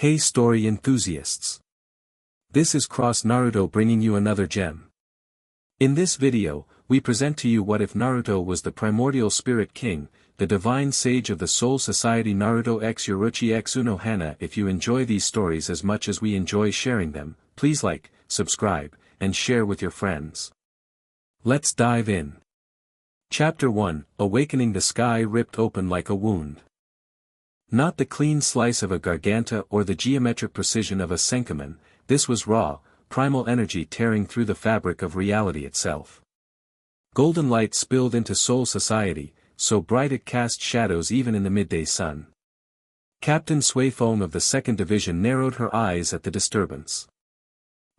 Hey story enthusiasts! This is Cross Naruto bringing you another gem. In this video, we present to you what if Naruto was the primordial spirit king, the divine sage of the soul society Naruto x Yoruichi x Unohana. If you enjoy these stories as much as we enjoy sharing them, please like, subscribe, and share with your friends. Let's dive in. Chapter 1, Awakening. The sky ripped open like a wound. Not the clean slice of a garganta or the geometric precision of a senkaman, this was raw, primal energy tearing through the fabric of reality itself. Golden light spilled into soul society, so bright it cast shadows even in the midday sun. Captain Suifong of the 2nd Division narrowed her eyes at the disturbance.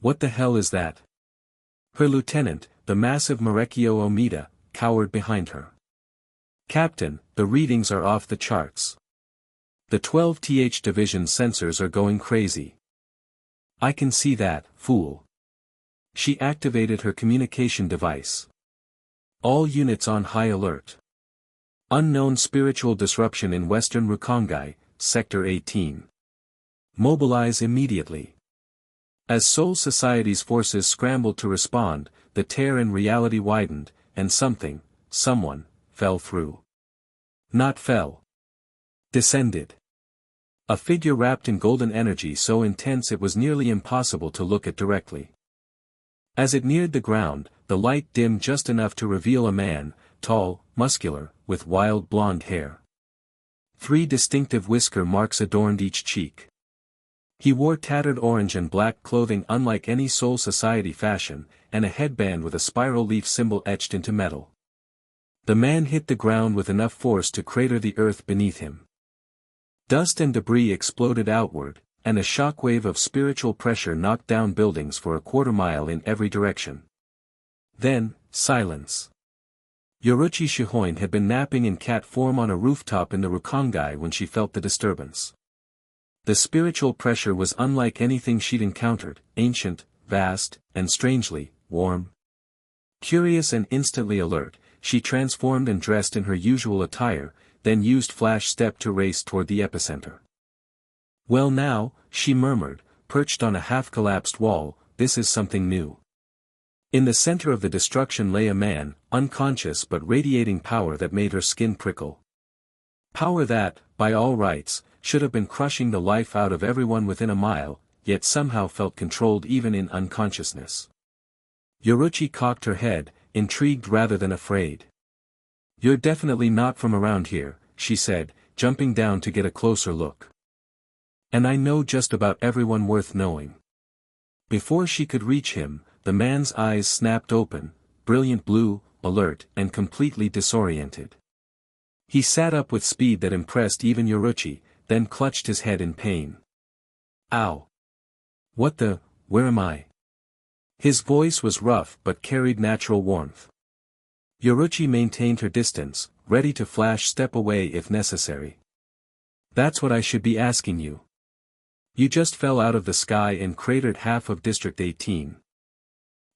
What the hell is that? Her lieutenant, the massive Marekio Omida, cowered behind her. Captain, the readings are off the charts. The 12th Division sensors are going crazy. I can see that, fool. She activated her communication device. All units on high alert. Unknown spiritual disruption in Western Rukongai, Sector 18. Mobilize immediately. As Soul Society's forces scrambled to respond, the tear in reality widened, and someone, fell through. Not fell. Descended. A figure wrapped in golden energy so intense it was nearly impossible to look at directly. As it neared the ground, the light dimmed just enough to reveal a man, tall, muscular, with wild blonde hair. 3 distinctive whisker marks adorned each cheek. He wore tattered orange and black clothing unlike any Soul Society fashion, and a headband with a spiral leaf symbol etched into metal. The man hit the ground with enough force to crater the earth beneath him. Dust and debris exploded outward, and a shockwave of spiritual pressure knocked down buildings for a quarter-mile in every direction. Then, silence. Yoruichi Shihoin had been napping in cat form on a rooftop in the Rukongai when she felt the disturbance. The spiritual pressure was unlike anything she'd encountered, ancient, vast, and strangely, warm. Curious and instantly alert, she transformed and dressed in her usual attire, then used flash step to race toward the epicenter. Well now, she murmured, perched on a half-collapsed wall, this is something new. In the center of the destruction lay a man, unconscious but radiating power that made her skin prickle. Power that, by all rights, should have been crushing the life out of everyone within a mile, yet somehow felt controlled even in unconsciousness. Yoruichi cocked her head, intrigued rather than afraid. You're definitely not from around here, she said, jumping down to get a closer look. And I know just about everyone worth knowing. Before she could reach him, the man's eyes snapped open, brilliant blue, alert, and completely disoriented. He sat up with speed that impressed even Yoruichi, then clutched his head in pain. Ow! Where am I? His voice was rough but carried natural warmth. Yoruichi maintained her distance, ready to flash step away if necessary. That's what I should be asking you. You just fell out of the sky and cratered half of District 18.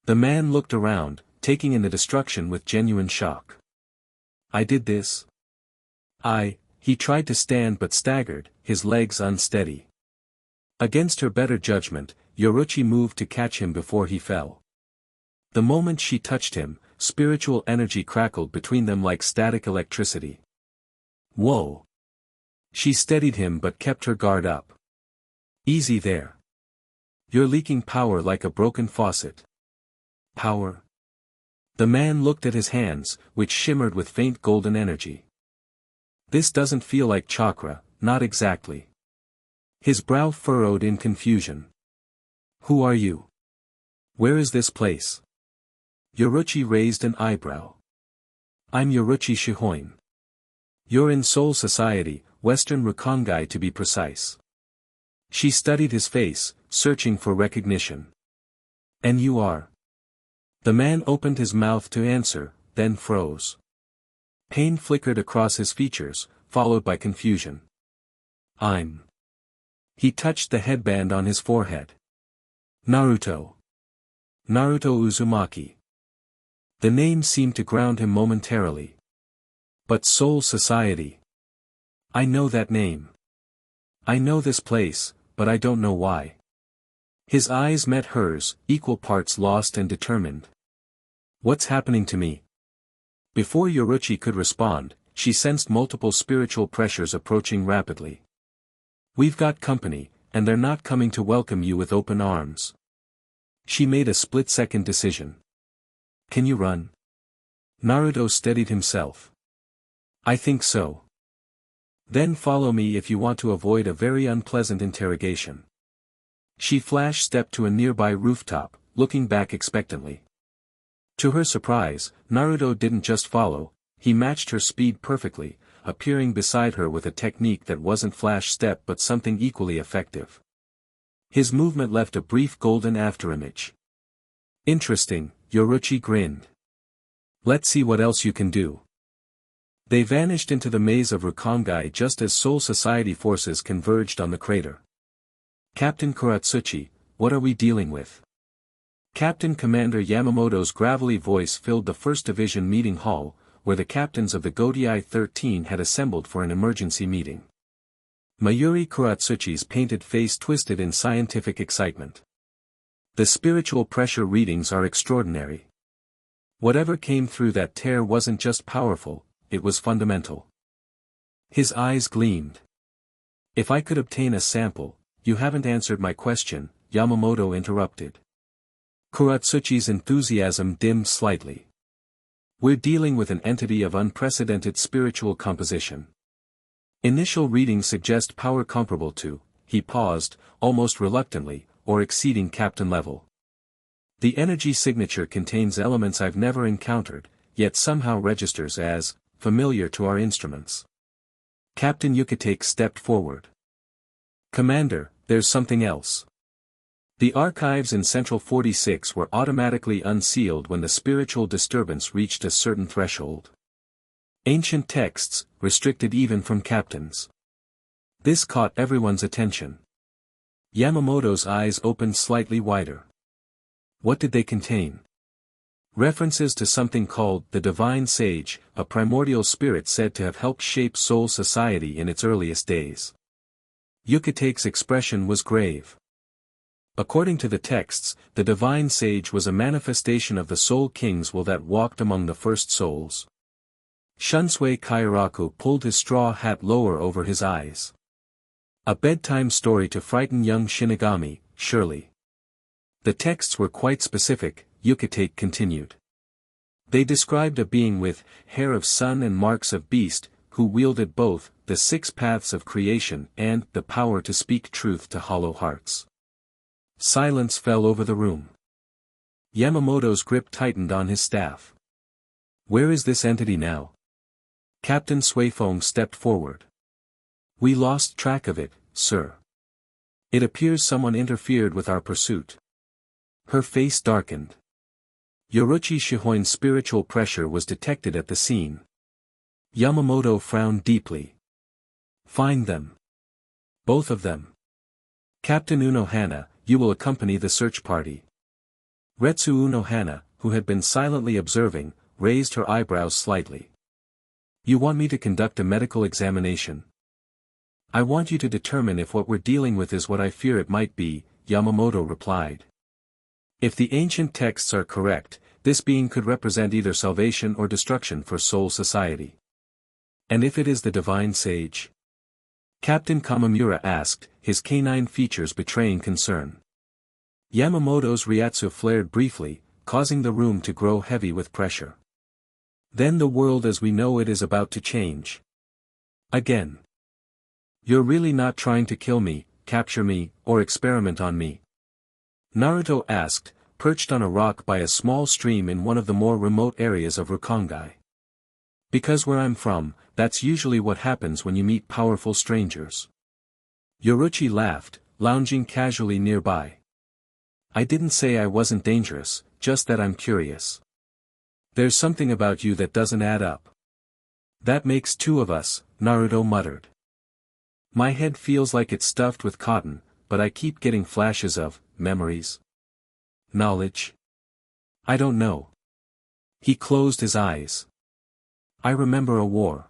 The man looked around, taking in the destruction with genuine shock. I did this? He tried to stand but staggered, his legs unsteady. Against her better judgment, Yoruichi moved to catch him before he fell. The moment she touched him, spiritual energy crackled between them like static electricity. Whoa! She steadied him but kept her guard up. Easy there. You're leaking power like a broken faucet. Power? The man looked at his hands, which shimmered with faint golden energy. This doesn't feel like chakra, not exactly. His brow furrowed in confusion. Who are you? Where is this place? Yoruichi raised an eyebrow. I'm Yoruichi Shihoin. You're in Soul Society, Western Rukongai to be precise. She studied his face, searching for recognition. And you are? The man opened his mouth to answer, then froze. Pain flickered across his features, followed by confusion. He touched the headband on his forehead. Naruto Uzumaki. The name seemed to ground him momentarily. But Soul Society. I know that name. I know this place, but I don't know why. His eyes met hers, equal parts lost and determined. What's happening to me? Before Yoruichi could respond, she sensed multiple spiritual pressures approaching rapidly. We've got company, and they're not coming to welcome you with open arms. She made a split-second decision. Can you run? Naruto steadied himself. I think so. Then follow me if you want to avoid a very unpleasant interrogation. She flash-stepped to a nearby rooftop, looking back expectantly. To her surprise, Naruto didn't just follow, he matched her speed perfectly, appearing beside her with a technique that wasn't flash-step but something equally effective. His movement left a brief golden afterimage. Interesting, Yoruichi grinned. Let's see what else you can do. They vanished into the maze of Rukongai just as Soul Society forces converged on the crater. Captain Kuratsuchi, what are we dealing with? Captain Commander Yamamoto's gravelly voice filled the First Division meeting hall, where the captains of the Godai 13 had assembled for an emergency meeting. Mayuri Kuratsuchi's painted face twisted in scientific excitement. The spiritual pressure readings are extraordinary. Whatever came through that tear wasn't just powerful, it was fundamental. His eyes gleamed. If I could obtain a sample. You haven't answered my question, Yamamoto interrupted. Kuratsuchi's enthusiasm dimmed slightly. We're dealing with an entity of unprecedented spiritual composition. Initial readings suggest power comparable to, he paused, almost reluctantly, or exceeding captain level. The energy signature contains elements I've never encountered, yet somehow registers as, familiar to our instruments. Captain Yhwach stepped forward. Commander, there's something else. The archives in Central 46 were automatically unsealed when the spiritual disturbance reached a certain threshold. Ancient texts, restricted even from captains. This caught everyone's attention. Yamamoto's eyes opened slightly wider. What did they contain? References to something called the Divine Sage, a primordial spirit said to have helped shape Soul Society in its earliest days. Yhwach's expression was grave. According to the texts, the Divine Sage was a manifestation of the Soul King's will that walked among the first souls. Shunsui Kairaku pulled his straw hat lower over his eyes. A bedtime story to frighten young Shinigami, surely. The texts were quite specific, Yhwach continued. They described a being with hair of sun and marks of beast, who wielded both the 6 paths of creation and the power to speak truth to hollow hearts. Silence fell over the room. Yamamoto's grip tightened on his staff. Where is this entity now? Captain Suifeng stepped forward. We lost track of it, sir. It appears someone interfered with our pursuit. Her face darkened. Yoruichi Shihoin's spiritual pressure was detected at the scene. Yamamoto frowned deeply. Find them. Both of them. Captain Unohana, you will accompany the search party. Retsu Unohana, who had been silently observing, raised her eyebrows slightly. You want me to conduct a medical examination? I want you to determine if what we're dealing with is what I fear it might be, Yamamoto replied. If the ancient texts are correct, this being could represent either salvation or destruction for Soul Society. And if it is the Divine Sage? Captain Kamamura asked, his canine features betraying concern. Yamamoto's Ryatsu flared briefly, causing the room to grow heavy with pressure. Then the world as we know it is about to change. Again. You're really not trying to kill me, capture me, or experiment on me? Naruto asked, perched on a rock by a small stream in one of the more remote areas of Rukongai. Because where I'm from, that's usually what happens when you meet powerful strangers. Yoruichi laughed, lounging casually nearby. I didn't say I wasn't dangerous, just that I'm curious. There's something about you that doesn't add up. That makes 2 of us, Naruto muttered. My head feels like it's stuffed with cotton, but I keep getting flashes of memories. Knowledge? I don't know. He closed his eyes. I remember a war.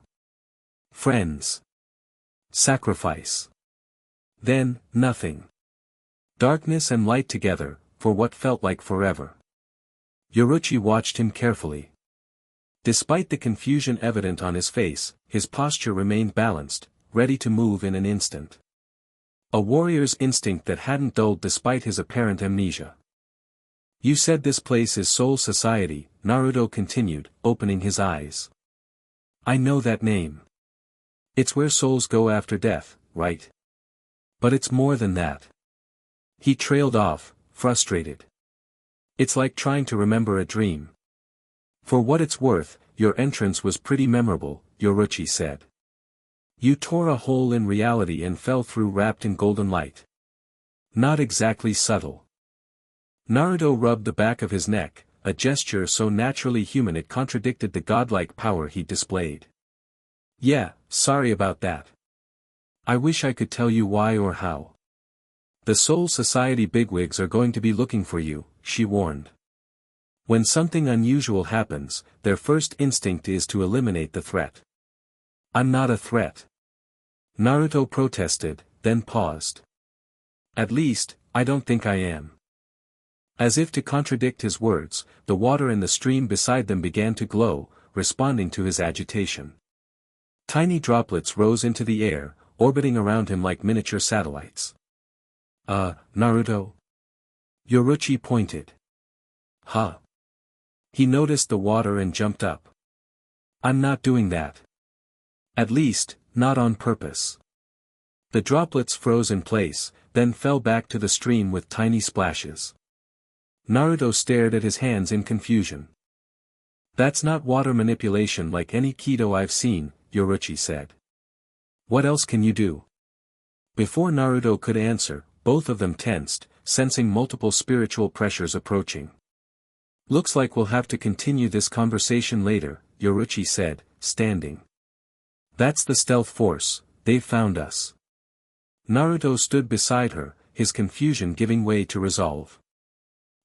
Friends. Sacrifice. Then, nothing. Darkness and light together, for what felt like forever. Yoruichi watched him carefully. Despite the confusion evident on his face, his posture remained balanced, ready to move in an instant. A warrior's instinct that hadn't dulled despite his apparent amnesia. You said this place is Soul Society, Naruto continued, opening his eyes. I know that name. It's where souls go after death, right? But it's more than that. He trailed off, frustrated. It's like trying to remember a dream. For what it's worth, your entrance was pretty memorable, Yoruichi said. You tore a hole in reality and fell through wrapped in golden light. Not exactly subtle. Naruto rubbed the back of his neck, a gesture so naturally human it contradicted the godlike power he displayed. Yeah, sorry about that. I wish I could tell you why or how. The Soul Society bigwigs are going to be looking for you, she warned. When something unusual happens, their first instinct is to eliminate the threat. I'm not a threat. Naruto protested, then paused. At least, I don't think I am. As if to contradict his words, the water in the stream beside them began to glow, responding to his agitation. Tiny droplets rose into the air, orbiting around him like miniature satellites. Naruto? Yoruichi pointed. Huh? He noticed the water and jumped up. I'm not doing that. At least, not on purpose. The droplets froze in place, then fell back to the stream with tiny splashes. Naruto stared at his hands in confusion. That's not water manipulation like any Kido I've seen, Yoruichi said. What else can you do? Before Naruto could answer, both of them tensed, sensing multiple spiritual pressures approaching. Looks like we'll have to continue this conversation later, Yoruichi said, standing. That's the stealth force, they've found us. Naruto stood beside her, his confusion giving way to resolve.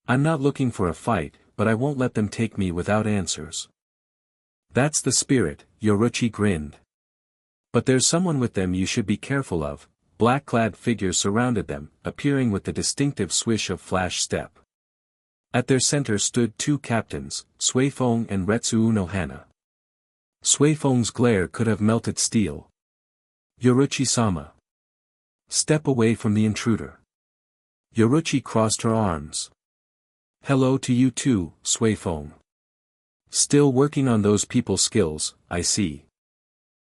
I'm not looking for a fight, but I won't let them take me without answers. That's the spirit, Yoruichi grinned. But there's someone with them you should be careful of. Black-clad figures surrounded them, appearing with the distinctive swish of flash step. At their center stood two captains, Suifeng and Retsu Unohana. Suifeng's glare could have melted steel. Yoruichi-sama. Step away from the intruder. Yoruichi crossed her arms. Hello to you too, Suifeng. Still working on those people skills, I see.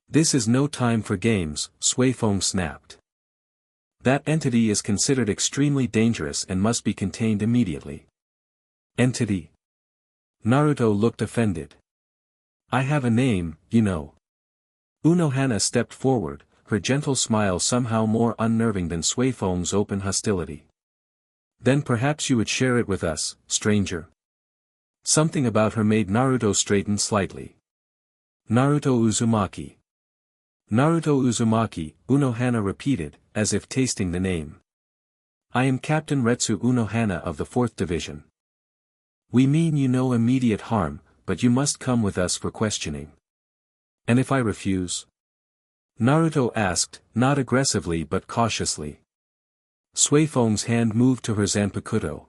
This is no time for games, Suifeng snapped. That entity is considered extremely dangerous and must be contained immediately. Entity? Naruto looked offended. I have a name, you know. Unohana stepped forward, her gentle smile somehow more unnerving than Suifeng's open hostility. Then perhaps you would share it with us, stranger. Something about her made Naruto straighten slightly. Naruto Uzumaki. Naruto Uzumaki, Unohana repeated, as if tasting the name. I am Captain Retsu Unohana of the 4th Division. We mean you no immediate harm, but you must come with us for questioning. And if I refuse? Naruto asked, not aggressively but cautiously. Suifeng's hand moved to her Zanpakuto.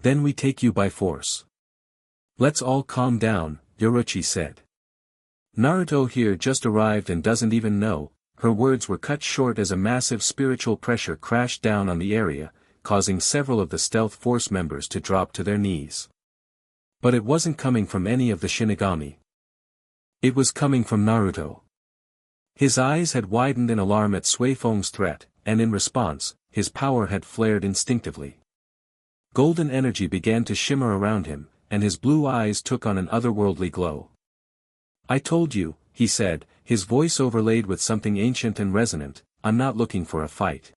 Then we take you by force. Let's all calm down, Yoruichi said. Naruto here just arrived and doesn't even know. Her words were cut short as a massive spiritual pressure crashed down on the area, causing several of the stealth force members to drop to their knees. But it wasn't coming from any of the Shinigami. It was coming from Naruto. His eyes had widened in alarm at Suifeng's threat, and in response, his power had flared instinctively. Golden energy began to shimmer around him, and his blue eyes took on an otherworldly glow. I told you, he said, his voice overlaid with something ancient and resonant, I'm not looking for a fight.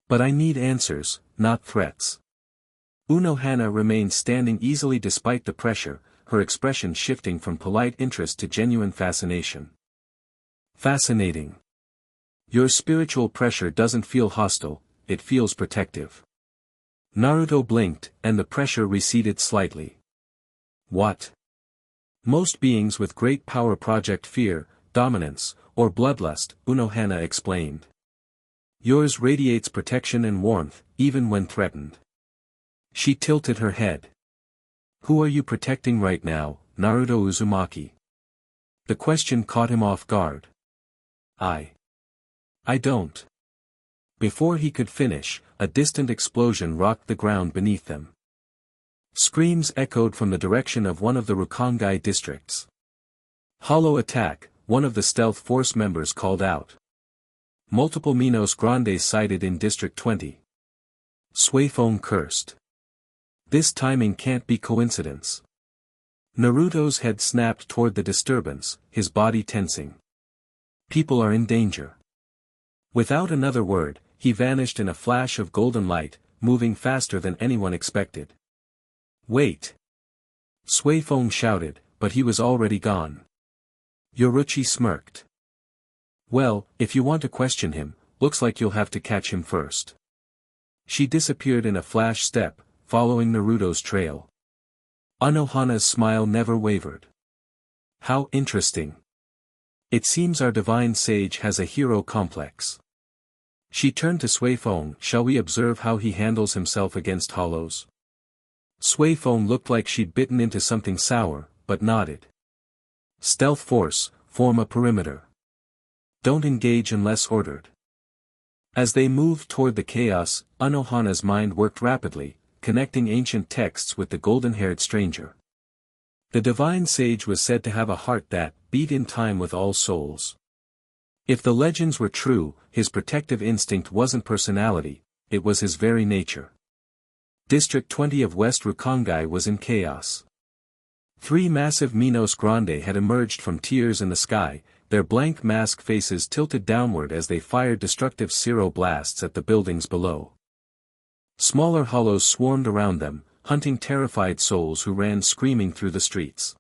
But I need answers, not threats. Unohana remained standing easily despite the pressure, her expression shifting from polite interest to genuine fascination. Fascinating. Your spiritual pressure doesn't feel hostile, it feels protective. Naruto blinked, and the pressure receded slightly. What? Most beings with great power project fear, dominance, or bloodlust, Unohana explained. Yours radiates protection and warmth, even when threatened. She tilted her head. Who are you protecting right now, Naruto Uzumaki? The question caught him off guard. I don't. Before he could finish, a distant explosion rocked the ground beneath them. Screams echoed from the direction of one of the Rukongai districts. Hollow attack, one of the stealth force members called out. Multiple Minos Grandes sighted in District 20. Suifeng cursed. This timing can't be coincidence. Naruto's head snapped toward the disturbance, his body tensing. People are in danger. Without another word, he vanished in a flash of golden light, moving faster than anyone expected. Wait! Suifeng shouted, but he was already gone. Yoruichi smirked. Well, if you want to question him, looks like you'll have to catch him first. She disappeared in a flash step, following Naruto's trail. Unohana's smile never wavered. How interesting. It seems our divine sage has a hero complex. She turned to Suifeng. Shall we observe how he handles himself against hollows? Suifeng looked like she'd bitten into something sour, but nodded. Stealth force, form a perimeter. Don't engage unless ordered. As they moved toward the chaos, Unohana's mind worked rapidly, connecting ancient texts with the golden-haired stranger. The divine sage was said to have a heart that beat in time with all souls. If the legends were true, his protective instinct wasn't personality, it was his very nature. District 20 of West Rukongai was in chaos. 3 massive Minos Grande had emerged from tears in the sky, their blank mask faces tilted downward as they fired destructive Zero blasts at the buildings below. Smaller hollows swarmed around them, hunting terrified souls who ran screaming through the streets.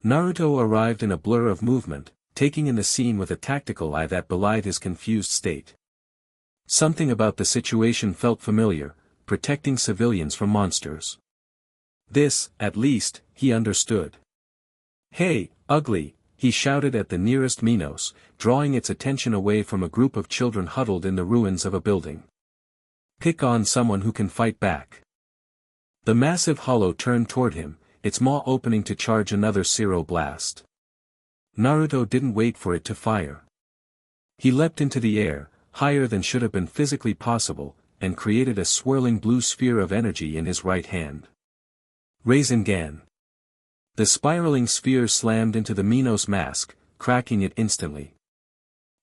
Naruto arrived in a blur of movement, taking in the scene with a tactical eye that belied his confused state. Something about the situation felt familiar, protecting civilians from monsters. This, at least, he understood. Hey, ugly, he shouted at the nearest Minos, drawing its attention away from a group of children huddled in the ruins of a building. Pick on someone who can fight back. The massive hollow turned toward him, its maw opening to charge another Zero blast. Naruto didn't wait for it to fire. He leapt into the air, higher than should have been physically possible, and created a swirling blue sphere of energy in his right hand. Rasengan. The spiraling sphere slammed into the Minos mask, cracking it instantly.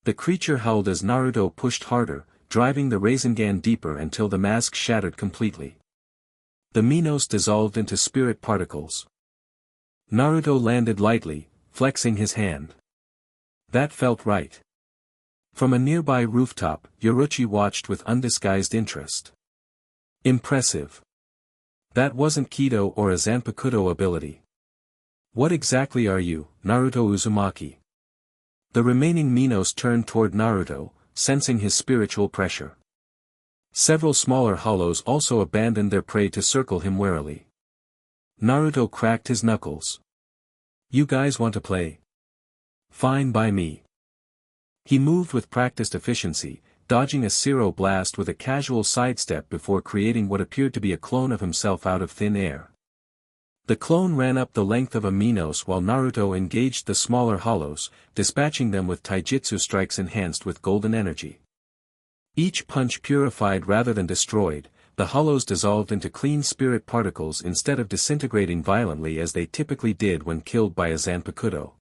The creature howled as Naruto pushed harder, driving the Rasengan deeper until the mask shattered completely. The Minos dissolved into spirit particles. Naruto landed lightly, flexing his hand. That felt right. From a nearby rooftop, Yoruichi watched with undisguised interest. Impressive. That wasn't Kido or a Zanpakuto ability. What exactly are you, Naruto Uzumaki? The remaining Minos turned toward Naruto, sensing his spiritual pressure. Several smaller hollows also abandoned their prey to circle him warily. Naruto cracked his knuckles. You guys want to play? Fine by me. He moved with practiced efficiency, dodging a Zero blast with a casual sidestep before creating what appeared to be a clone of himself out of thin air. The clone ran up the length of a Minos while Naruto engaged the smaller hollows, dispatching them with taijutsu strikes enhanced with golden energy. Each punch purified rather than destroyed, the hollows dissolved into clean spirit particles instead of disintegrating violently as they typically did when killed by a Zanpakuto.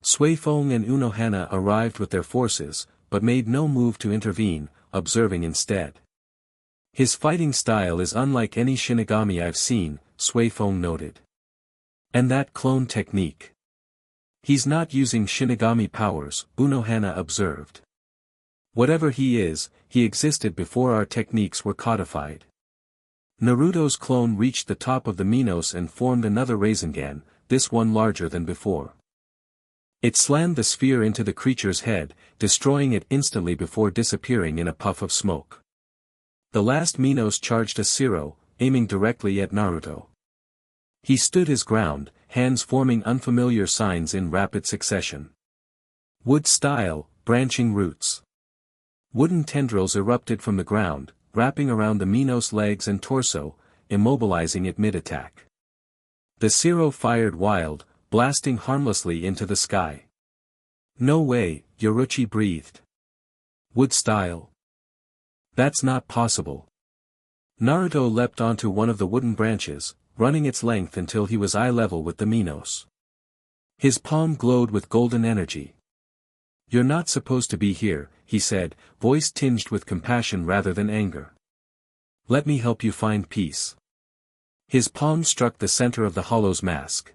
Suifeng and Unohana arrived with their forces, but made no move to intervene, observing instead. His fighting style is unlike any Shinigami I've seen, Suifeng noted. And that clone technique. He's not using Shinigami powers, Unohana observed. Whatever he is, he existed before our techniques were codified. Naruto's clone reached the top of the Minos and formed another Rasengan, this one larger than before. It slammed the sphere into the creature's head, destroying it instantly before disappearing in a puff of smoke. The last Minos charged a Zero, aiming directly at Naruto. He stood his ground, hands forming unfamiliar signs in rapid succession. Wood style, branching roots. Wooden tendrils erupted from the ground, wrapping around the Minos' legs and torso, immobilizing it mid-attack. The Zero fired wild, blasting harmlessly into the sky. "No way," Yoruichi breathed. "Wood style? That's not possible." Naruto leapt onto one of the wooden branches, running its length until he was eye level with the Minos. His palm glowed with golden energy. "You're not supposed to be here," he said, voice tinged with compassion rather than anger. "Let me help you find peace." His palm struck the center of the hollow's mask.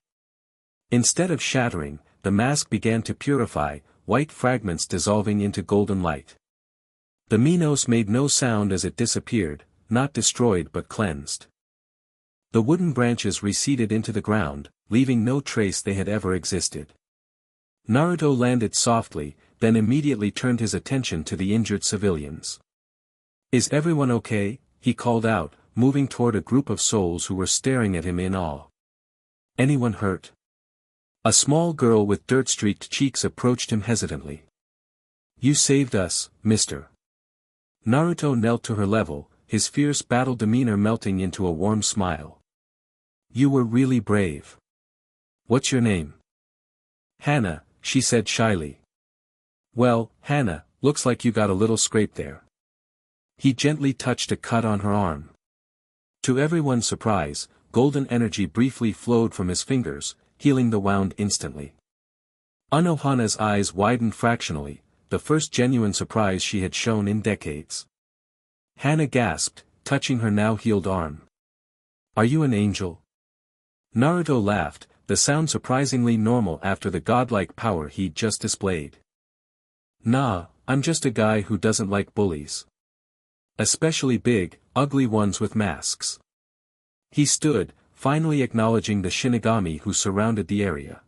Instead of shattering, the mask began to purify, white fragments dissolving into golden light. The Minos made no sound as it disappeared, not destroyed but cleansed. The wooden branches receded into the ground, leaving no trace they had ever existed. Naruto landed softly, then immediately turned his attention to the injured civilians. "Is everyone okay?" he called out, moving toward a group of souls who were staring at him in awe. "Anyone hurt?" A small girl with dirt-streaked cheeks approached him hesitantly. "You saved us, mister." Naruto knelt to her level, his fierce battle demeanor melting into a warm smile. "You were really brave. What's your name?" "Hana," she said shyly. "Well, Hana, looks like you got a little scrape there." He gently touched a cut on her arm. To everyone's surprise, golden energy briefly flowed from his fingers, healing the wound instantly. Unohana's eyes widened fractionally, the first genuine surprise she had shown in decades. Hana gasped, touching her now healed arm. "Are you an angel?" Naruto laughed, the sound surprisingly normal after the godlike power he'd just displayed. "Nah, I'm just a guy who doesn't like bullies. Especially big, ugly ones with masks." He stood, finally acknowledging the Shinigami who surrounded the area.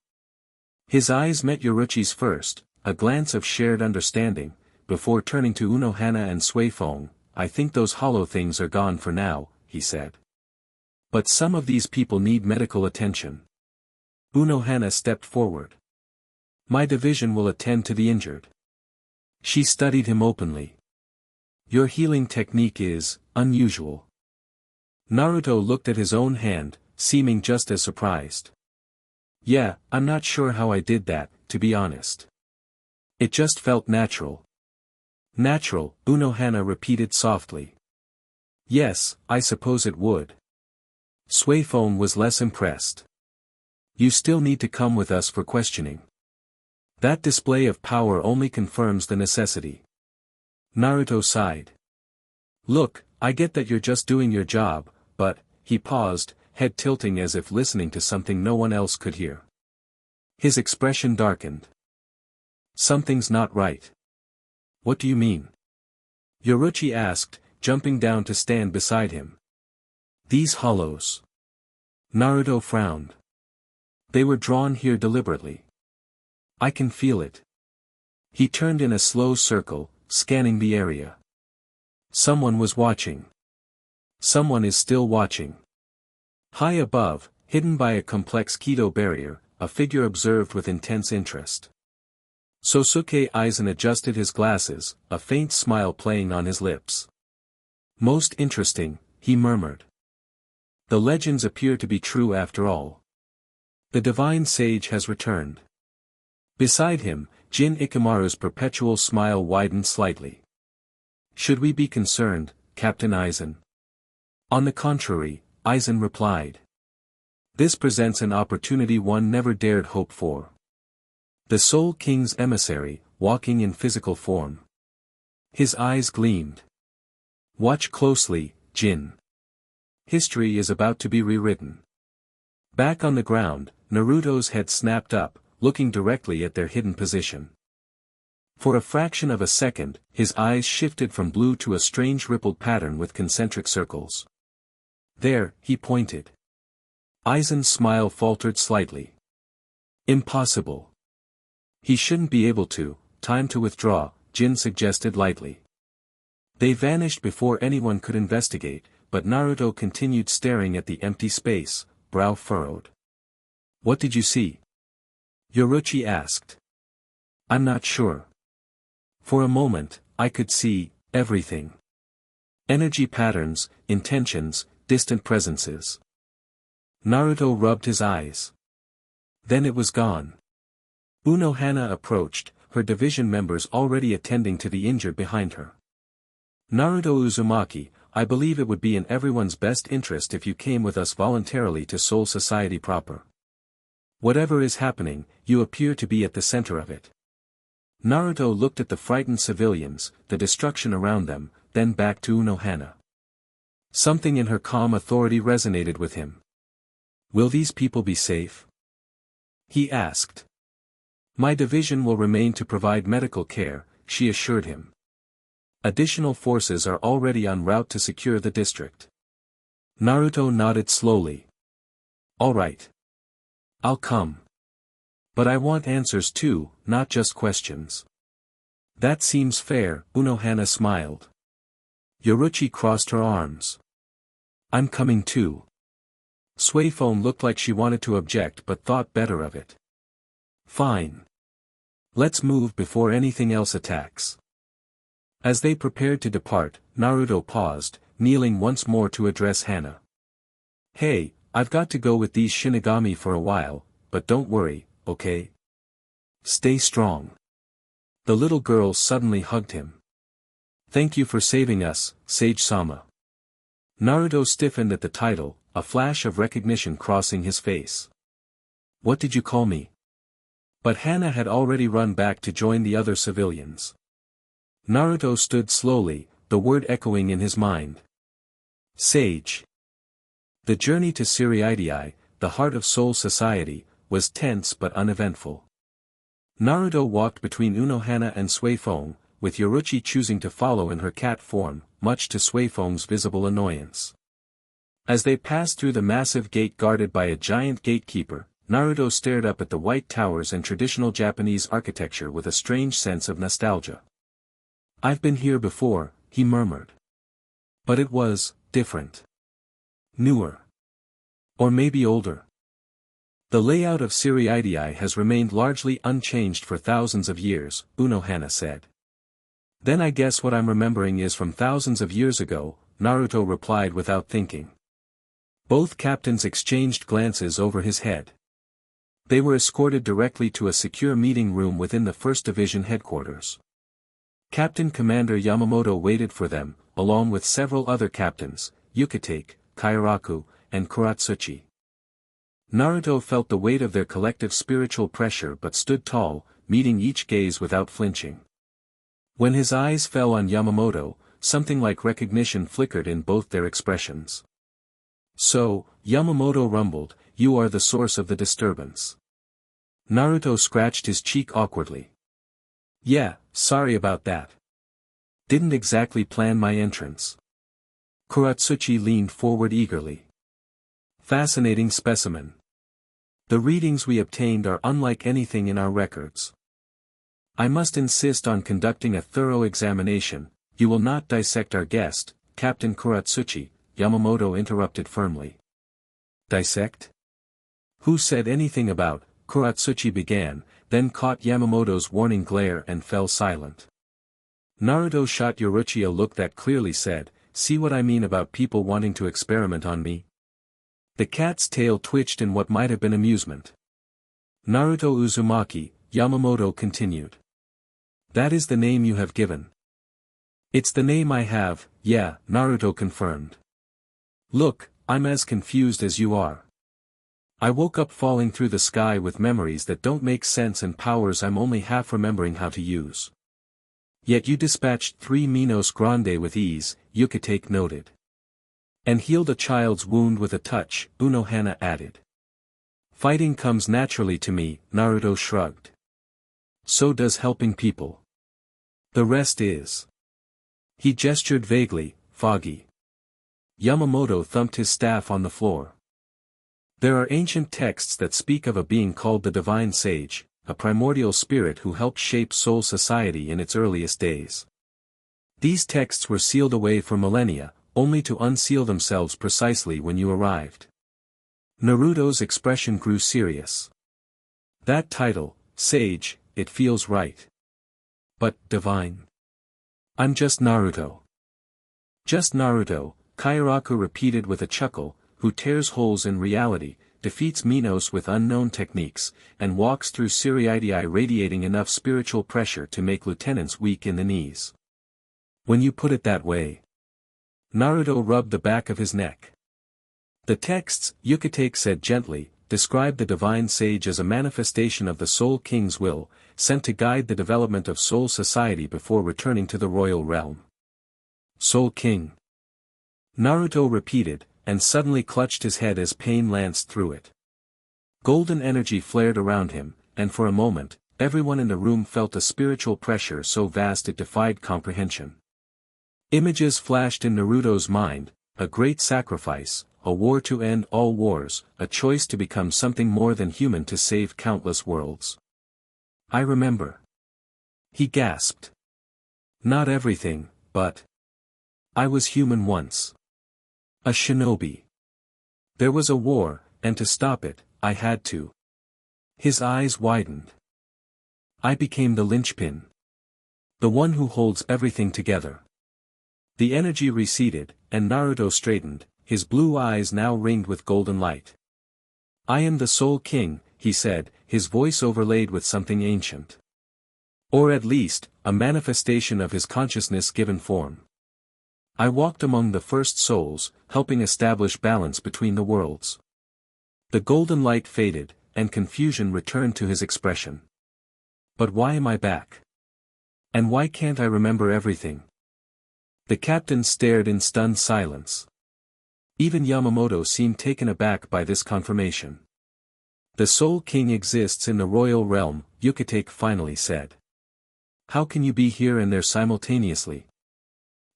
His eyes met Yoruichi's first, a glance of shared understanding, before turning to Unohana and Suifong. "I think those hollow things are gone for now," he said. "But some of these people need medical attention." Unohana stepped forward. "My division will attend to the injured." She studied him openly. "Your healing technique is unusual." Naruto looked at his own hand, seeming just as surprised. "Yeah, I'm not sure how I did that, to be honest. It just felt natural." "Natural," Unohana repeated softly. "Yes, I suppose it would." Suifong was less impressed. "You still need to come with us for questioning. That display of power only confirms the necessity." Naruto sighed. "Look, I get that you're just doing your job, but," he paused, head tilting as if listening to something no one else could hear. His expression darkened. "Something's not right." "What do you mean?" Yoruichi asked, jumping down to stand beside him. "These hollows." Naruto frowned. "They were drawn here deliberately. I can feel it." He turned in a slow circle, scanning the area. Someone was watching. Someone is still watching. High above, hidden by a complex Kido barrier, a figure observed with intense interest. Sosuke Aizen adjusted his glasses, a faint smile playing on his lips. "Most interesting," he murmured. "The legends appear to be true after all. The divine sage has returned." Beside him, Jin Ikamaru's perpetual smile widened slightly. "Should we be concerned, Captain Aizen?" "On the contrary," Aizen replied. "This presents an opportunity one never dared hope for. The Soul King's emissary, walking in physical form." His eyes gleamed. "Watch closely, Jin. History is about to be rewritten." Back on the ground, Naruto's head snapped up, looking directly at their hidden position. For a fraction of a second, his eyes shifted from blue to a strange rippled pattern with concentric circles. "There," he pointed. Aizen's smile faltered slightly. "Impossible. He shouldn't be able to." "Time to withdraw," Jin suggested lightly. They vanished before anyone could investigate, but Naruto continued staring at the empty space, brow furrowed. "What did you see?" Yoruichi asked. "I'm not sure." For a moment, I could see everything. Energy patterns, intentions, distant presences. Naruto rubbed his eyes. Then it was gone. Unohana approached, her division members already attending to the injured behind her. Naruto Uzumaki, I believe it would be in everyone's best interest if you came with us voluntarily to Soul Society proper. Whatever is happening, you appear to be at the center of it. Naruto looked at the frightened civilians, the destruction around them, then back to Unohana. Something in her calm authority resonated with him. Will these people be safe? He asked. My division will remain to provide medical care, she assured him. Additional forces are already en route to secure the district. Naruto nodded slowly. All right. I'll come. But I want answers too, not just questions. That seems fair, Unohana smiled. Yoruichi crossed her arms. I'm coming too. Suifone looked like she wanted to object but thought better of it. Fine. Let's move before anything else attacks. As they prepared to depart, Naruto paused, kneeling once more to address Hana. Hey, I've got to go with these Shinigami for a while, but don't worry, okay? Stay strong. The little girl suddenly hugged him. Thank you for saving us, Sage-sama. Naruto stiffened at the title, a flash of recognition crossing his face. What did you call me? But Hana had already run back to join the other civilians. Naruto stood slowly, the word echoing in his mind. Sage. The journey to Siriidii, the heart of Soul Society, was tense but uneventful. Naruto walked between Unohana and Suifone, with Yoruichi choosing to follow in her cat form, much to Suifone's visible annoyance. As they passed through the massive gate guarded by a giant gatekeeper, Naruto stared up at the white towers and traditional Japanese architecture with a strange sense of nostalgia. I've been here before, he murmured. But it was different. Newer. Or maybe older. The layout of Siriidii has remained largely unchanged for thousands of years, Unohana said. Then I guess what I'm remembering is from thousands of years ago, Naruto replied without thinking. Both captains exchanged glances over his head. They were escorted directly to a secure meeting room within the 1st Division headquarters. Captain Commander Yamamoto waited for them, along with several other captains, Yukitake, Kairaku, and Kuratsuchi. Naruto felt the weight of their collective spiritual pressure but stood tall, meeting each gaze without flinching. When his eyes fell on Yamamoto, something like recognition flickered in both their expressions. So, Yamamoto rumbled, you are the source of the disturbance. Naruto scratched his cheek awkwardly. Yeah, sorry about that. Didn't exactly plan my entrance. Kuratsuchi leaned forward eagerly. Fascinating specimen. The readings we obtained are unlike anything in our records. I must insist on conducting a thorough examination. You will not dissect our guest, Captain Kuratsuchi, Yamamoto interrupted firmly. Dissect? Who said anything about, Kuratsuchi began, then caught Yamamoto's warning glare and fell silent. Naruto shot Yoruichi a look that clearly said, see what I mean about people wanting to experiment on me? The cat's tail twitched in what might have been amusement. Naruto Uzumaki, Yamamoto continued. That is the name you have given. It's the name I have, yeah, Naruto confirmed. Look, I'm as confused as you are. I woke up falling through the sky with memories that don't make sense and powers I'm only half remembering how to use. Yet you dispatched 3 Minos Grande with ease, Yukitake noted. And healed a child's wound with a touch, Unohana added. Fighting comes naturally to me, Naruto shrugged. So does helping people. The rest is. He gestured vaguely, foggy. Yamamoto thumped his staff on the floor. There are ancient texts that speak of a being called the Divine Sage, a primordial spirit who helped shape Soul Society in its earliest days. These texts were sealed away for millennia, only to unseal themselves precisely when you arrived. Naruto's expression grew serious. That title, Sage, it feels right. But, divine. I'm just Naruto. Just Naruto, Kairaku repeated with a chuckle, who tears holes in reality, defeats Minos with unknown techniques, and walks through Siriidii radiating enough spiritual pressure to make lieutenants weak in the knees. When you put it that way. Naruto rubbed the back of his neck. The texts, Yhwach said gently, describe the divine sage as a manifestation of the Soul King's will, sent to guide the development of soul society before returning to the royal realm. Soul King. Naruto repeated, and suddenly clutched his head as pain lanced through it. Golden energy flared around him, and for a moment, everyone in the room felt a spiritual pressure so vast it defied comprehension. Images flashed in Naruto's mind, a great sacrifice, a war to end all wars, a choice to become something more than human to save countless worlds. I remember. He gasped. Not everything, but I was human once. A shinobi. There was a war, and to stop it, I had to. His eyes widened. I became the linchpin. The one who holds everything together. The energy receded, and Naruto straightened, his blue eyes now ringed with golden light. I am the Soul King, he said, his voice overlaid with something ancient. Or at least, a manifestation of his consciousness given form. I walked among the first souls, helping establish balance between the worlds. The golden light faded, and confusion returned to his expression. But why am I back? And why can't I remember everything? The captain stared in stunned silence. Even Yamamoto seemed taken aback by this confirmation. The Soul King exists in the royal realm, Yhwach finally said. How can you be here and there simultaneously?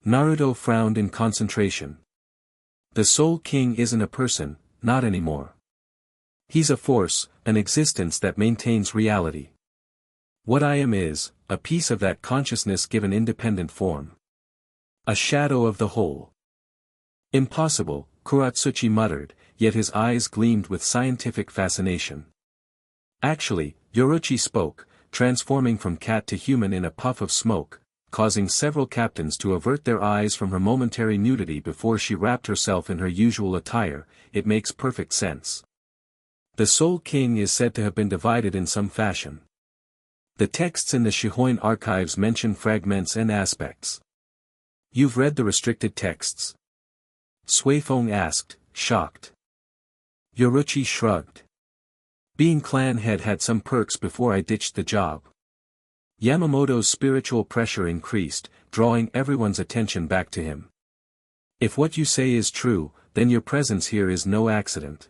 Naruto frowned in concentration. The Soul King isn't a person, not anymore. He's a force, an existence that maintains reality. What I am is, a piece of that consciousness given independent form. A shadow of the whole. Impossible, Kuratsuchi muttered, yet his eyes gleamed with scientific fascination. Actually, Yoruichi spoke, transforming from cat to human in a puff of smoke, causing several captains to avert their eyes from her momentary nudity before she wrapped herself in her usual attire. It makes perfect sense. The Soul King is said to have been divided in some fashion. The texts in the Shihoin archives mention fragments and aspects. You've read the restricted texts? Suifeng asked, shocked. Yoruichi shrugged. Being clan head had some perks before I ditched the job. Yamamoto's spiritual pressure increased, drawing everyone's attention back to him. If what you say is true, then your presence here is no accident.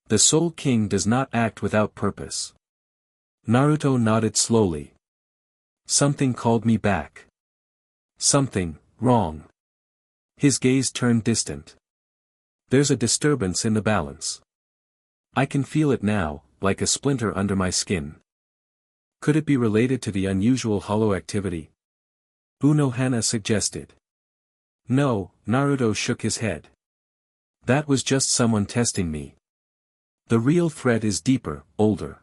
The Soul King does not act without purpose. Naruto nodded slowly. Something called me back. Something, wrong. His gaze turned distant. There's a disturbance in the balance. I can feel it now, like a splinter under my skin. Could it be related to the unusual hollow activity? Unohana suggested. No, Naruto shook his head. That was just someone testing me. The real threat is deeper, older.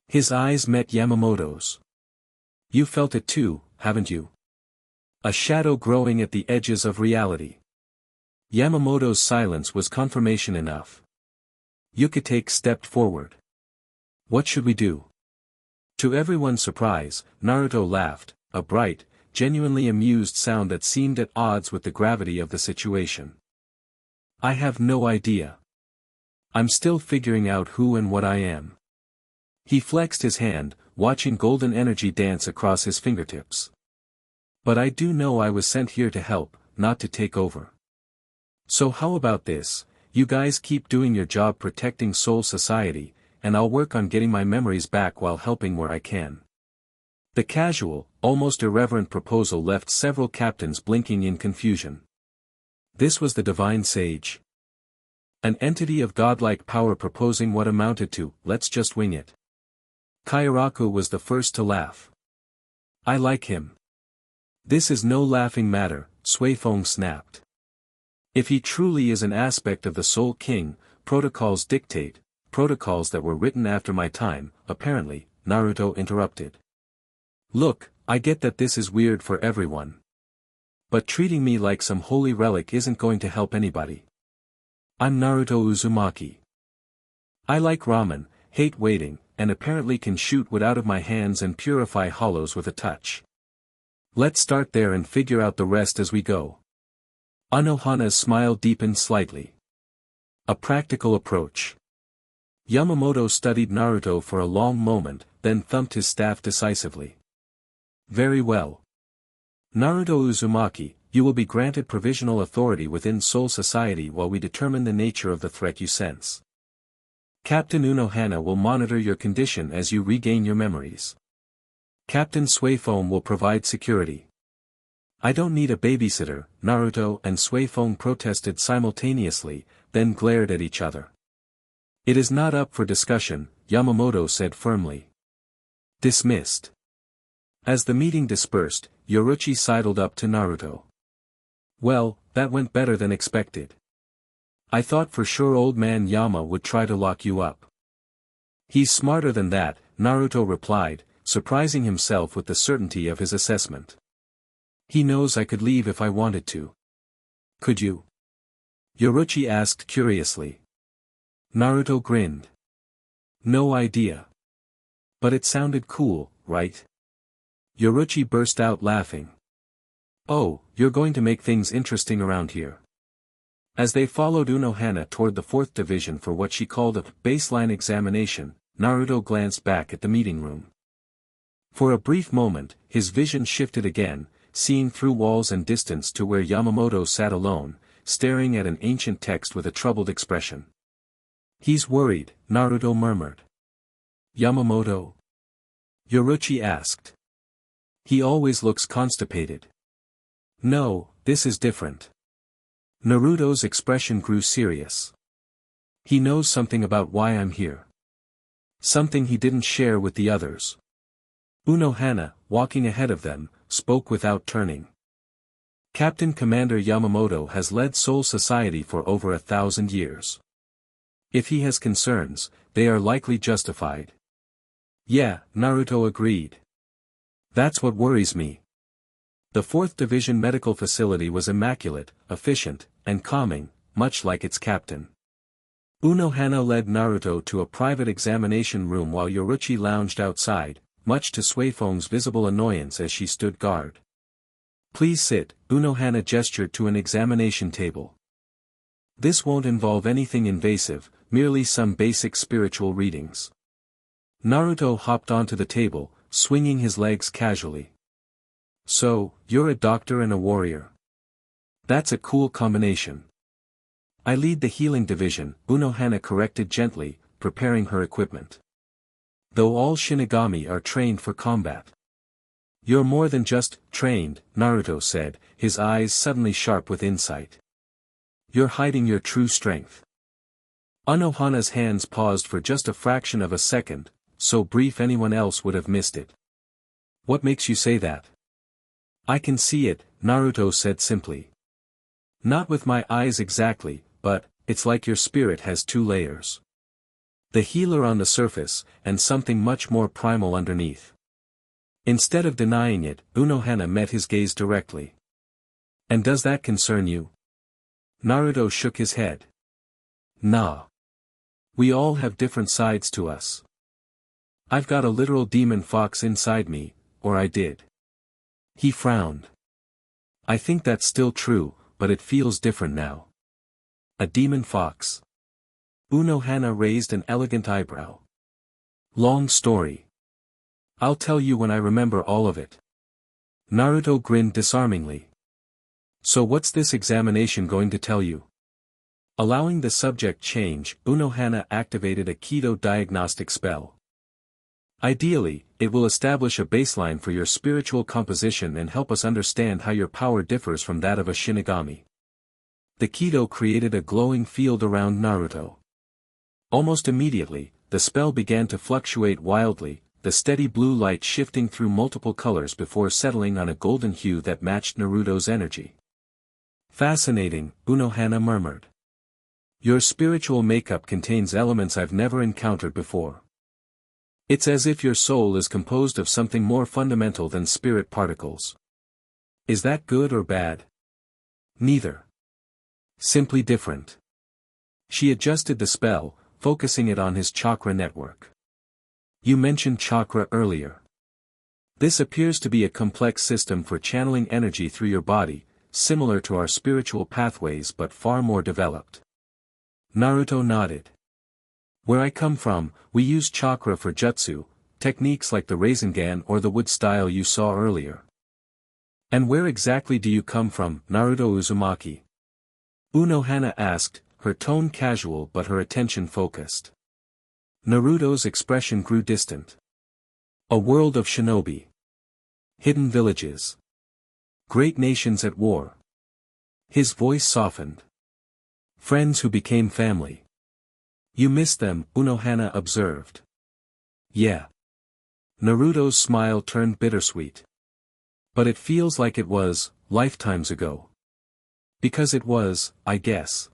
His eyes met Yamamoto's. You felt it too, haven't you? A shadow growing at the edges of reality. Yamamoto's silence was confirmation enough. Yhwach stepped forward. What should we do? To everyone's surprise, Naruto laughed, a bright, genuinely amused sound that seemed at odds with the gravity of the situation. I have no idea. I'm still figuring out who and what I am. He flexed his hand, watching golden energy dance across his fingertips. But I do know I was sent here to help, not to take over. So how about this, you guys keep doing your job protecting Soul Society, and I'll work on getting my memories back while helping where I can. The casual, almost irreverent proposal left several captains blinking in confusion. This was the divine sage. An entity of godlike power proposing what amounted to, let's just wing it. Kairaku was the first to laugh. I like him. This is no laughing matter, Suifeng snapped. If he truly is an aspect of the Soul King, protocols dictate, protocols that were written after my time, apparently, Naruto interrupted. Look, I get that this is weird for everyone. But treating me like some holy relic isn't going to help anybody. I'm Naruto Uzumaki. I like ramen, hate waiting, and apparently can shoot wood out of my hands and purify hollows with a touch. Let's start there and figure out the rest as we go. Unohana's smile deepened slightly. A practical approach. Yamamoto studied Naruto for a long moment, then thumped his staff decisively. Very well. Naruto Uzumaki, you will be granted provisional authority within Soul Society while we determine the nature of the threat you sense. Captain Unohana will monitor your condition as you regain your memories. Captain Suifoam will provide security. I don't need a babysitter, Naruto and Suifoam protested simultaneously, then glared at each other. It is not up for discussion, Yamamoto said firmly. Dismissed. As the meeting dispersed, Yoruichi sidled up to Naruto. Well, that went better than expected. I thought for sure old man Yama would try to lock you up. He's smarter than that, Naruto replied, surprising himself with the certainty of his assessment. He knows I could leave if I wanted to. Could you? Yoruichi asked curiously. Naruto grinned. No idea. But it sounded cool, right? Yoruichi burst out laughing. Oh, you're going to make things interesting around here. As they followed Unohana toward the 4th division for what she called a baseline examination, Naruto glanced back at the meeting room. For a brief moment, his vision shifted again, seeing through walls and distance to where Yamamoto sat alone, staring at an ancient text with a troubled expression. He's worried, Naruto murmured. Yamamoto? Yoruichi asked. He always looks constipated. No, this is different. Naruto's expression grew serious. He knows something about why I'm here. Something he didn't share with the others. Unohana, walking ahead of them, spoke without turning. Captain Commander Yamamoto has led Soul Society for over 1,000 years. If he has concerns, they are likely justified. Yeah, Naruto agreed. That's what worries me. The 4th Division medical facility was immaculate, efficient, and calming, much like its captain. Unohana led Naruto to a private examination room while Yoruichi lounged outside, much to Suifoam's visible annoyance as she stood guard. Please sit, Unohana gestured to an examination table. This won't involve anything invasive, merely some basic spiritual readings. Naruto hopped onto the table, swinging his legs casually. So, you're a doctor and a warrior. That's a cool combination. I lead the healing division, Unohana corrected gently, preparing her equipment. Though all Shinigami are trained for combat. You're more than just trained, Naruto said, his eyes suddenly sharp with insight. You're hiding your true strength. Unohana's hands paused for just a fraction of a second, so brief anyone else would have missed it. What makes you say that? I can see it, Naruto said simply. Not with my eyes exactly, but, it's like your spirit has 2 layers. The healer on the surface, and something much more primal underneath. Instead of denying it, Unohana met his gaze directly. And does that concern you? Naruto shook his head. Nah. We all have different sides to us. I've got a literal demon fox inside me, or I did. He frowned. I think that's still true, but it feels different now. A demon fox. Unohana raised an elegant eyebrow. Long story. I'll tell you when I remember all of it. Naruto grinned disarmingly. So what's this examination going to tell you? Allowing the subject change, Unohana activated a Kido diagnostic spell. Ideally, it will establish a baseline for your spiritual composition and help us understand how your power differs from that of a Shinigami. The Kido created a glowing field around Naruto. Almost immediately, the spell began to fluctuate wildly, the steady blue light shifting through multiple colors before settling on a golden hue that matched Naruto's energy. Fascinating, Unohana murmured. Your spiritual makeup contains elements I've never encountered before. It's as if your soul is composed of something more fundamental than spirit particles. Is that good or bad? Neither. Simply different. She adjusted the spell, focusing it on his chakra network. You mentioned chakra earlier. This appears to be a complex system for channeling energy through your body, similar to our spiritual pathways but far more developed. Naruto nodded. Where I come from, we use chakra for jutsu, techniques like the Rasengan or the wood style you saw earlier. And where exactly do you come from, Naruto Uzumaki? Unohana asked, her tone casual but her attention focused. Naruto's expression grew distant. A world of shinobi. Hidden villages. Great nations at war. His voice softened. Friends who became family. You miss them, Unohana observed. Yeah. Naruto's smile turned bittersweet. But it feels like it was, lifetimes ago. Because it was, I guess.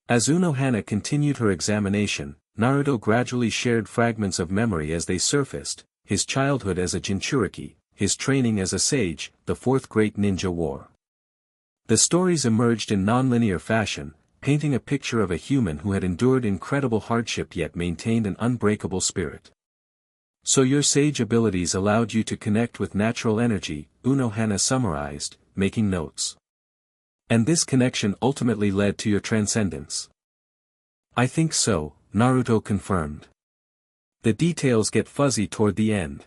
As Unohana continued her examination, Naruto gradually shared fragments of memory as they surfaced, his childhood as a Jinchuriki, his training as a sage, the Fourth Great Ninja War. The stories emerged in non-linear fashion, painting a picture of a human who had endured incredible hardship yet maintained an unbreakable spirit. So your sage abilities allowed you to connect with natural energy, Unohana summarized, making notes. And this connection ultimately led to your transcendence. I think so, Naruto confirmed. The details get fuzzy toward the end.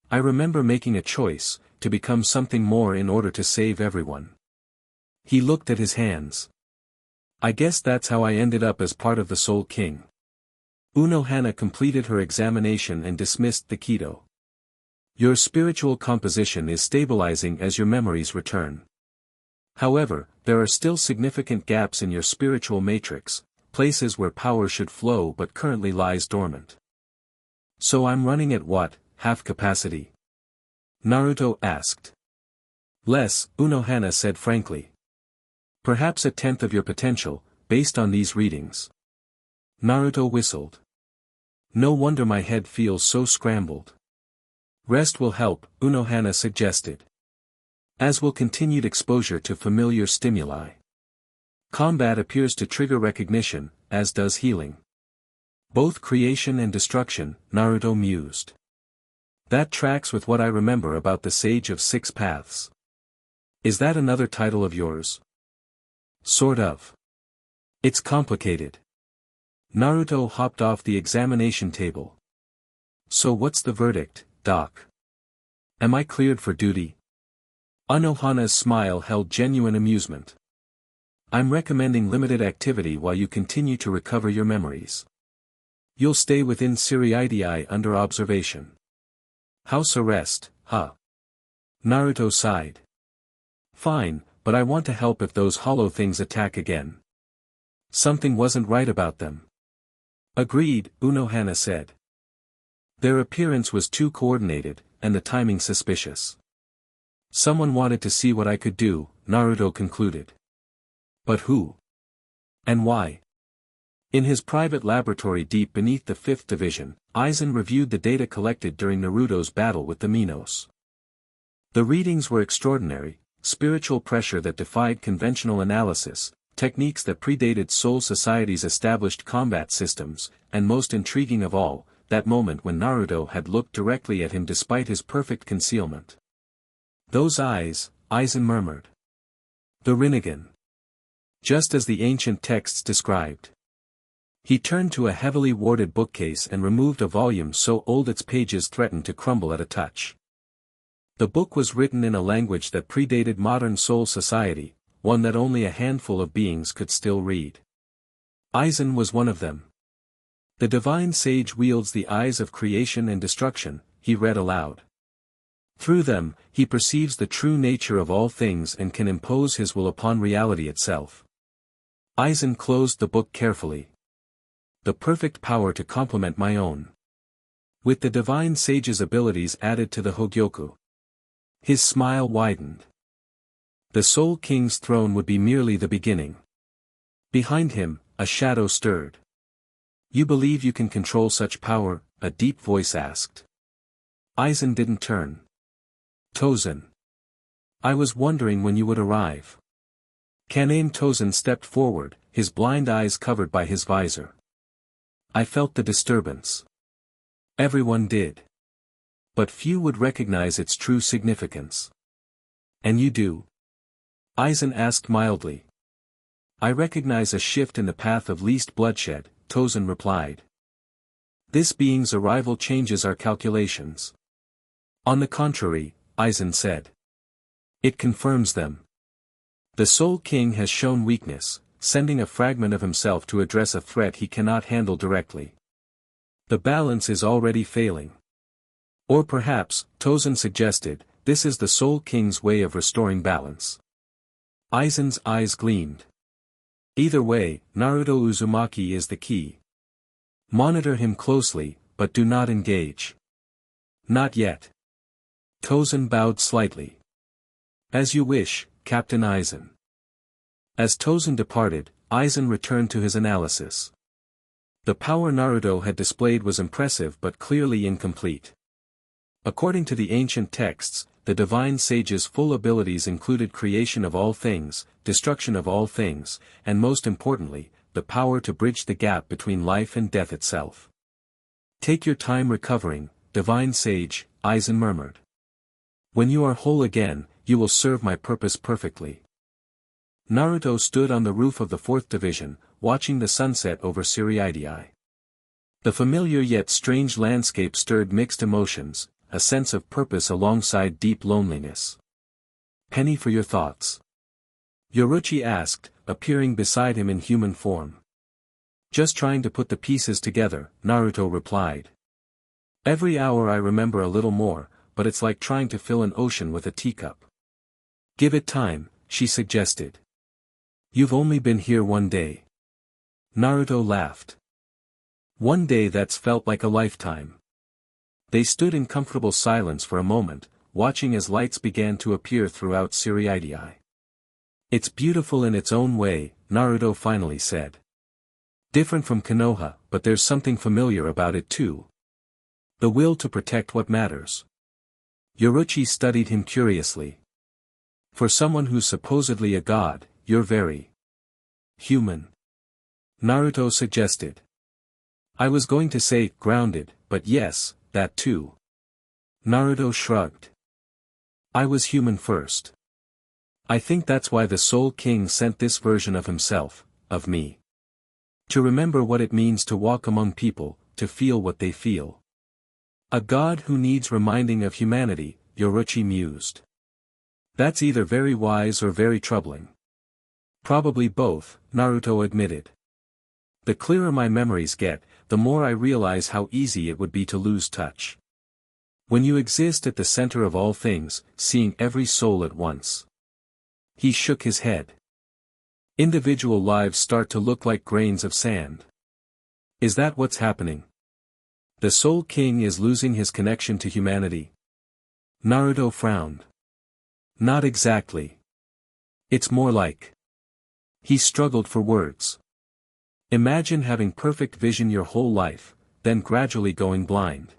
I remember making a choice, to become something more in order to save everyone. He looked at his hands. I guess that's how I ended up as part of the Soul King. Unohana completed her examination and dismissed the Kido. Your spiritual composition is stabilizing as your memories return. However, there are still significant gaps in your spiritual matrix, places where power should flow but currently lies dormant. So I'm running at what, half capacity? Naruto asked. Less, Unohana said frankly. Perhaps a tenth of your potential, based on these readings. Naruto whistled. No wonder my head feels so scrambled. Rest will help, Unohana suggested. As will continued exposure to familiar stimuli. Combat appears to trigger recognition, as does healing. Both creation and destruction, Naruto mused. That tracks with what I remember about the Sage of Six Paths. Is that another title of yours? Sort of. It's complicated. Naruto hopped off the examination table. So what's the verdict, Doc? Am I cleared for duty? Unohana's smile held genuine amusement. I'm recommending limited activity while you continue to recover your memories. You'll stay within Siriidii under observation. House arrest, huh? Naruto sighed. Fine, but I want to help if those hollow things attack again. Something wasn't right about them. Agreed, Unohana said. Their appearance was too coordinated, and the timing suspicious. Someone wanted to see what I could do, Naruto concluded. But who? And why? In his private laboratory deep beneath the 5th Division, Aizen reviewed the data collected during Naruto's battle with the Minos. The readings were extraordinary, spiritual pressure that defied conventional analysis, techniques that predated Soul Society's established combat systems, and most intriguing of all, that moment when Naruto had looked directly at him despite his perfect concealment. Those eyes, Aizen murmured. The Rinnegan. Just as the ancient texts described. He turned to a heavily warded bookcase and removed a volume so old its pages threatened to crumble at a touch. The book was written in a language that predated modern Soul Society, one that only a handful of beings could still read. Aizen was one of them. The divine sage wields the eyes of creation and destruction, he read aloud. Through them, he perceives the true nature of all things and can impose his will upon reality itself. Aizen closed the book carefully. The perfect power to complement my own. With the divine sage's abilities added to the hoyoku. His smile widened. The Soul King's throne would be merely the beginning. Behind him, a shadow stirred. You believe you can control such power, a deep voice asked. Aizen didn't turn. Tozen. I was wondering when you would arrive. Kaname Tozen stepped forward, his blind eyes covered by his visor. I felt the disturbance. Everyone did. But few would recognize its true significance. And you do? Aizen asked mildly. I recognize a shift in the path of least bloodshed, Tozen replied. This being's arrival changes our calculations. On the contrary, Aizen said. It confirms them. The Soul King has shown weakness, sending a fragment of himself to address a threat he cannot handle directly. The balance is already failing. Or perhaps, Tozen suggested, this is the Soul King's way of restoring balance. Aizen's eyes gleamed. Either way, Naruto Uzumaki is the key. Monitor him closely, but do not engage. Not yet. Tozen bowed slightly. As you wish, Captain Aizen. As Tozen departed, Aizen returned to his analysis. The power Naruto had displayed was impressive but clearly incomplete. According to the ancient texts, the divine sage's full abilities included creation of all things, destruction of all things, and most importantly, the power to bridge the gap between life and death itself. Take your time recovering, divine sage, Aizen murmured. When you are whole again, you will serve my purpose perfectly. Naruto stood on the roof of the 4th Division, watching the sunset over Siriidii. The familiar yet strange landscape stirred mixed emotions, a sense of purpose alongside deep loneliness. Penny for your thoughts. Yoruichi asked, appearing beside him in human form. Just trying to put the pieces together, Naruto replied. Every hour I remember a little more, but it's like trying to fill an ocean with a teacup. Give it time, she suggested. You've only been here one day. Naruto laughed. One day that's felt like a lifetime. They stood in comfortable silence for a moment, watching as lights began to appear throughout Siriidii. It's beautiful in its own way, Naruto finally said. Different from Konoha, but there's something familiar about it too. The will to protect what matters. Yoruichi studied him curiously. For someone who's supposedly a god, you're very human. Naruto suggested. I was going to say grounded, but yes, that too. Naruto shrugged. I was human first. I think that's why the Soul King sent this version of himself, of me. To remember what it means to walk among people, to feel what they feel. A god who needs reminding of humanity, Yoruichi mused. That's either very wise or very troubling. Probably both, Naruto admitted. The clearer my memories get, the more I realize how easy it would be to lose touch. When you exist at the center of all things, seeing every soul at once. He shook his head. Individual lives start to look like grains of sand. Is that what's happening? The Soul King is losing his connection to humanity. Naruto frowned. Not exactly. It's more like. He struggled for words. Imagine having perfect vision your whole life, then gradually going blind.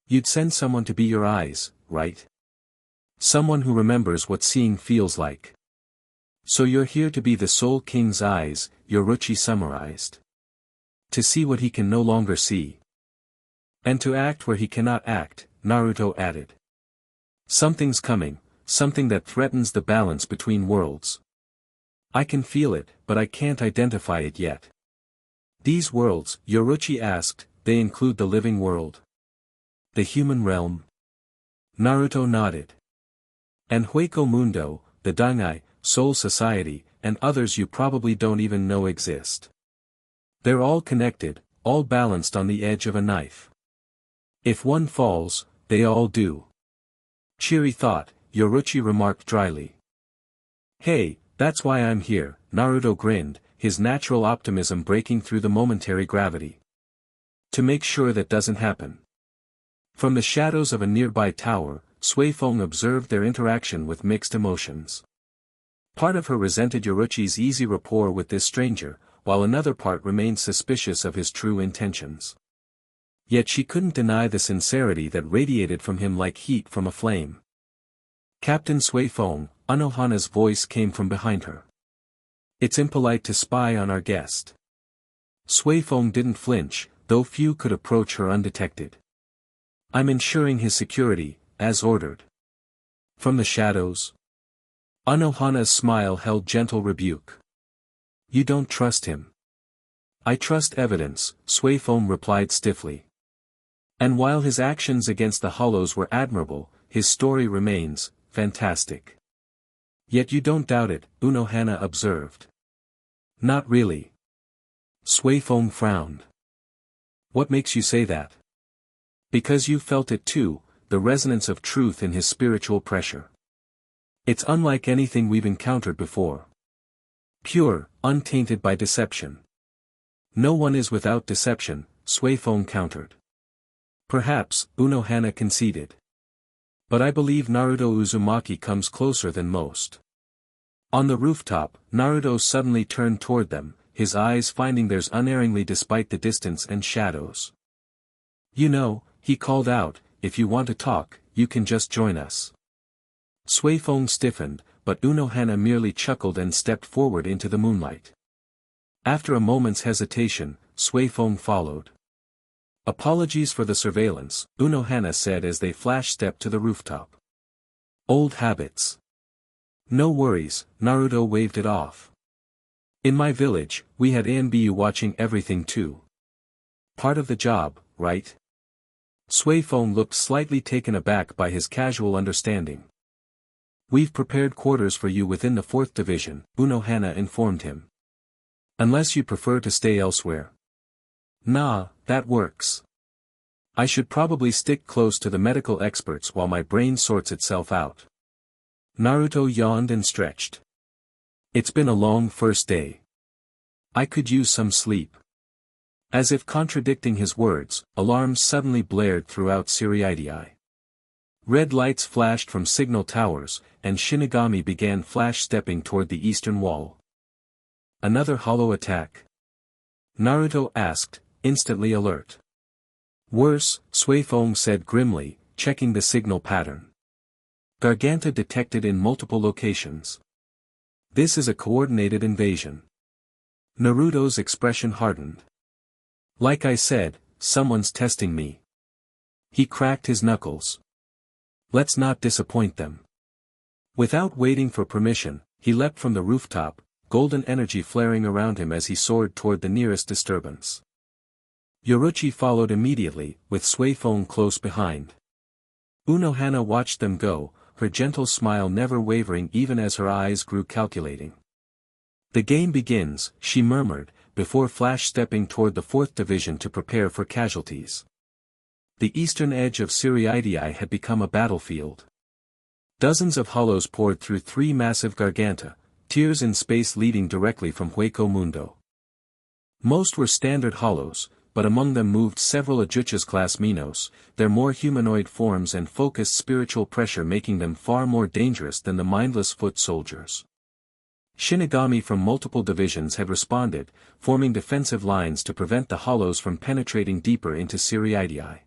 You'd send someone to be your eyes, right? Someone who remembers what seeing feels like. So you're here to be the Soul King's eyes, Yoruichi summarized. To see what he can no longer see. And to act where he cannot act, Naruto added. Something's coming, something that threatens the balance between worlds. I can feel it, but I can't identify it yet. These worlds, Yoruichi asked, they include the living world? The human realm? Naruto nodded. And Hueco Mundo, the Dangai, Soul Society, and others you probably don't even know exist. They're all connected, all balanced on the edge of a knife. If one falls, they all do. Cheery thought, Yoruichi remarked dryly. Hey, that's why I'm here, Naruto grinned, his natural optimism breaking through the momentary gravity. To make sure that doesn't happen. From the shadows of a nearby tower, Suifeng observed their interaction with mixed emotions. Part of her resented Yoruichi's easy rapport with this stranger, while another part remained suspicious of his true intentions. Yet she couldn't deny the sincerity that radiated from him like heat from a flame. "Captain Suifeng," Unohana's voice came from behind her. "It's impolite to spy on our guest." Suifeng didn't flinch, though few could approach her undetected. "I'm ensuring his security, as ordered." "From the shadows?" Unohana's smile held gentle rebuke. "You don't trust him." "I trust evidence," Suifeng replied stiffly. "And while his actions against the Hollows were admirable, his story remains fantastic." "Yet you don't doubt it," Unohana observed. "Not really." Suifeng frowned. "What makes you say that?" "Because you felt it too, the resonance of truth in his spiritual pressure. It's unlike anything we've encountered before. Pure, untainted by deception." "No one is without deception," Suifeng countered. "Perhaps," Unohana conceded. "But I believe Naruto Uzumaki comes closer than most." On the rooftop, Naruto suddenly turned toward them, his eyes finding theirs unerringly despite the distance and shadows. "You know," he called out, "if you want to talk, you can just join us." Suifeng stiffened, but Unohana merely chuckled and stepped forward into the moonlight. After a moment's hesitation, Suifeng followed. "Apologies for the surveillance," Unohana said as they flash-stepped to the rooftop. "Old habits." "No worries," Naruto waved it off. "In my village, we had Anbu watching everything too. Part of the job, right?" Suifeng looked slightly taken aback by his casual understanding. "We've prepared quarters for you within the 4th Division," Unohana informed him. "Unless you prefer to stay elsewhere." "Nah, that works. I should probably stick close to the medical experts while my brain sorts itself out." Naruto yawned and stretched. "It's been a long first day. I could use some sleep." As if contradicting his words, alarms suddenly blared throughout Siriidii. Red lights flashed from signal towers, and Shinigami began flash-stepping toward the eastern wall. "Another hollow attack?" Naruto asked, instantly alert. "Worse," Suifeng said grimly, checking the signal pattern. "Garganta detected in multiple locations. This is a coordinated invasion." Naruto's expression hardened. "Like I said, someone's testing me." He cracked his knuckles. "Let's not disappoint them." Without waiting for permission, he leapt from the rooftop, golden energy flaring around him as he soared toward the nearest disturbance. Yoruichi followed immediately, with Suifeng close behind. Unohana watched them go, her gentle smile never wavering even as her eyes grew calculating. "The game begins," she murmured, before flash-stepping toward the 4th Division to prepare for casualties. The eastern edge of Siriidii had become a battlefield. Dozens of hollows poured through 3 massive garganta, tiers in space leading directly from Hueco Mundo. Most were standard hollows, but among them moved several Ajuchas-class Minos, their more humanoid forms and focused spiritual pressure making them far more dangerous than the mindless foot soldiers. Shinigami from multiple divisions had responded, forming defensive lines to prevent the hollows from penetrating deeper into Siriidii.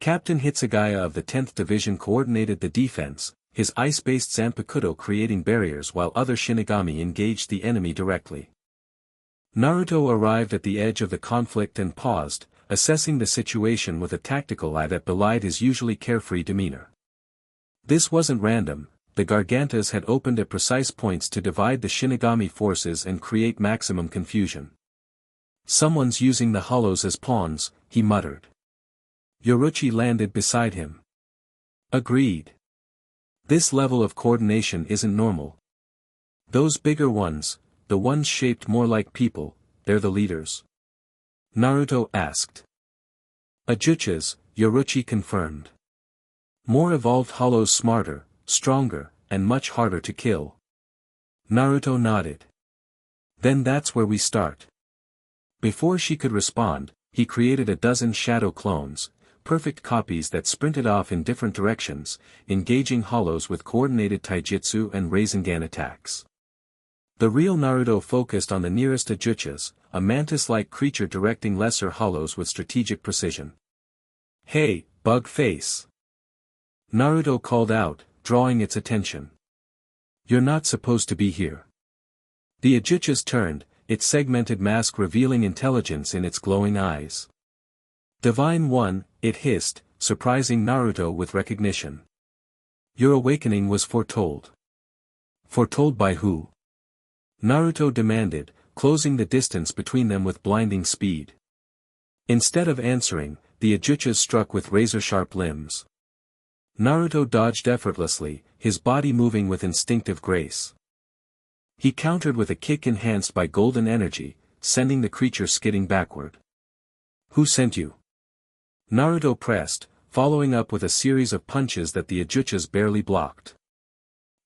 Captain Hitsugaya of the 10th Division coordinated the defense, his ice-based Zanpakuto creating barriers while other Shinigami engaged the enemy directly. Naruto arrived at the edge of the conflict and paused, assessing the situation with a tactical eye that belied his usually carefree demeanor. This wasn't random, the Gargantas had opened at precise points to divide the Shinigami forces and create maximum confusion. "Someone's using the hollows as pawns," he muttered. Yoruichi landed beside him. "Agreed. This level of coordination isn't normal. Those bigger ones, the ones shaped more like people, they're the leaders?" Naruto asked. "Ajuchas," Yoruichi confirmed. "More evolved hollows, smarter, stronger, and much harder to kill." Naruto nodded. "Then that's where we start." Before she could respond, he created a dozen shadow clones, perfect copies that sprinted off in different directions, engaging hollows with coordinated taijutsu and Rasengan attacks. The real Naruto focused on the nearest Ajuchas, a mantis-like creature directing lesser hollows with strategic precision. Hey, bug face. Naruto called out, drawing its attention. You're not supposed to be here. The Ajuchas turned, its segmented mask revealing intelligence in its glowing eyes. Divine One, it hissed, surprising Naruto with recognition. Your awakening was foretold. Foretold by who? Naruto demanded, closing the distance between them with blinding speed. Instead of answering, the Ajuchas struck with razor-sharp limbs. Naruto dodged effortlessly, his body moving with instinctive grace. He countered with a kick enhanced by golden energy, sending the creature skidding backward. Who sent you? Naruto pressed, following up with a series of punches that the Ajuchas barely blocked.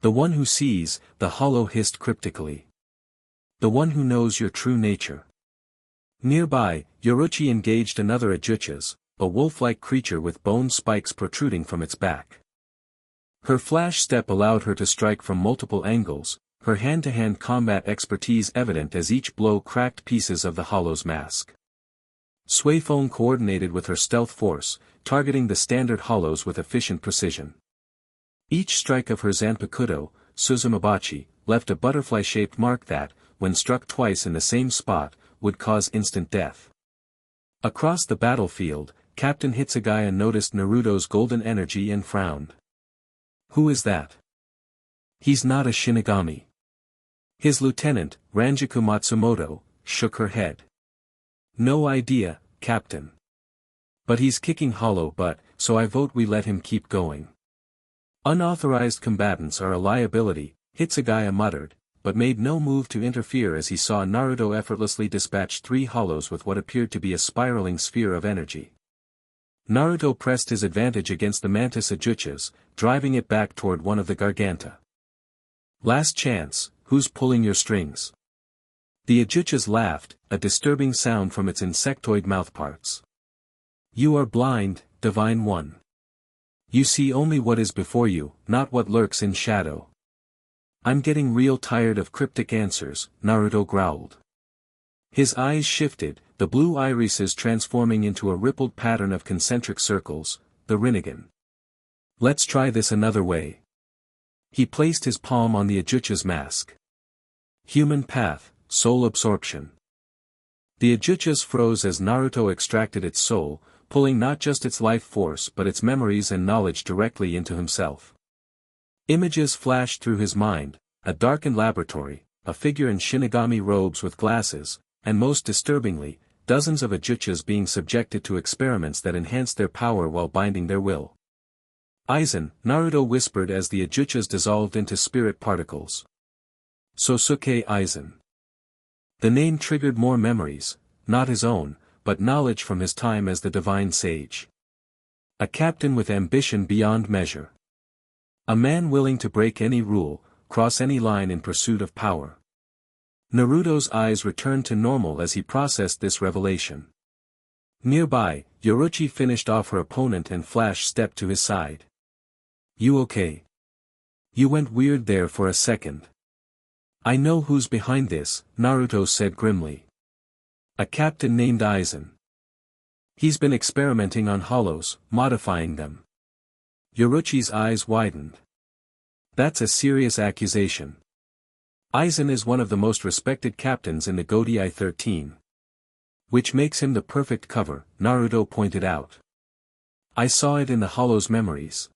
The one who sees, the hollow hissed cryptically. The one who knows your true nature. Nearby, Yoruichi engaged another Ajuchas, a wolf-like creature with bone spikes protruding from its back. Her flash step allowed her to strike from multiple angles, her hand-to-hand combat expertise evident as each blow cracked pieces of the hollow's mask. Suifeng coordinated with her stealth force, targeting the standard hollows with efficient precision. Each strike of her Zanpakuto, Suzumabachi, left a butterfly-shaped mark that, when struck twice in the same spot, would cause instant death. Across the battlefield, Captain Hitsugaya noticed Naruto's golden energy and frowned. Who is that? He's not a Shinigami. His lieutenant, Ranjaku Matsumoto, shook her head. No idea, Captain. But he's kicking hollow butt, so I vote we let him keep going. Unauthorized combatants are a liability, Hitsugaya muttered, but made no move to interfere as he saw Naruto effortlessly dispatch 3 hollows with what appeared to be a spiraling sphere of energy. Naruto pressed his advantage against the Mantis Ajuchas, driving it back toward one of the Garganta. Last chance, who's pulling your strings? The Ajuchas laughed, a disturbing sound from its insectoid mouthparts. You are blind, Divine One. You see only what is before you, not what lurks in shadow. I'm getting real tired of cryptic answers, Naruto growled. His eyes shifted, the blue irises transforming into a rippled pattern of concentric circles, the Rinnegan. Let's try this another way. He placed his palm on the Ajucha's mask. Human path, soul absorption. The Ajuchas froze as Naruto extracted its soul, pulling not just its life force but its memories and knowledge directly into himself. Images flashed through his mind, a darkened laboratory, a figure in Shinigami robes with glasses, and most disturbingly, dozens of Ajuchas being subjected to experiments that enhanced their power while binding their will. Aizen, Naruto whispered as the Ajuchas dissolved into spirit particles. Sosuke Aizen. The name triggered more memories, not his own, but knowledge from his time as the divine sage. A captain with ambition beyond measure. A man willing to break any rule, cross any line in pursuit of power. Naruto's eyes returned to normal as he processed this revelation. Nearby, Yoruichi finished off her opponent and Flash stepped to his side. You okay? You went weird there for a second. I know who's behind this, Naruto said grimly. A captain named Aizen. He's been experimenting on hollows, modifying them. Yoruichi's eyes widened. That's a serious accusation. Aizen is one of the most respected captains in the Godai 13. Which makes him the perfect cover, Naruto pointed out. I saw it in the hollow's memories.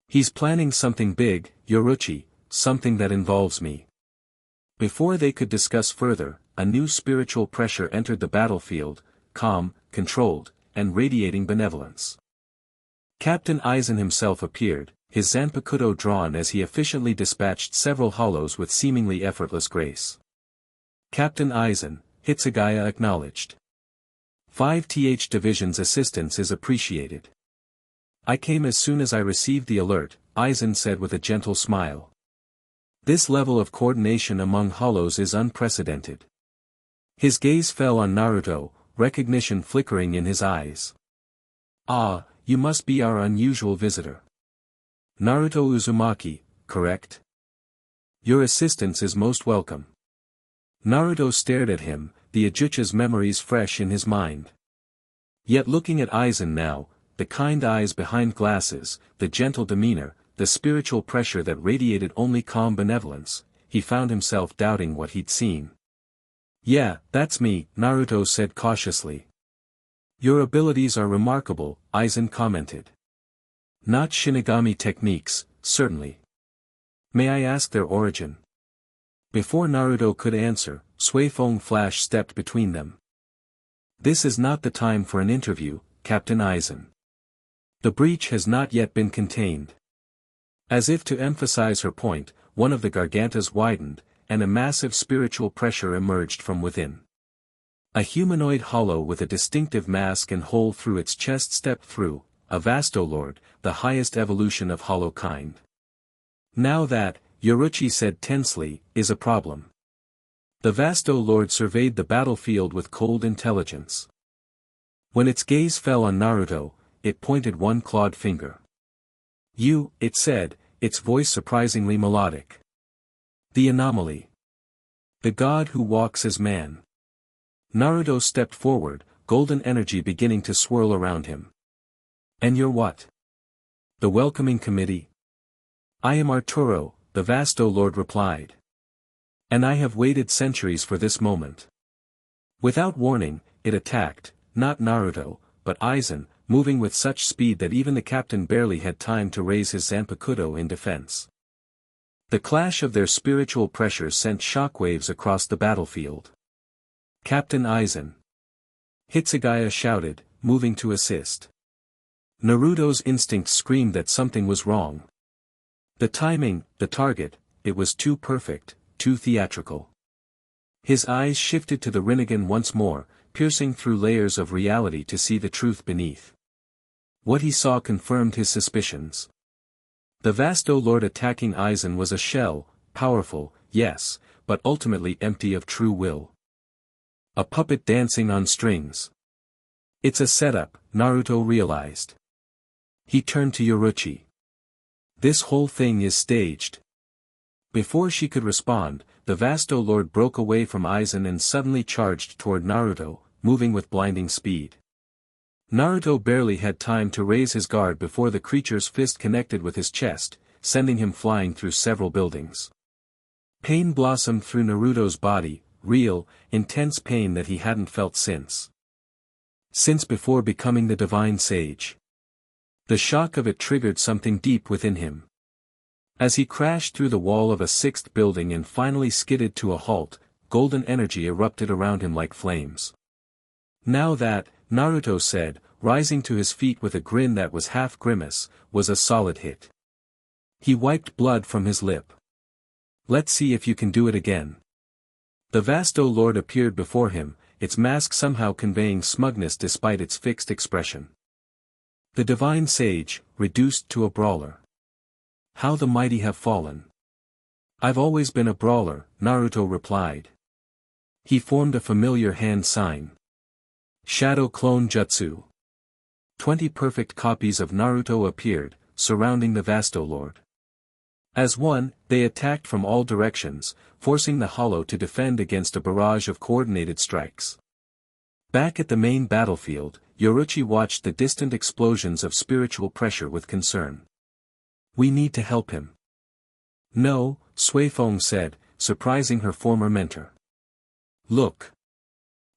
He's planning something big, Yoruichi, something that involves me. Before they could discuss further, a new spiritual pressure entered the battlefield, calm, controlled, and radiating benevolence. Captain Aizen himself appeared, his Zanpakuto drawn as he efficiently dispatched several hollows with seemingly effortless grace. Captain Aizen, Hitsugaya acknowledged. 5th Division's assistance is appreciated. I came as soon as I received the alert, Aizen said with a gentle smile. This level of coordination among hollows is unprecedented. His gaze fell on Naruto, recognition flickering in his eyes. Ah, you must be our unusual visitor. Naruto Uzumaki, correct? Your assistance is most welcome. Naruto stared at him, the Ajucha's memories fresh in his mind. Yet looking at Aizen now, the kind eyes behind glasses, the gentle demeanor, the spiritual pressure that radiated only calm benevolence, he found himself doubting what he'd seen. "Yeah, that's me," Naruto said cautiously. "Your abilities are remarkable," Aizen commented. "Not Shinigami techniques, certainly. May I ask their origin?" Before Naruto could answer, Suifeng Flash stepped between them. "This is not the time for an interview, Captain Aizen. The breach has not yet been contained." As if to emphasize her point, one of the gargantas widened, and a massive spiritual pressure emerged from within. A humanoid hollow with a distinctive mask and hole through its chest stepped through, a Vasto Lord, the highest evolution of hollow kind. "Now that," Yoruichi said tensely, "is a problem." The Vasto Lord surveyed the battlefield with cold intelligence. When its gaze fell on Naruto, it pointed one clawed finger. "You," it said, its voice surprisingly melodic. "The anomaly. The god who walks as man." Naruto stepped forward, golden energy beginning to swirl around him. "And you're what?" "The welcoming committee." "I am Arturo," the Vasto Lord replied. "And I have waited centuries for this moment." Without warning, it attacked, not Naruto, but Aizen, moving with such speed that even the captain barely had time to raise his Zanpakuto in defense. The clash of their spiritual pressures sent shockwaves across the battlefield. "Captain Aizen!" Hitsugaya shouted, moving to assist. Naruto's instinct screamed that something was wrong. The timing, the target, it was too perfect, too theatrical. His eyes shifted to the Rinnegan once more, piercing through layers of reality to see the truth beneath. What he saw confirmed his suspicions. The Vasto Lord attacking Aizen was a shell, powerful, yes, but ultimately empty of true will. A puppet dancing on strings. "It's a setup," Naruto realized. He turned to Yoruichi. "This whole thing is staged." Before she could respond, the Vasto Lord broke away from Aizen and suddenly charged toward Naruto, moving with blinding speed. Naruto barely had time to raise his guard before the creature's fist connected with his chest, sending him flying through several buildings. Pain blossomed through Naruto's body, real, intense pain that he hadn't felt since before becoming the divine sage. The shock of it triggered something deep within him. As he crashed through the wall of a sixth building and finally skidded to a halt, golden energy erupted around him like flames. "Now that," Naruto said, rising to his feet with a grin that was half grimace, "was a solid hit." He wiped blood from his lip. "Let's see if you can do it again." The Vasto Lord appeared before him, its mask somehow conveying smugness despite its fixed expression. The divine sage, reduced to a brawler. How the mighty have fallen. "I've always been a brawler," Naruto replied. He formed a familiar hand sign. Shadow Clone Jutsu. 20 perfect copies of Naruto appeared, surrounding the Vasto Lord. As one, they attacked from all directions, forcing the hollow to defend against a barrage of coordinated strikes. Back at the main battlefield, Yoruichi watched the distant explosions of spiritual pressure with concern. "We need to help him." "No," Suifeng said, surprising her former mentor. "Look."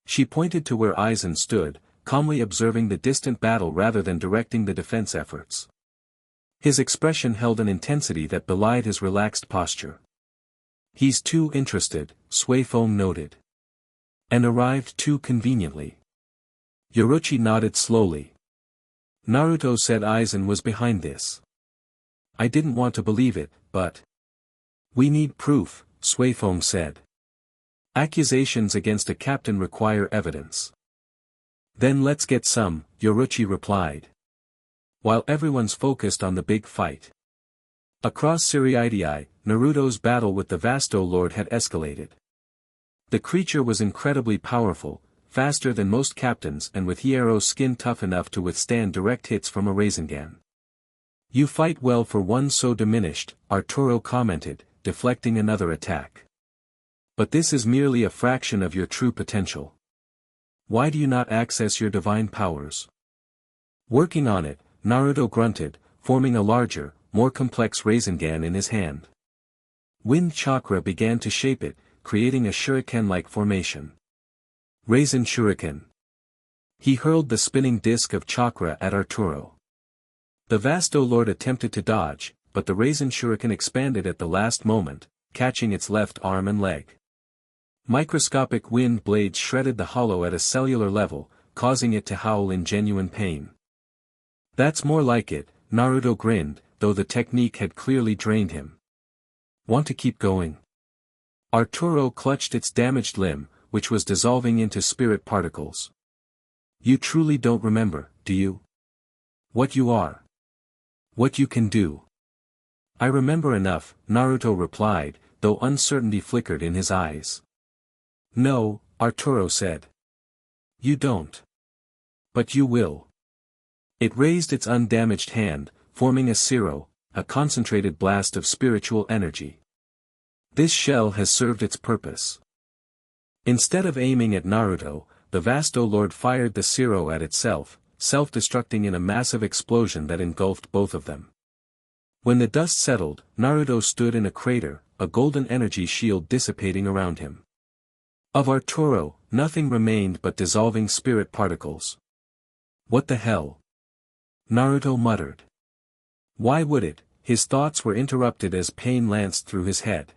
She pointed to where Aizen stood, calmly observing the distant battle rather than directing the defense efforts. His expression held an intensity that belied his relaxed posture. "He's too interested," Suifeng noted. "And arrived too conveniently." Yoruichi nodded slowly. "Naruto said Aizen was behind this. I didn't want to believe it, but..." "We need proof," Suifeng said. "Accusations against a captain require evidence." "Then let's get some," Yoruichi replied. While everyone's focused on the big fight. Across Siriidii, Naruto's battle with the Vasto Lord had escalated. The creature was incredibly powerful, faster than most captains and with Hiero's skin tough enough to withstand direct hits from a Rasengan. "You fight well for one so diminished," Arturo commented, deflecting another attack. "But this is merely a fraction of your true potential. Why do you not access your divine powers?" Working on it, Naruto grunted, forming a larger, more complex Rasengan in his hand. Wind chakra began to shape it, creating a shuriken-like formation. Rasen Shuriken. He hurled the spinning disk of chakra at Arturo. The Vasto Lord attempted to dodge, but the Rasen Shuriken expanded at the last moment, catching its left arm and leg. Microscopic wind blades shredded the hollow at a cellular level, causing it to howl in genuine pain. That's more like it, Naruto grinned, though the technique had clearly drained him. Want to keep going? Arturo clutched its damaged limb, which was dissolving into spirit particles. You truly don't remember, do you? What you are? What you can do? I remember enough, Naruto replied, though uncertainty flickered in his eyes. No, Arturo said. You don't. But you will. It raised its undamaged hand, forming a Zero, a concentrated blast of spiritual energy. This shell has served its purpose. Instead of aiming at Naruto, the Vasto Lord fired the Zero at itself, self-destructing in a massive explosion that engulfed both of them. When the dust settled, Naruto stood in a crater, a golden energy shield dissipating around him. Of Arturo, nothing remained but dissolving spirit particles. What the hell? Naruto muttered. Why would it? His thoughts were interrupted as pain lanced through his head.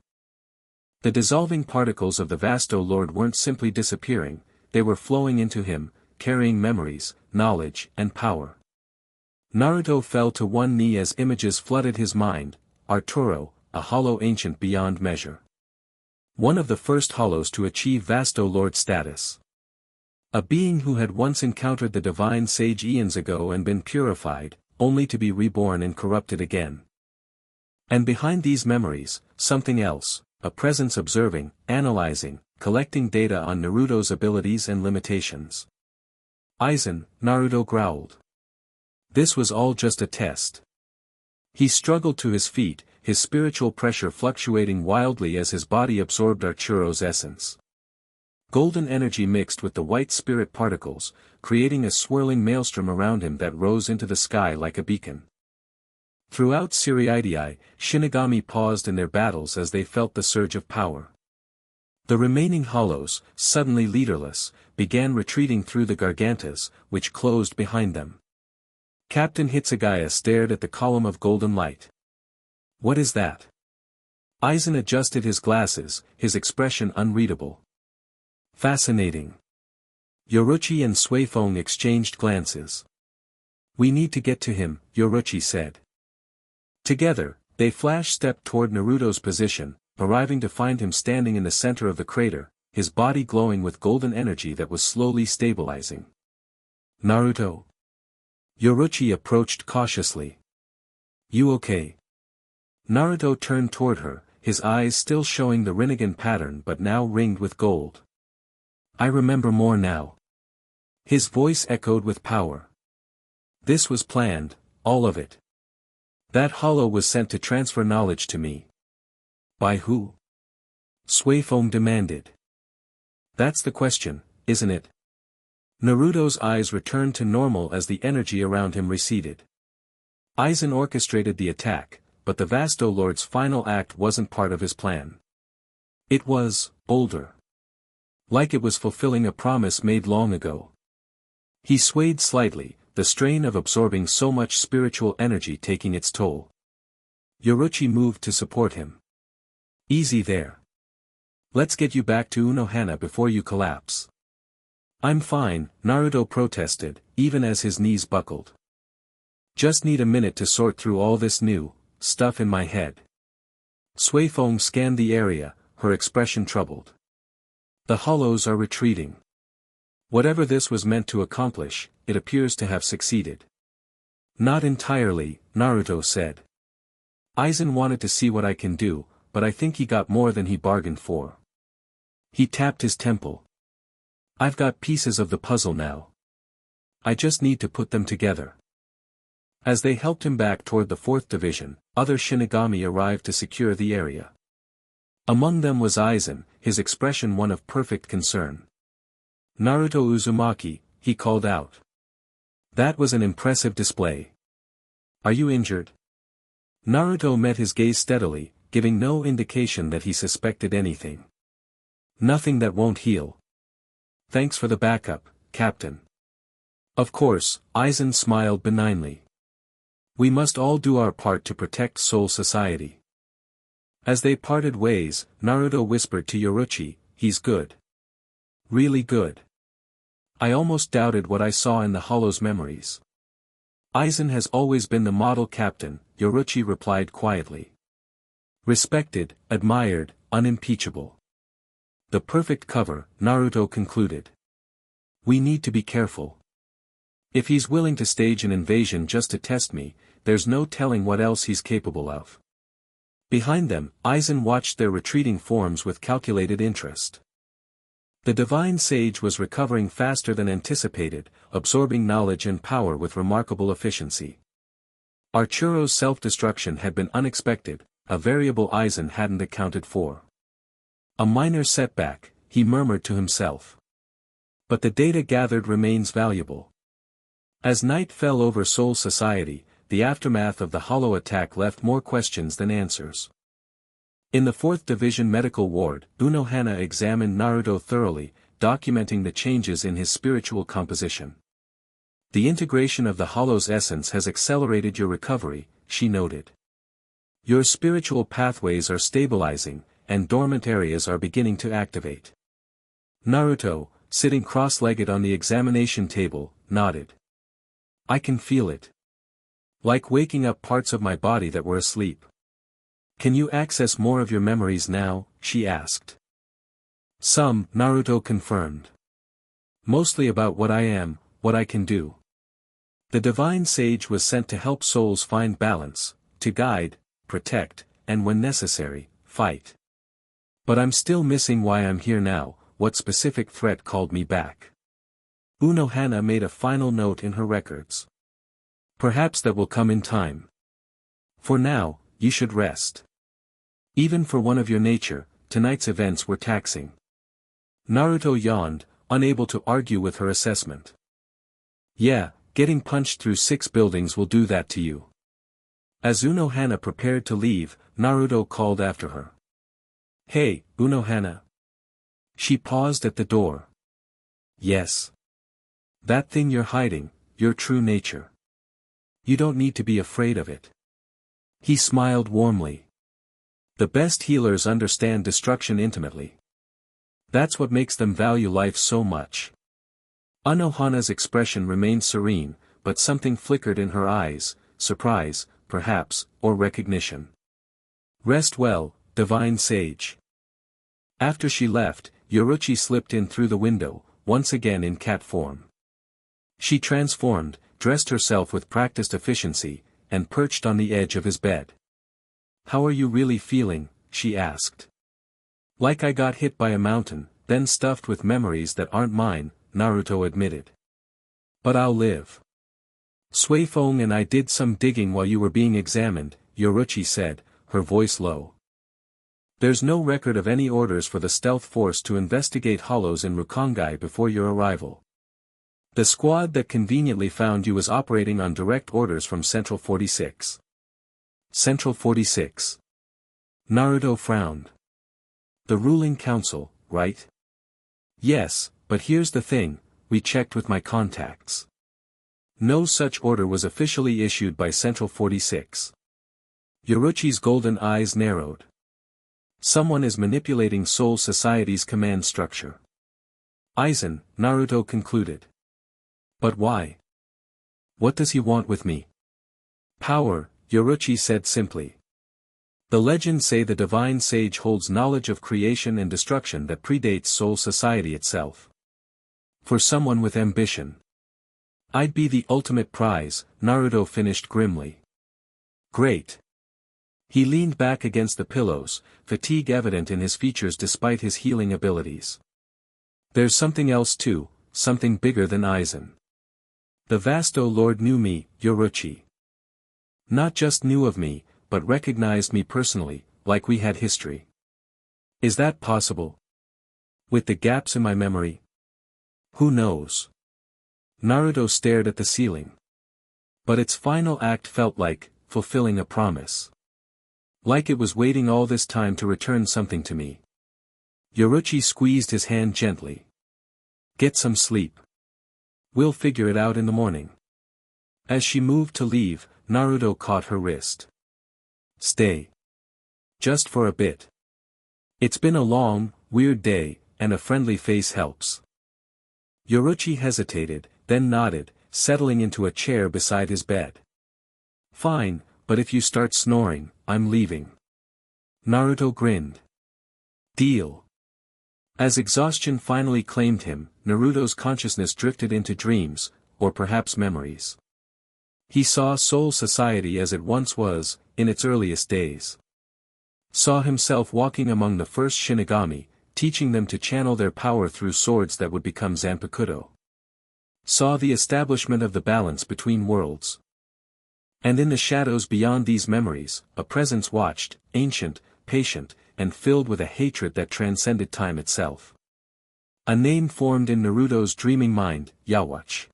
The dissolving particles of the Vasto Lord weren't simply disappearing, they were flowing into him, carrying memories, knowledge, and power. Naruto fell to one knee as images flooded his mind. Arturo, a hollow ancient beyond measure. One of the first hollows to achieve Vasto Lord status. A being who had once encountered the divine sage eons ago and been purified, only to be reborn and corrupted again. And behind these memories, something else, a presence observing, analyzing, collecting data on Naruto's abilities and limitations. Aizen, Naruto growled. This was all just a test. He struggled to his feet, his spiritual pressure fluctuating wildly as his body absorbed Arturo's essence. Golden energy mixed with the white spirit particles, creating a swirling maelstrom around him that rose into the sky like a beacon. Throughout Siriidii, Shinigami paused in their battles as they felt the surge of power. The remaining hollows, suddenly leaderless, began retreating through the gargantas, which closed behind them. Captain Hitsugaya stared at the column of golden light. What is that? Aizen adjusted his glasses, his expression unreadable. Fascinating. Yoruichi and Suifeng exchanged glances. We need to get to him, Yoruichi said. Together, they flash-stepped toward Naruto's position, arriving to find him standing in the center of the crater, his body glowing with golden energy that was slowly stabilizing. Naruto? Yoruichi approached cautiously. You okay? Naruto turned toward her, his eyes still showing the Rinnegan pattern but now ringed with gold. I remember more now. His voice echoed with power. This was planned, all of it. That hollow was sent to transfer knowledge to me. By who? Suifeng demanded. That's the question, isn't it? Naruto's eyes returned to normal as the energy around him receded. Aizen orchestrated the attack, but the Vasto Lord's final act wasn't part of his plan. It was, older. Like it was fulfilling a promise made long ago. He swayed slightly, the strain of absorbing so much spiritual energy taking its toll. Yoruichi moved to support him. Easy there. Let's get you back to Unohana before you collapse. I'm fine, Naruto protested, even as his knees buckled. Just need a minute to sort through all this new stuff in my head. Suifeng scanned the area, her expression troubled. The hollows are retreating. Whatever this was meant to accomplish, it appears to have succeeded. Not entirely, Naruto said. Aizen wanted to see what I can do, but I think he got more than he bargained for. He tapped his temple. I've got pieces of the puzzle now. I just need to put them together. As they helped him back toward the 4th division, other Shinigami arrived to secure the area. Among them was Aizen, his expression one of perfect concern. Naruto Uzumaki, he called out. That was an impressive display. Are you injured? Naruto met his gaze steadily, giving no indication that he suspected anything. Nothing that won't heal. Thanks for the backup, Captain. Of course, Aizen smiled benignly. We must all do our part to protect Soul Society. As they parted ways, Naruto whispered to Yoruichi, he's good. Really good. I almost doubted what I saw in the Hollow's memories. Aizen has always been the model captain, Yoruichi replied quietly. Respected, admired, unimpeachable. The perfect cover, Naruto concluded. We need to be careful. If he's willing to stage an invasion just to test me, there's no telling what else he's capable of. Behind them, Aizen watched their retreating forms with calculated interest. The divine sage was recovering faster than anticipated, absorbing knowledge and power with remarkable efficiency. Archuro's self-destruction had been unexpected, a variable Aizen hadn't accounted for. A minor setback, he murmured to himself. But the data gathered remains valuable. As night fell over Soul Society, the aftermath of the Hollow attack left more questions than answers. In the 4th Division Medical Ward, Unohana examined Naruto thoroughly, documenting the changes in his spiritual composition. The integration of the Hollow's essence has accelerated your recovery, she noted. Your spiritual pathways are stabilizing, and dormant areas are beginning to activate. Naruto, sitting cross-legged on the examination table, nodded. I can feel it. Like waking up parts of my body that were asleep. Can you access more of your memories now? She asked. Some, Naruto confirmed. Mostly about what I am, what I can do. The divine sage was sent to help souls find balance, to guide, protect, and when necessary, fight. But I'm still missing why I'm here now, what specific threat called me back. Unohana made a final note in her records. Perhaps that will come in time. For now, you should rest. Even for one of your nature, tonight's events were taxing. Naruto yawned, unable to argue with her assessment. Yeah, getting punched through 6 buildings will do that to you. As Unohana prepared to leave, Naruto called after her. Hey, Unohana. She paused at the door. Yes. That thing you're hiding, your true nature. You don't need to be afraid of it. He smiled warmly. The best healers understand destruction intimately. That's what makes them value life so much. Unohana's expression remained serene, but something flickered in her eyes, surprise, perhaps, or recognition. Rest well, divine sage. After she left, Yoruichi slipped in through the window, once again in cat form. She transformed, dressed herself with practiced efficiency, and perched on the edge of his bed. How are you really feeling? She asked. Like I got hit by a mountain, then stuffed with memories that aren't mine, Naruto admitted. But I'll live. Suifeng and I did some digging while you were being examined, Yoruichi said, her voice low. There's no record of any orders for the stealth force to investigate hollows in Rukongai before your arrival. The squad that conveniently found you was operating on direct orders from Central 46. Central 46. Naruto frowned. The ruling council, right? Yes, but here's the thing, we checked with my contacts. No such order was officially issued by Central 46. Yoruichi's golden eyes narrowed. Someone is manipulating Soul Society's command structure. Aizen, Naruto concluded. But why? What does he want with me? Power, Yoruichi said simply. The legends say the divine sage holds knowledge of creation and destruction that predates Soul Society itself. For someone with ambition. I'd be the ultimate prize, Naruto finished grimly. Great. He leaned back against the pillows, fatigue evident in his features despite his healing abilities. There's something else too, something bigger than Aizen. The Vasto Lord knew me, Yoruichi. Not just knew of me, but recognized me personally, like we had history. Is that possible? With the gaps in my memory? Who knows? Naruto stared at the ceiling. But its final act felt like fulfilling a promise. Like it was waiting all this time to return something to me. Yoruichi squeezed his hand gently. Get some sleep. We'll figure it out in the morning. As she moved to leave, Naruto caught her wrist. Stay. Just for a bit. It's been a long, weird day, and a friendly face helps. Yoruichi hesitated, then nodded, settling into a chair beside his bed. Fine, but if you start snoring, I'm leaving. Naruto grinned. Deal. As exhaustion finally claimed him, Naruto's consciousness drifted into dreams, or perhaps memories. He saw Soul Society as it once was, in its earliest days. Saw himself walking among the first Shinigami, teaching them to channel their power through swords that would become Zanpakuto. Saw the establishment of the balance between worlds. And in the shadows beyond these memories, a presence watched, ancient, patient, and filled with a hatred that transcended time itself. A name formed in Naruto's dreaming mind, Yhwach.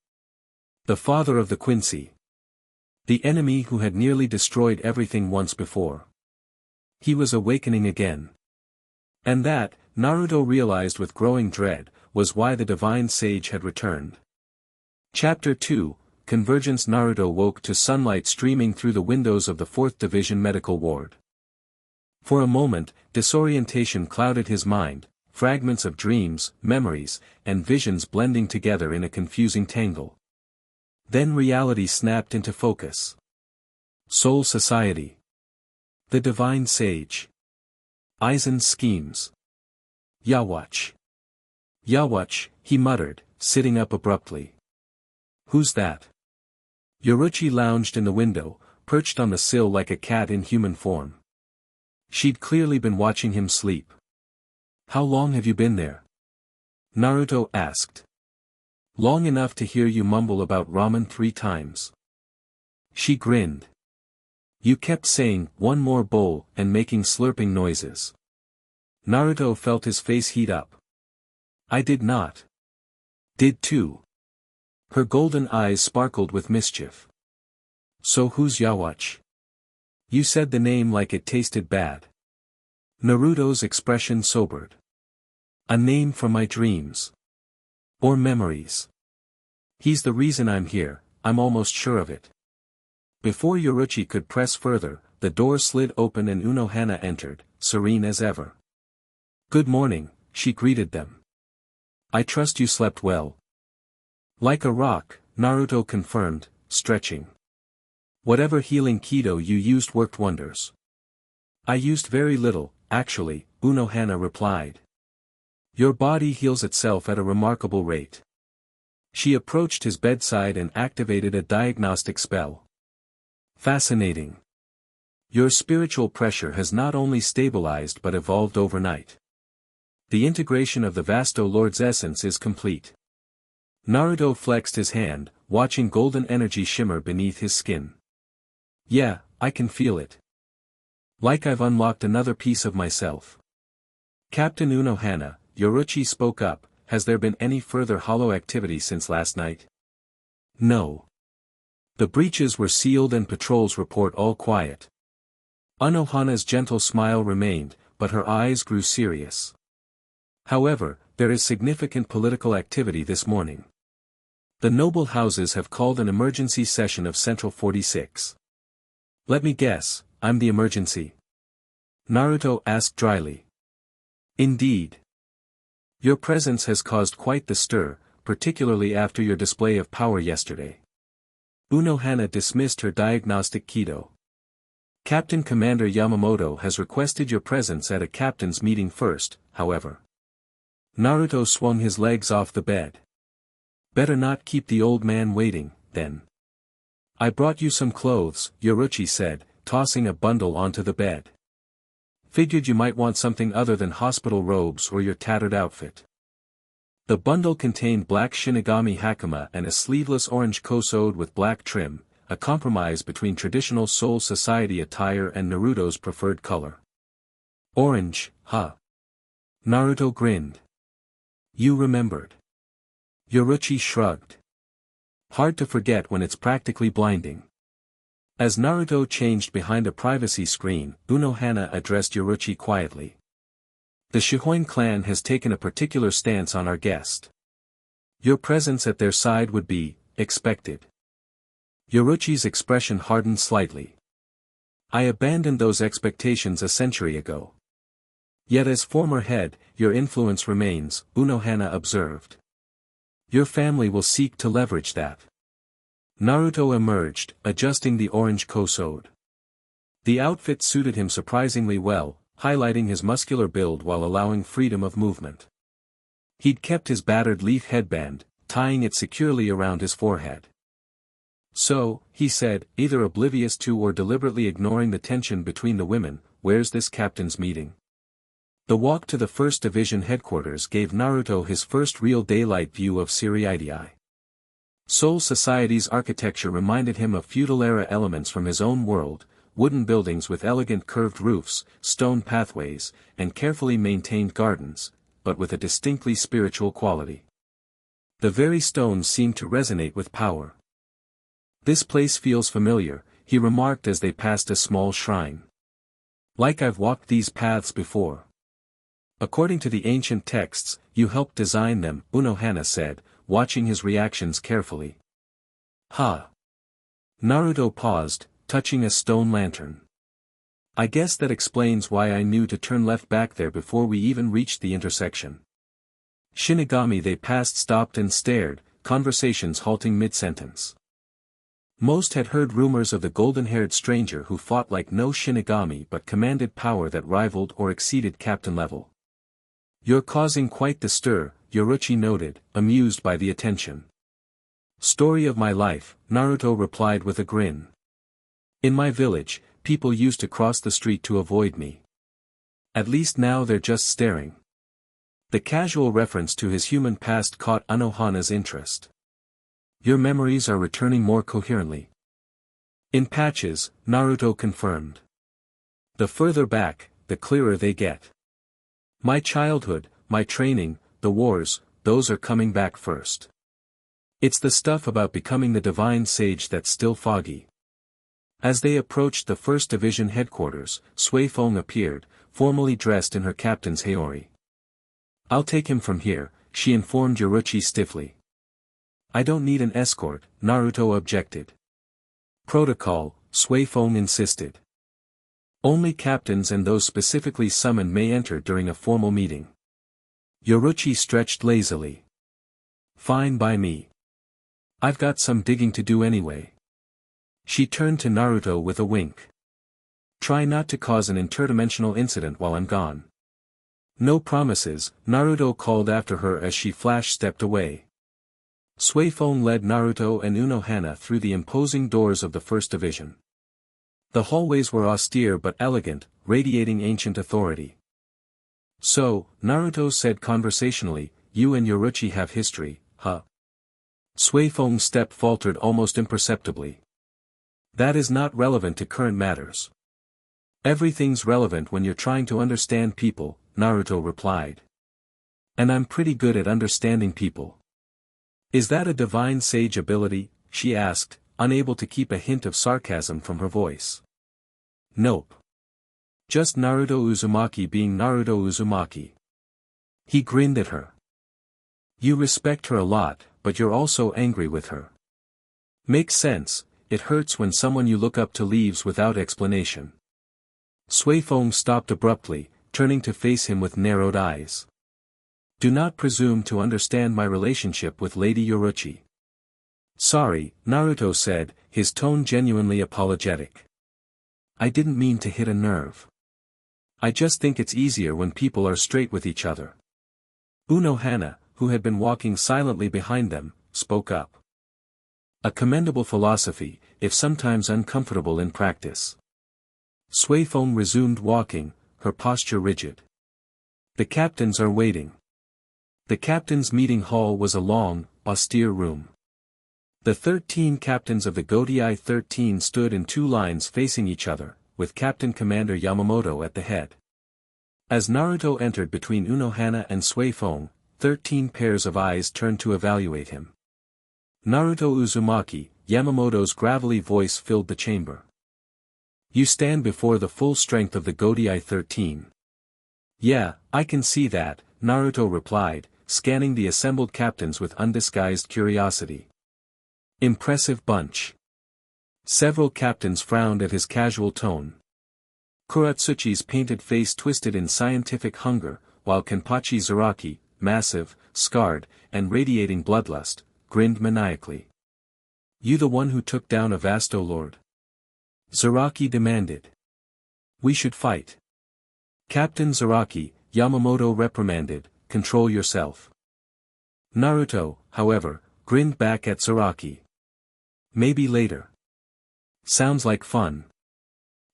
The father of the Quincy. The enemy who had nearly destroyed everything once before. He was awakening again. And that, Naruto realized with growing dread, was why the divine sage had returned. Chapter 2, Convergence. Naruto woke to sunlight streaming through the windows of the 4th Division Medical Ward. For a moment, disorientation clouded his mind, fragments of dreams, memories, and visions blending together in a confusing tangle. Then reality snapped into focus. Soul Society. The Divine Sage. Aizen's schemes. Yhwach. Yhwach, he muttered, sitting up abruptly. Who's that? Yoruichi lounged in the window, perched on the sill like a cat in human form. She'd clearly been watching him sleep. How long have you been there? Naruto asked. Long enough to hear you mumble about ramen 3 times. She grinned. You kept saying, one more bowl, and making slurping noises. Naruto felt his face heat up. I did not. Did too. Her golden eyes sparkled with mischief. So who's Yhwach? You said the name like it tasted bad. Naruto's expression sobered. A name from my dreams. Or memories. He's the reason I'm here, I'm almost sure of it. Before Yoruichi could press further, the door slid open and Unohana entered, serene as ever. Good morning, she greeted them. I trust you slept well. Like a rock, Naruto confirmed, stretching. Whatever healing Kido you used worked wonders. I used very little, actually, Unohana replied. Your body heals itself at a remarkable rate. She approached his bedside and activated a diagnostic spell. Fascinating. Your spiritual pressure has not only stabilized but evolved overnight. The integration of the Vasto Lord's essence is complete. Naruto flexed his hand, watching golden energy shimmer beneath his skin. Yeah, I can feel it. Like I've unlocked another piece of myself. Captain Unohana, Yoruichi spoke up, has there been any further hollow activity since last night? No. The breaches were sealed and patrols report all quiet. Unohana's gentle smile remained, but her eyes grew serious. However, there is significant political activity this morning. The noble houses have called an emergency session of Central 46. Let me guess, I'm the emergency? Naruto asked dryly. Indeed. Your presence has caused quite the stir, particularly after your display of power yesterday. Unohana dismissed her diagnostic Kido. Captain Commander Yamamoto has requested your presence at a captain's meeting first, however. Naruto swung his legs off the bed. Better not keep the old man waiting, then. I brought you some clothes, Yoruichi said, tossing a bundle onto the bed. Figured you might want something other than hospital robes or your tattered outfit. The bundle contained black Shinigami hakama and a sleeveless orange kosode with black trim, a compromise between traditional Soul Society attire and Naruto's preferred color. Orange, huh? Naruto grinned. You remembered. Yoruichi shrugged. hard to forget when it's practically blinding. As Naruto changed behind a privacy screen, Unohana addressed Yoruichi quietly. The Shihoin clan has taken a particular stance on our guest. Your presence at their side would be expected. Yoruichi's expression hardened slightly. I abandoned those expectations a century ago. Yet as former head, your influence remains, Unohana observed. Your family will seek to leverage that. Naruto emerged, adjusting the orange kosode. The outfit suited him surprisingly well, highlighting his muscular build while allowing freedom of movement. He'd kept his battered leaf headband, tying it securely around his forehead. So, he said, either oblivious to or deliberately ignoring the tension between the women, where's this captain's meeting? The walk to the 1st Division headquarters gave Naruto his first real daylight view of Seriidii. Seoul society's architecture reminded him of feudal-era elements from his own world, wooden buildings with elegant curved roofs, stone pathways, and carefully maintained gardens, but with a distinctly spiritual quality. The very stones seemed to resonate with power. This place feels familiar, he remarked as they passed a small shrine. Like I've walked these paths before. According to the ancient texts, you helped design them, Unohana said, watching his reactions carefully. Ha! Naruto paused, touching a stone lantern. I guess that explains why I knew to turn left back there before we even reached the intersection. Shinigami they passed stopped and stared, conversations halting mid-sentence. Most had heard rumors of the golden-haired stranger who fought like no Shinigami but commanded power that rivaled or exceeded captain level. You're causing quite the stir, Yoruichi noted, amused by the attention. Story of my life, Naruto replied with a grin. In my village, people used to cross the street to avoid me. At least now they're just staring. The casual reference to his human past caught Unohana's interest. Your memories are returning more coherently. In patches, Naruto confirmed. The further back, the clearer they get. My childhood, my training, the wars, those are coming back first. It's the stuff about becoming the divine sage that's still foggy. As they approached the 1st Division headquarters, Suifeng appeared, formally dressed in her captain's haori. I'll take him from here, she informed Yoruichi stiffly. I don't need an escort, Naruto objected. Protocol, Suifeng insisted. Only captains and those specifically summoned may enter during a formal meeting. Yoruichi stretched lazily. Fine by me. I've got some digging to do anyway. She turned to Naruto with a wink. Try not to cause an interdimensional incident while I'm gone. No promises, Naruto called after her as she flash-stepped away. Suifeng led Naruto and Unohana through the imposing doors of the 1st Division. The hallways were austere but elegant, radiating ancient authority. So, Naruto said conversationally, you and Yoruichi have history, huh? Suifeng's step faltered almost imperceptibly. That is not relevant to current matters. Everything's relevant when you're trying to understand people, Naruto replied. And I'm pretty good at understanding people. Is that a divine sage ability? She asked, unable to keep a hint of sarcasm from her voice. Nope. Just Naruto Uzumaki being Naruto Uzumaki. He grinned at her. You respect her a lot, but you're also angry with her. Makes sense, it hurts when someone you look up to leaves without explanation. Suifeng stopped abruptly, turning to face him with narrowed eyes. Do not presume to understand my relationship with Lady Yoruichi. Sorry, Naruto said, his tone genuinely apologetic. I didn't mean to hit a nerve. I just think it's easier when people are straight with each other. Unohana, who had been walking silently behind them, spoke up. A commendable philosophy, if sometimes uncomfortable in practice. Suifeng resumed walking, her posture rigid. The captains are waiting. The captains' meeting hall was a long, austere room. The 13 captains of the Godii 13 stood in 2 lines facing each other, with Captain Commander Yamamoto at the head. As Naruto entered between Unohana and Suifeng, 13 pairs of eyes turned to evaluate him. Naruto Uzumaki, Yamamoto's gravelly voice filled the chamber. You stand before the full strength of the Godai 13. Yeah, I can see that, Naruto replied, scanning the assembled captains with undisguised curiosity. Impressive bunch. Several captains frowned at his casual tone. Kuratsuchi's painted face twisted in scientific hunger, while Kenpachi Zaraki, massive, scarred, and radiating bloodlust, grinned maniacally. You the one who took down a Vasto Lord? Zaraki demanded. We should fight. Captain Zaraki, Yamamoto reprimanded, control yourself. Naruto, however, grinned back at Zaraki. Maybe later. Sounds like fun.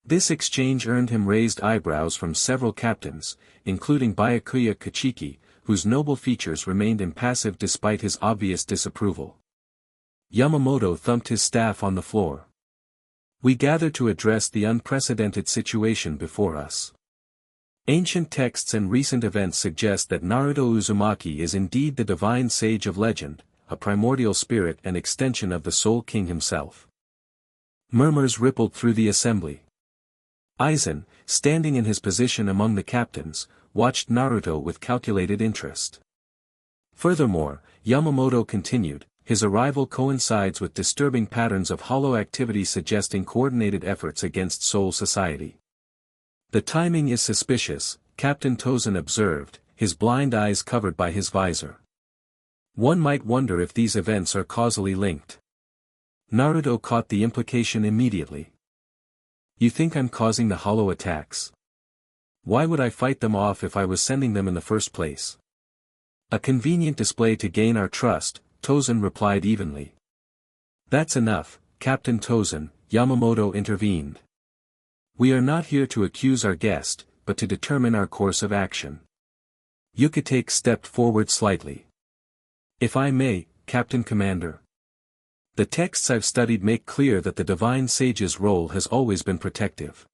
This exchange earned him raised eyebrows from several captains, including Byakuya Kachiki, whose noble features remained impassive despite his obvious disapproval. Yamamoto thumped his staff on the floor. We gather to address the unprecedented situation before us. Ancient texts and recent events suggest that Naruto Uzumaki is indeed the divine sage of legend, a primordial spirit and extension of the Soul King himself. Murmurs rippled through the assembly. Aizen, standing in his position among the captains, watched Naruto with calculated interest. Furthermore, Yamamoto continued, his arrival coincides with disturbing patterns of hollow activity suggesting coordinated efforts against Soul Society. The timing is suspicious, Captain Tozen observed, his blind eyes covered by his visor. One might wonder if these events are causally linked. Naruto caught the implication immediately. You think I'm causing the hollow attacks? Why would I fight them off if I was sending them in the first place? A convenient display to gain our trust, Tozen replied evenly. That's enough, Captain Tozen, Yamamoto intervened. We are not here to accuse our guest, but to determine our course of action. Yukitake stepped forward slightly. If I may, Captain Commander. The texts I've studied make clear that the divine sage's role has always been protective.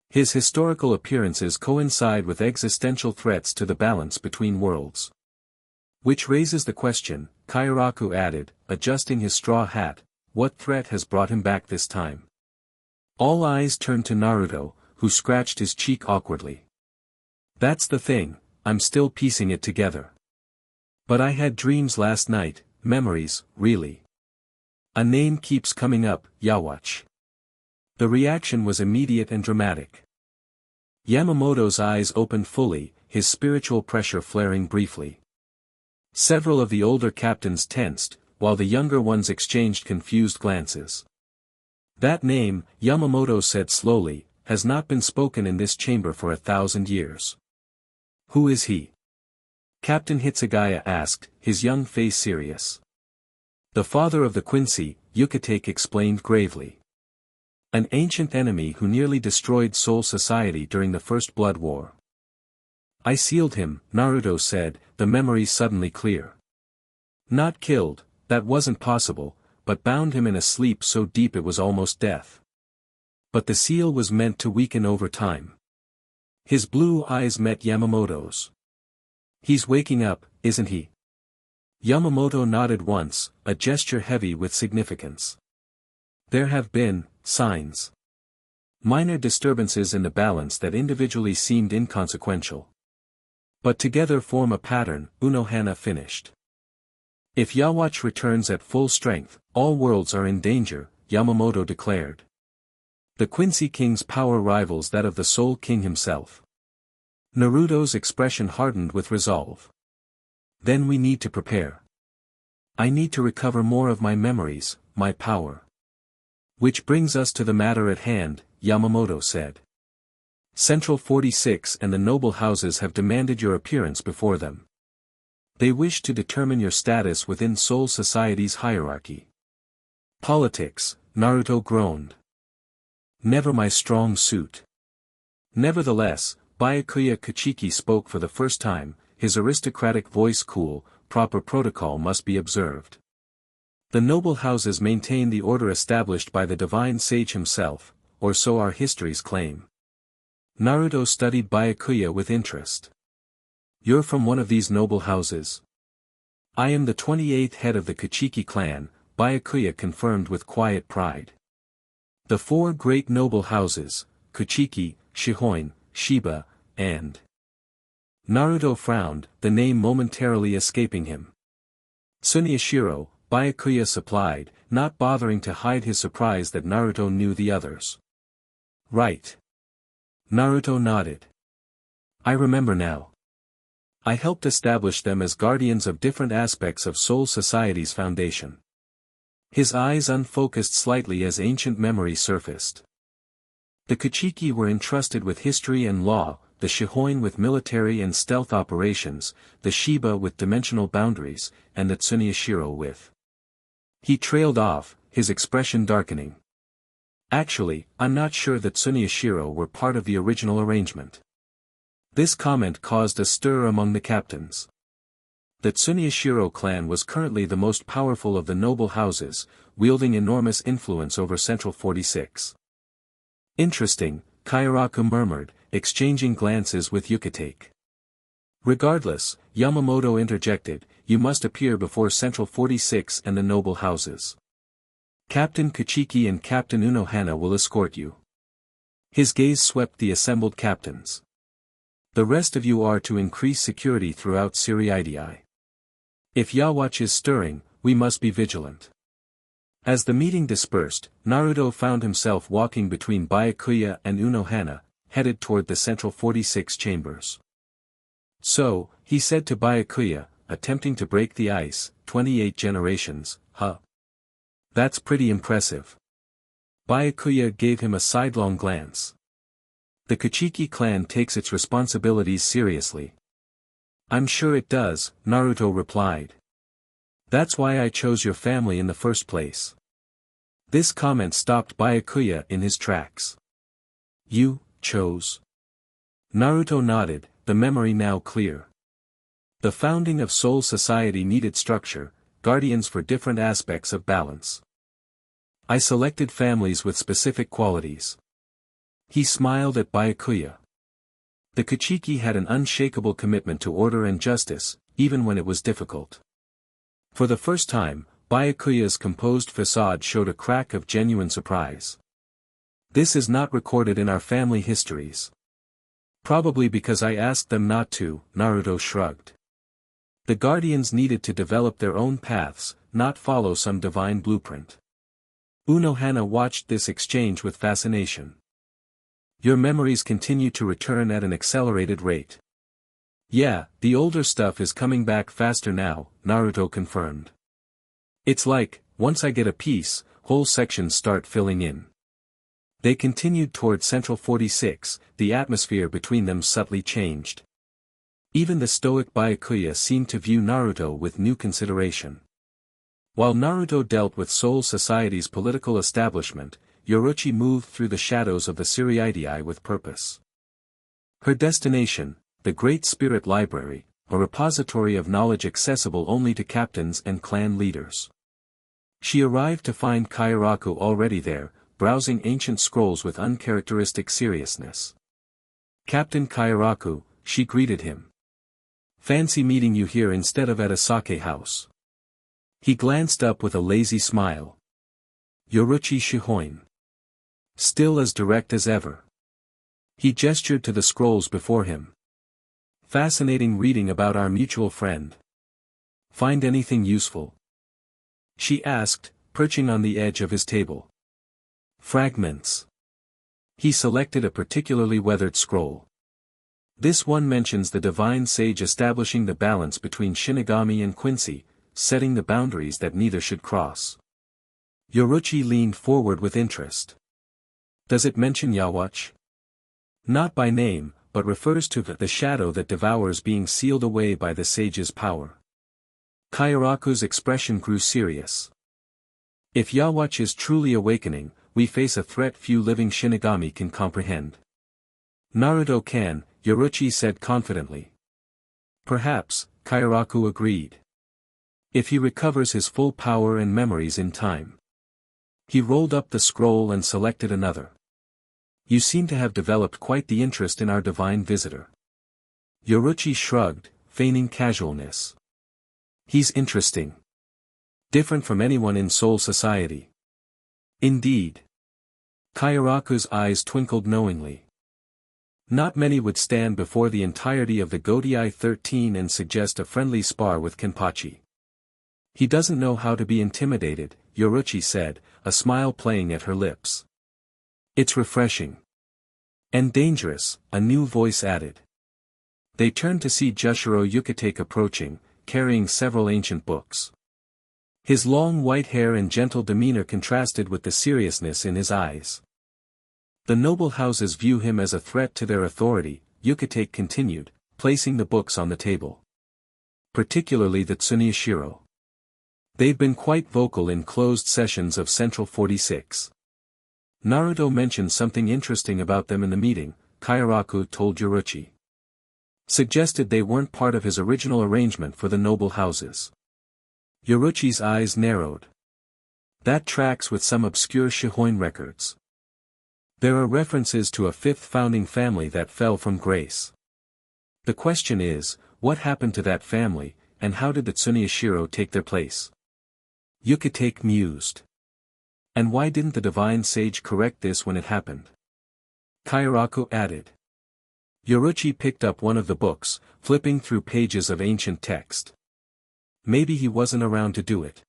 His historical appearances coincide with existential threats to the balance between worlds. Which raises the question, Kairaku added, adjusting his straw hat, what threat has brought him back this time? All eyes turned to Naruto, who scratched his cheek awkwardly. That's the thing, I'm still piecing it together. But I had dreams last night, memories, really. A name keeps coming up, Yhwach. The reaction was immediate and dramatic. Yamamoto's eyes opened fully, his spiritual pressure flaring briefly. Several of the older captains tensed, while the younger ones exchanged confused glances. That name, Yamamoto said slowly, has not been spoken in this chamber for 1,000 years. Who is he? Captain Hitsugaya asked, his young face serious. The father of the Quincy, Yukitake explained gravely. An ancient enemy who nearly destroyed Soul Society during the First Blood War. I sealed him, Naruto said, the memory suddenly clear. Not killed, that wasn't possible, but bound him in a sleep so deep it was almost death. But the seal was meant to weaken over time. His blue eyes met Yamamoto's. He's waking up, isn't he? Yamamoto nodded once, a gesture heavy with significance. There have been signs. Minor disturbances in the balance that individually seemed inconsequential. But together form a pattern, Unohana finished. If Yhwach returns at full strength, all worlds are in danger, Yamamoto declared. The Quincy King's power rivals that of the Soul King himself. Naruto's expression hardened with resolve. Then we need to prepare. I need to recover more of my memories, my power. Which brings us to the matter at hand, Yamamoto said. Central 46 and the noble houses have demanded your appearance before them. They wish to determine your status within Soul Society's hierarchy. Politics, Naruto groaned. Never my strong suit. Nevertheless, Byakuya Kachiki spoke for the first time, his aristocratic voice cool, proper protocol must be observed. The noble houses maintain the order established by the divine sage himself, or so our histories claim. Naruto studied Byakuya with interest. You're from one of these noble houses? I am the 28th head of the Kachiki clan, Byakuya confirmed with quiet pride. The four great noble houses, Kachiki, Shihoin, Sheba, and Naruto frowned, the name momentarily escaping him. Tsunoyashiro, Byakuya supplied, not bothering to hide his surprise that Naruto knew the others. Right. Naruto nodded. I remember now. I helped establish them as guardians of different aspects of Soul Society's foundation. His eyes unfocused slightly as ancient memory surfaced. The Kachiki were entrusted with history and law, the Shihoin with military and stealth operations, the Sheba with dimensional boundaries, and the Tsunoyashiro with. He trailed off, his expression darkening. Actually, I'm not sure that Tsunoyashiro were part of the original arrangement. This comment caused a stir among the captains. The Tsunoyashiro clan was currently the most powerful of the noble houses, wielding enormous influence over Central 46. Interesting, Kairaku murmured, exchanging glances with Yukitake. Regardless, Yamamoto interjected, you must appear before Central 46 and the noble houses. Captain Kachiki and Captain Unohana will escort you. His gaze swept the assembled captains. The rest of you are to increase security throughout Siriidii. If Yhwach is stirring, we must be vigilant. As the meeting dispersed, Naruto found himself walking between Byakuya and Unohana, headed toward the Central 46 chambers. So, he said to Byakuya, attempting to break the ice, 28 generations, huh? That's pretty impressive. Byakuya gave him a sidelong glance. The Kachiki clan takes its responsibilities seriously. I'm sure it does, Naruto replied. That's why I chose your family in the first place. This comment stopped Byakuya in his tracks. You chose. Naruto nodded, the memory now clear. The founding of Soul Society needed structure, guardians for different aspects of balance. I selected families with specific qualities. He smiled at Byakuya. The Kachiki had an unshakable commitment to order and justice, even when it was difficult. For the first time, Byakuya's composed facade showed a crack of genuine surprise. This is not recorded in our family histories. Probably because I asked them not to, Naruto shrugged. The guardians needed to develop their own paths, not follow some divine blueprint. Unohana watched this exchange with fascination. Your memories continue to return at an accelerated rate. Yeah, the older stuff is coming back faster now, Naruto confirmed. It's like, once I get a piece, whole sections start filling in. They continued toward Central 46, the atmosphere between them subtly changed. Even the stoic Byakuya seemed to view Naruto with new consideration. While Naruto dealt with Soul Society's political establishment, Yoruichi moved through the shadows of the Siriidii with purpose. Her destination, the Great Spirit Library, a repository of knowledge accessible only to captains and clan leaders. She arrived to find Kairaku already there, browsing ancient scrolls with uncharacteristic seriousness. Captain Kairaku, she greeted him. Fancy meeting you here instead of at a sake house. He glanced up with a lazy smile. Yoruichi Shihoin. Still as direct as ever. He gestured to the scrolls before him. Fascinating reading about our mutual friend. Find anything useful? She asked, perching on the edge of his table. Fragments. He selected a particularly weathered scroll. This one mentions the divine sage establishing the balance between Shinigami and Quincy, setting the boundaries that neither should cross. Yoruichi leaned forward with interest. Does it mention Yhwach? Not by name, but refers to the shadow that devours being sealed away by the sage's power. Kairaku's expression grew serious. If Yhwach is truly awakening, we face a threat few living Shinigami can comprehend. Naruto can, Yoruichi said confidently. Perhaps, Kairaku agreed. If he recovers his full power and memories in time. He rolled up the scroll and selected another. You seem to have developed quite the interest in our divine visitor. Yoruichi shrugged, feigning casualness. He's interesting. Different from anyone in Soul Society. Indeed. Kairaku's eyes twinkled knowingly. Not many would stand before the entirety of the Godai 13 and suggest a friendly spar with Kenpachi. He doesn't know how to be intimidated, Yoruichi said, a smile playing at her lips. It's refreshing. And dangerous, a new voice added. They turned to see Jushiro Yukitake approaching, carrying several ancient books. His long white hair and gentle demeanor contrasted with the seriousness in his eyes. The noble houses view him as a threat to their authority, Yukitake continued, placing the books on the table. Particularly the Tsuneshiro. They've been quite vocal in closed sessions of Central 46. Naruto mentioned something interesting about them in the meeting, Kairaku told Yoruichi. Suggested they weren't part of his original arrangement for the noble houses. Yoruichi's eyes narrowed. That tracks with some obscure Shihoin records. There are references to a fifth founding family that fell from grace. The question is, what happened to that family, and how did the Tsuneshiro take their place? Yukitake mused. And why didn't the divine sage correct this when it happened? Kairaku added. Yoruichi picked up one of the books, flipping through pages of ancient text. Maybe he wasn't around to do it.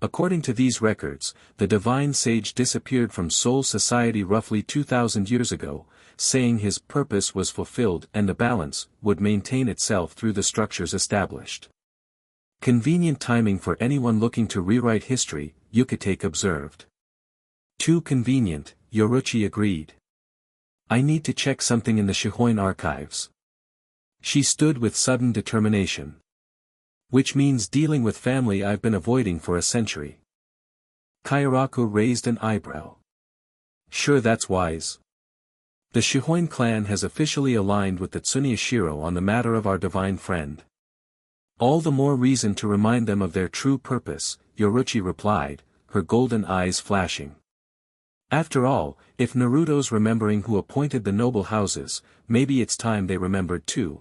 According to these records, the divine sage disappeared from Soul Society roughly 2,000 years ago, saying his purpose was fulfilled and the balance would maintain itself through the structures established. Convenient timing for anyone looking to rewrite history, Yukitake observed. Too convenient, Yoruichi agreed. I need to check something in the Shihoin archives. She stood with sudden determination. Which means dealing with family I've been avoiding for a century. Kairaku raised an eyebrow. Sure, that's wise. The Shihoin clan has officially aligned with the Tsuneshiro on the matter of our divine friend. All the more reason to remind them of their true purpose, Yoruichi replied, her golden eyes flashing. After all, if Naruto's remembering who appointed the noble houses, maybe it's time they remembered too.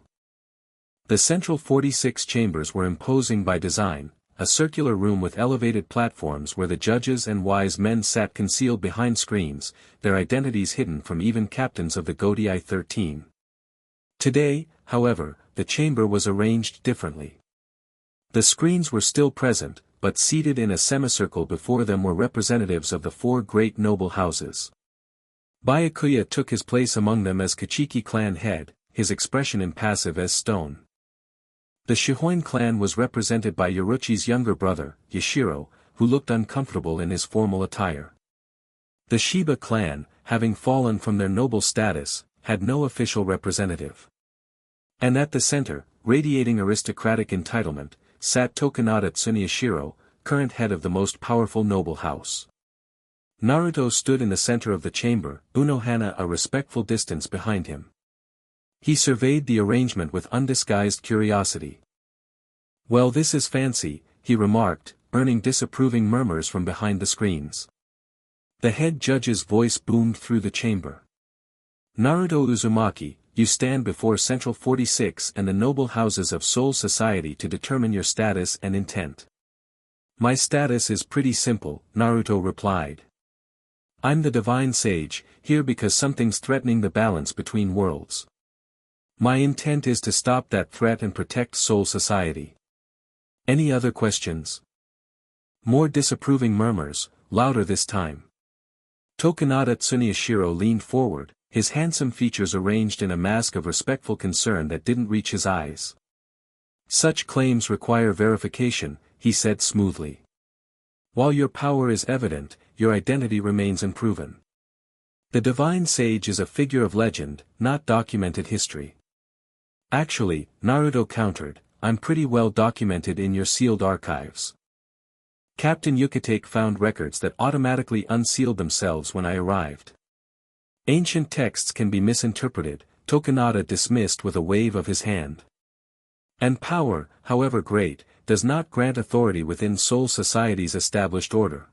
The central 46 chambers were imposing by design, a circular room with elevated platforms where the judges and wise men sat concealed behind screens, their identities hidden from even captains of the Godai 13. Today, however, the chamber was arranged differently. The screens were still present, but seated in a semicircle before them were representatives of the four great noble houses. Byakuya took his place among them as Kachiki clan head, his expression impassive as stone. The Shihoin clan was represented by Yoruichi's younger brother, Yashiro, who looked uncomfortable in his formal attire. The Sheba clan, having fallen from their noble status, had no official representative. And at the center, radiating aristocratic entitlement, sat Tokunada Tsuneshiro, current head of the most powerful noble house. Naruto stood in the center of the chamber, Unohana a respectful distance behind him. He surveyed the arrangement with undisguised curiosity. Well, this is fancy, he remarked, earning disapproving murmurs from behind the screens. The head judge's voice boomed through the chamber. Naruto Uzumaki, you stand before Central 46 and the noble houses of Soul Society to determine your status and intent. My status is pretty simple, Naruto replied. I'm the divine sage, here because something's threatening the balance between worlds. My intent is to stop that threat and protect Soul Society. Any other questions? More disapproving murmurs, louder this time. Tokunada Tsuneshiro leaned forward, his handsome features arranged in a mask of respectful concern that didn't reach his eyes. Such claims require verification, he said smoothly. While your power is evident, your identity remains unproven. The divine sage is a figure of legend, not documented history. Actually, Naruto countered, I'm pretty well documented in your sealed archives. Captain Yukitake found records that automatically unsealed themselves when I arrived. Ancient texts can be misinterpreted, Tokunada dismissed with a wave of his hand. And power, however great, does not grant authority within Soul Society's established order.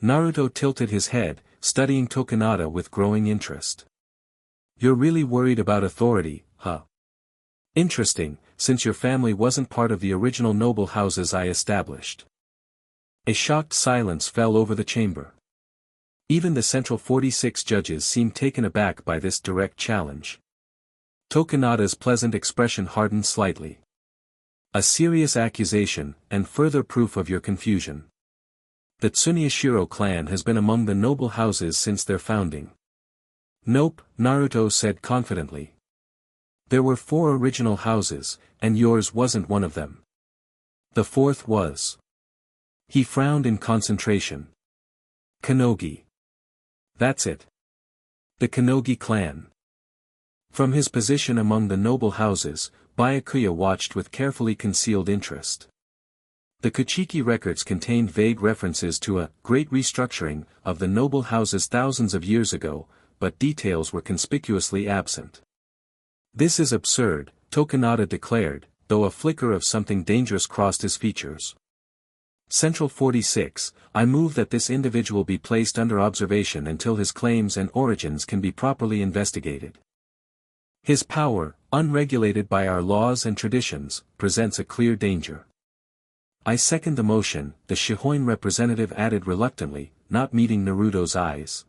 Naruto tilted his head, studying Tokunada with growing interest. You're really worried about authority, huh? Interesting, since your family wasn't part of the original noble houses I established. A shocked silence fell over the chamber. Even the Central 46 judges seemed taken aback by this direct challenge. Tokunada's pleasant expression hardened slightly. A serious accusation, and further proof of your confusion. The Tsunoyashiro clan has been among the noble houses since their founding. Nope, Naruto said confidently. There were 4 original houses, and yours wasn't one of them. The 4th was. He frowned in concentration. Konogi. That's it. The Konogi clan. From his position among the noble houses, Byakuya watched with carefully concealed interest. The Kachiki records contained vague references to a great restructuring of the noble houses thousands of years ago, but details were conspicuously absent. This is absurd, Tokunada declared, though a flicker of something dangerous crossed his features. Central 46, I move that this individual be placed under observation until his claims and origins can be properly investigated. His power, unregulated by our laws and traditions, presents a clear danger. I second the motion, the Shihoin representative added reluctantly, not meeting Naruto's eyes.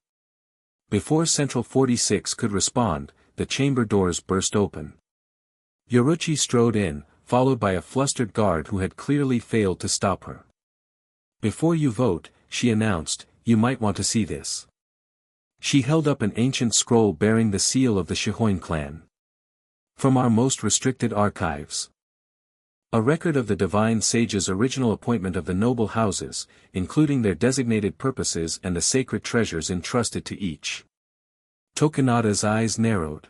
Before Central 46 could respond, the chamber doors burst open. Yoruichi strode in, followed by a flustered guard who had clearly failed to stop her. Before you vote, she announced, you might want to see this. She held up an ancient scroll bearing the seal of the Shihoin clan. From our most restricted archives. A record of the divine sage's original appointment of the noble houses, including their designated purposes and the sacred treasures entrusted to each. Tokunada's eyes narrowed.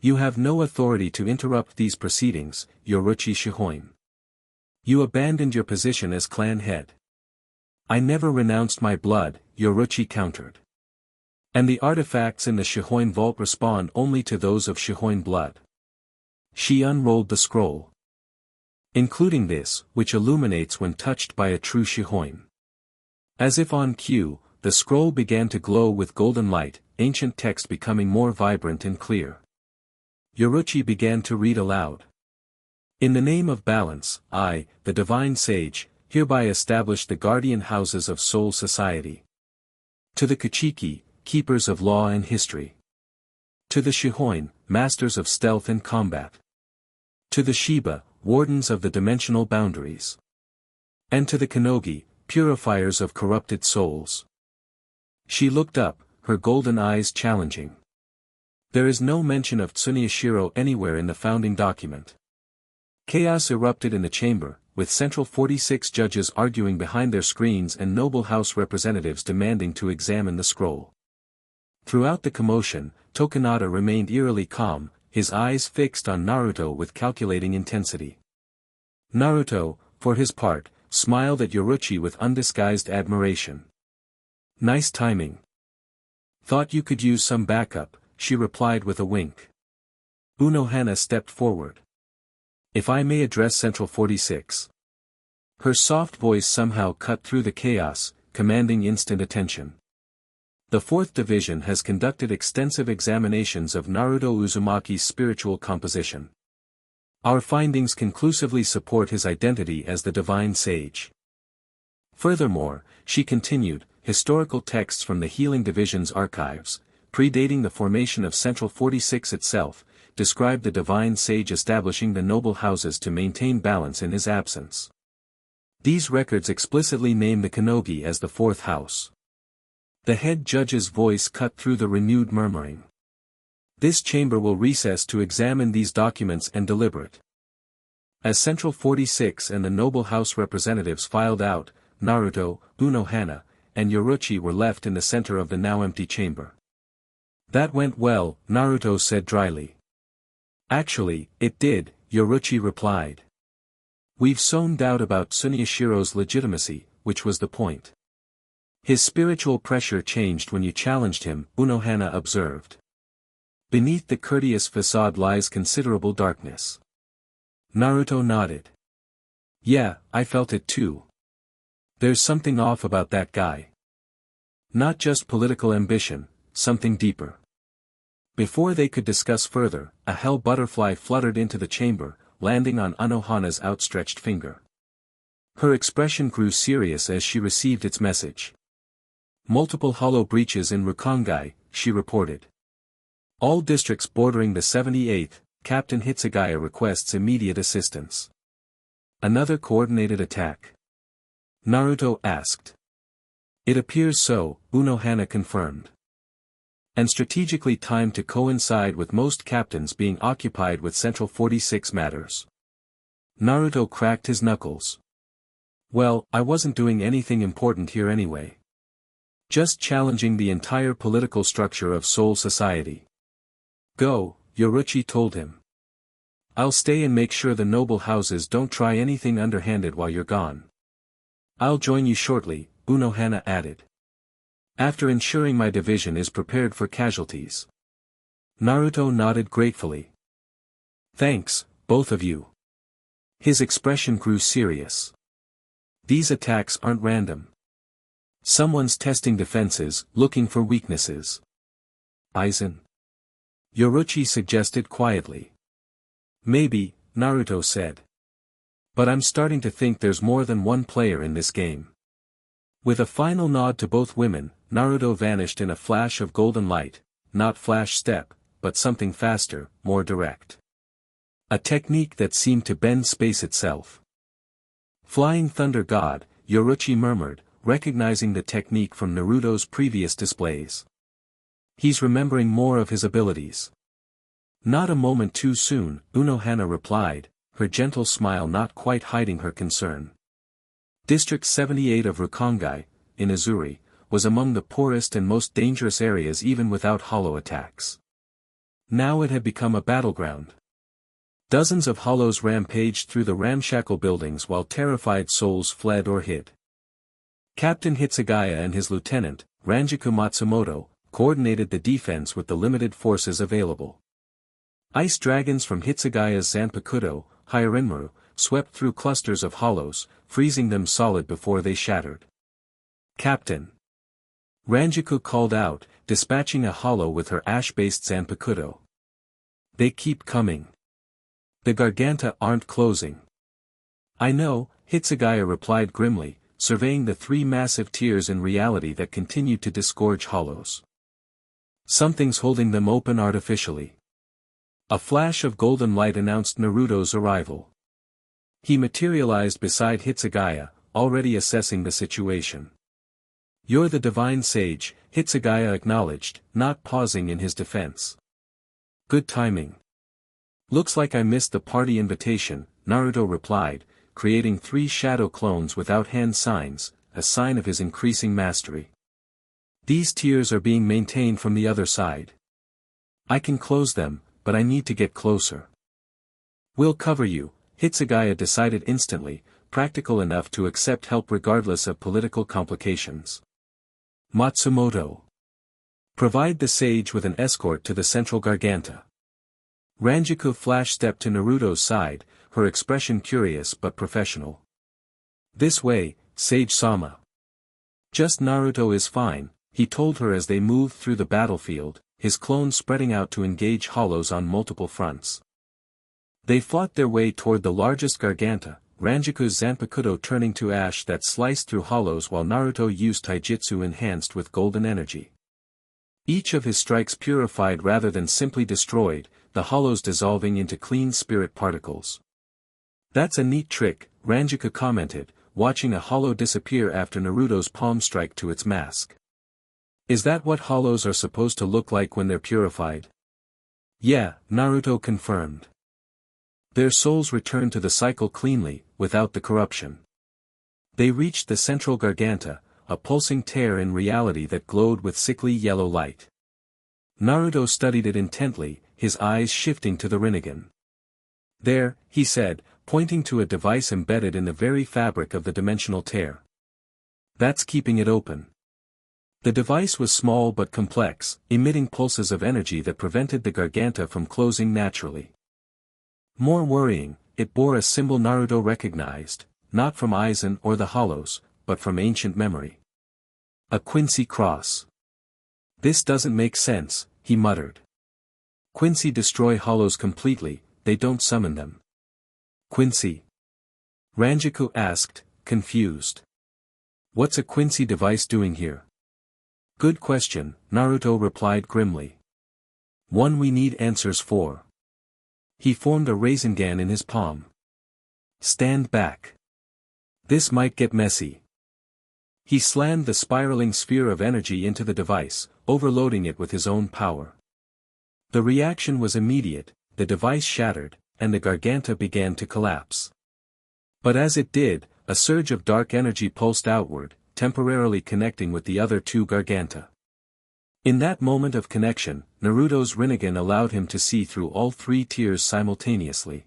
You have no authority to interrupt these proceedings, Yoruichi Shihoin. You abandoned your position as clan head. I never renounced my blood, Yoruichi countered. And the artifacts in the Shihoin vault respond only to those of Shihoin blood. She unrolled the scroll. Including this, which illuminates when touched by a true Shihoin. As if on cue, the scroll began to glow with golden light, ancient text becoming more vibrant and clear. Yoruichi began to read aloud. In the name of balance, I, the divine sage, hereby establish the guardian houses of soul society. To the Kachiki, keepers of law and history. To the Shihoin, masters of stealth and combat. To the Sheba, wardens of the dimensional boundaries. And to the Konogi, purifiers of corrupted souls. She looked up, her golden eyes challenging. There is no mention of Tsunoyashiro anywhere in the founding document. Chaos erupted in the chamber, with Central 46 judges arguing behind their screens and noble house representatives demanding to examine the scroll. Throughout the commotion, Tokunada remained eerily calm, his eyes fixed on Naruto with calculating intensity. Naruto, for his part, smiled at Yoruichi with undisguised admiration. Nice timing. Thought you could use some backup, she replied with a wink. Unohana stepped forward. If I may address Central 46. Her soft voice somehow cut through the chaos, commanding instant attention. The 4th Division has conducted extensive examinations of Naruto Uzumaki's spiritual composition. Our findings conclusively support his identity as the divine sage. Furthermore, she continued, historical texts from the Healing Division's archives, predating the formation of Central 46 itself, describe the divine sage establishing the noble houses to maintain balance in his absence. These records explicitly name the Konogi as the 4th house. The head judge's voice cut through the renewed murmuring. This chamber will recess to examine these documents and deliberate. As Central 46 and the noble house representatives filed out, Naruto, Unohana, and Yoruichi were left in the center of the now empty chamber. That went well, Naruto said dryly. Actually, it did, Yoruichi replied. We've sown doubt about Tsunoyashiro's legitimacy, which was the point. His spiritual pressure changed when you challenged him, Unohana observed. Beneath the courteous facade lies considerable darkness. Naruto nodded. Yeah, I felt it too. There's something off about that guy. Not just political ambition, something deeper. Before they could discuss further, a hell butterfly fluttered into the chamber, landing on Unohana's outstretched finger. Her expression grew serious as she received its message. Multiple hollow breaches in Rukongai, she reported. All districts bordering the 78th, Captain Hitsugaya requests immediate assistance. Another coordinated attack? Naruto asked. It appears so, Unohana confirmed. And strategically timed to coincide with most captains being occupied with Central 46 matters. Naruto cracked his knuckles. Well, I wasn't doing anything important here anyway. Just challenging the entire political structure of Soul Society. Go, Yoruichi told him. I'll stay and make sure the noble houses don't try anything underhanded while you're gone. I'll join you shortly, Unohana added. After ensuring my division is prepared for casualties. Naruto nodded gratefully. Thanks, both of you. His expression grew serious. These attacks aren't random. Someone's testing defenses, looking for weaknesses. Aizen? Yoruichi suggested quietly. Maybe, Naruto said. But I'm starting to think there's more than one player in this game. With a final nod to both women, Naruto vanished in a flash of golden light, not flash step, but something faster, more direct. A technique that seemed to bend space itself. Flying Thunder God, Yoruichi murmured, recognizing the technique from Naruto's previous displays. He's remembering more of his abilities. Not a moment too soon, Unohana replied, her gentle smile not quite hiding her concern. District 78 of Rukongai, in Uzuri, was among the poorest and most dangerous areas even without hollow attacks. Now it had become a battleground. Dozens of hollows rampaged through the ramshackle buildings while terrified souls fled or hid. Captain Hitsugaya and his lieutenant, Ranjaku Matsumoto, coordinated the defense with the limited forces available. Ice dragons from Hitsugaya's Zanpakuto, Hyarinmaru, swept through clusters of hollows, freezing them solid before they shattered. Captain! Ranjaku called out, dispatching a hollow with her ash-based Zanpakuto. They keep coming. The Garganta aren't closing. I know, Hitsugaya replied grimly, surveying the three massive tiers in reality that continued to disgorge hollows. Something's holding them open artificially. A flash of golden light announced Naruto's arrival. He materialized beside Hitsugaya, already assessing the situation. You're the divine sage, Hitsugaya acknowledged, not pausing in his defense. Good timing. Looks like I missed the party invitation, Naruto replied, creating 3 shadow clones without hand signs, a sign of his increasing mastery. These tiers are being maintained from the other side. I can close them, but I need to get closer. We'll cover you, Hitsugaya decided instantly, practical enough to accept help regardless of political complications. Matsumoto. Provide the sage with an escort to the central Garganta. Ranjaku flash-stepped to Naruto's side, her expression curious but professional. This way, Sage-sama. Just Naruto is fine, he told her as they moved through the battlefield, his clones spreading out to engage hollows on multiple fronts. They fought their way toward the largest Garganta, Ranjaku's Zanpakuto turning to ash that sliced through hollows while Naruto used taijutsu enhanced with golden energy. Each of his strikes purified rather than simply destroyed, the hollows dissolving into clean spirit particles. That's a neat trick, Ranjaku commented, watching a hollow disappear after Naruto's palm strike to its mask. Is that what hollows are supposed to look like when they're purified? Yeah, Naruto confirmed. Their souls returned to the cycle cleanly, without the corruption. They reached the central Garganta, a pulsing tear in reality that glowed with sickly yellow light. Naruto studied it intently, his eyes shifting to the Rinnegan. There, he said, pointing to a device embedded in the very fabric of the dimensional tear. That's keeping it open. The device was small but complex, emitting pulses of energy that prevented the Garganta from closing naturally. More worrying, it bore a symbol Naruto recognized, not from Aizen or the hollows, but from ancient memory. A Quincy cross. This doesn't make sense, he muttered. Quincy destroy hollows completely, they don't summon them. Quincy? Ranjaku asked, confused. What's a Quincy device doing here? Good question, Naruto replied grimly. One we need answers for. He formed a Rasengan in his palm. Stand back. This might get messy. He slammed the spiraling sphere of energy into the device, overloading it with his own power. The reaction was immediate, the device shattered, and the Garganta began to collapse. But as it did, a surge of dark energy pulsed outward, temporarily connecting with the other two Garganta. In that moment of connection, Naruto's Rinnegan allowed him to see through all three tiers simultaneously.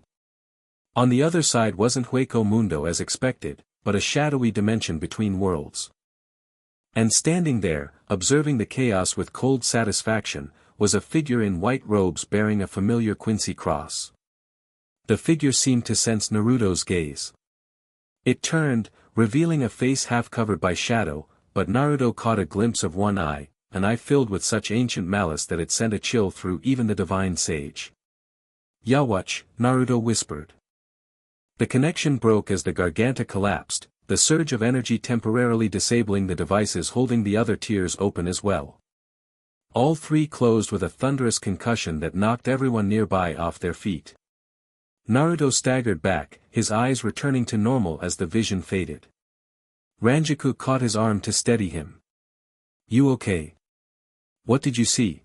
On the other side wasn't Hueco Mundo as expected, but a shadowy dimension between worlds. And standing there, observing the chaos with cold satisfaction, was a figure in white robes bearing a familiar Quincy cross. The figure seemed to sense Naruto's gaze. It turned, revealing a face half covered by shadow, but Naruto caught a glimpse of one eye, an eye filled with such ancient malice that it sent a chill through even the divine sage. Yhwach, Naruto whispered. The connection broke as the Garganta collapsed, the surge of energy temporarily disabling the devices holding the other tiers open as well. All three closed with a thunderous concussion that knocked everyone nearby off their feet. Naruto staggered back, his eyes returning to normal as the vision faded. Ranjaku caught his arm to steady him. You okay? What did you see?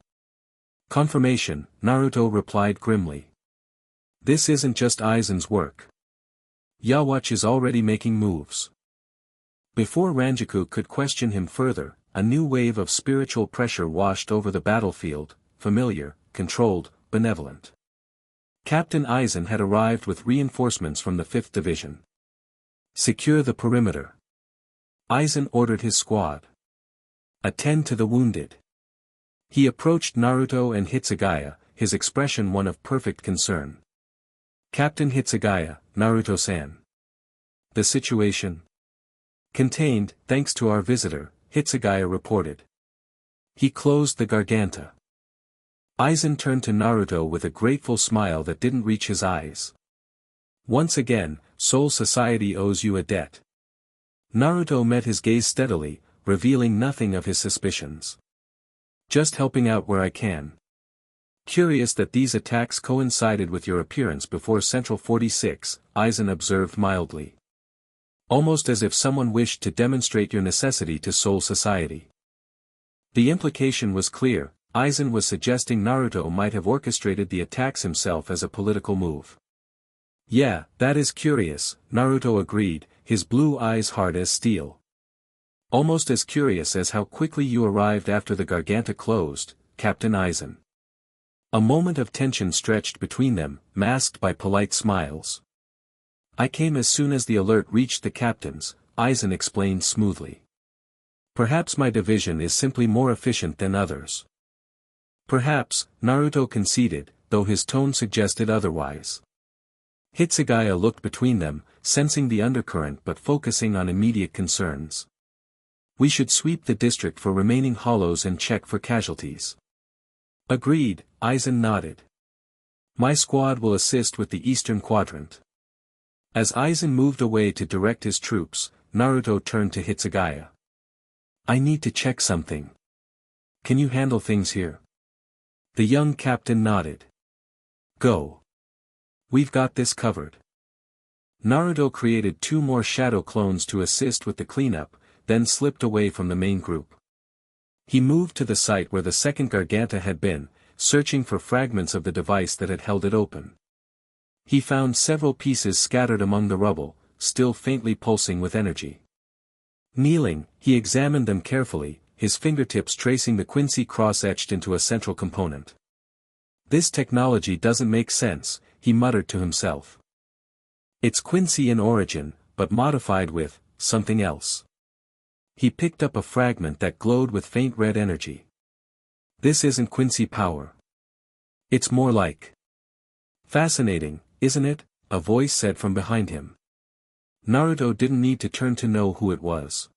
Confirmation, Naruto replied grimly. This isn't just Aizen's work. Yhwach is already making moves. Before Ranjaku could question him further, a new wave of spiritual pressure washed over the battlefield, familiar, controlled, benevolent. Captain Aizen had arrived with reinforcements from the 5th Division. Secure the perimeter. Aizen ordered his squad. Attend to the wounded. He approached Naruto and Hitsugaya, his expression one of perfect concern. Captain Hitsugaya, Naruto-san. The situation? Contained, thanks to our visitor, Hitsugaya reported. He closed the Garganta. Aizen turned to Naruto with a grateful smile that didn't reach his eyes. Once again, Soul Society owes you a debt. Naruto met his gaze steadily, revealing nothing of his suspicions. Just helping out where I can. Curious that these attacks coincided with your appearance before Central 46, Aizen observed mildly. Almost as if someone wished to demonstrate your necessity to Soul Society. The implication was clear, Aizen was suggesting Naruto might have orchestrated the attacks himself as a political move. Yeah, that is curious, Naruto agreed, his blue eyes hard as steel. Almost as curious as how quickly you arrived after the Garganta closed, Captain Aizen. A moment of tension stretched between them, masked by polite smiles. I came as soon as the alert reached the captains, Aizen explained smoothly. Perhaps my division is simply more efficient than others. Perhaps, Naruto conceded, though his tone suggested otherwise. Hitsugaya looked between them, sensing the undercurrent but focusing on immediate concerns. We should sweep the district for remaining hollows and check for casualties. Agreed, Aizen nodded. My squad will assist with the eastern quadrant. As Aizen moved away to direct his troops, Naruto turned to Hitsugaya. I need to check something. Can you handle things here? The young captain nodded. Go. We've got this covered. Naruto created 2 more shadow clones to assist with the cleanup, then slipped away from the main group. He moved to the site where the second Garganta had been, searching for fragments of the device that had held it open. He found several pieces scattered among the rubble, still faintly pulsing with energy. Kneeling, he examined them carefully, his fingertips tracing the Quincy cross etched into a central component. This technology doesn't make sense, he muttered to himself. It's Quincy in origin, but modified with something else. He picked up a fragment that glowed with faint red energy. This isn't Quincy power. It's more like. Fascinating, isn't it? A voice said from behind him. Naruto didn't need to turn to know who it was.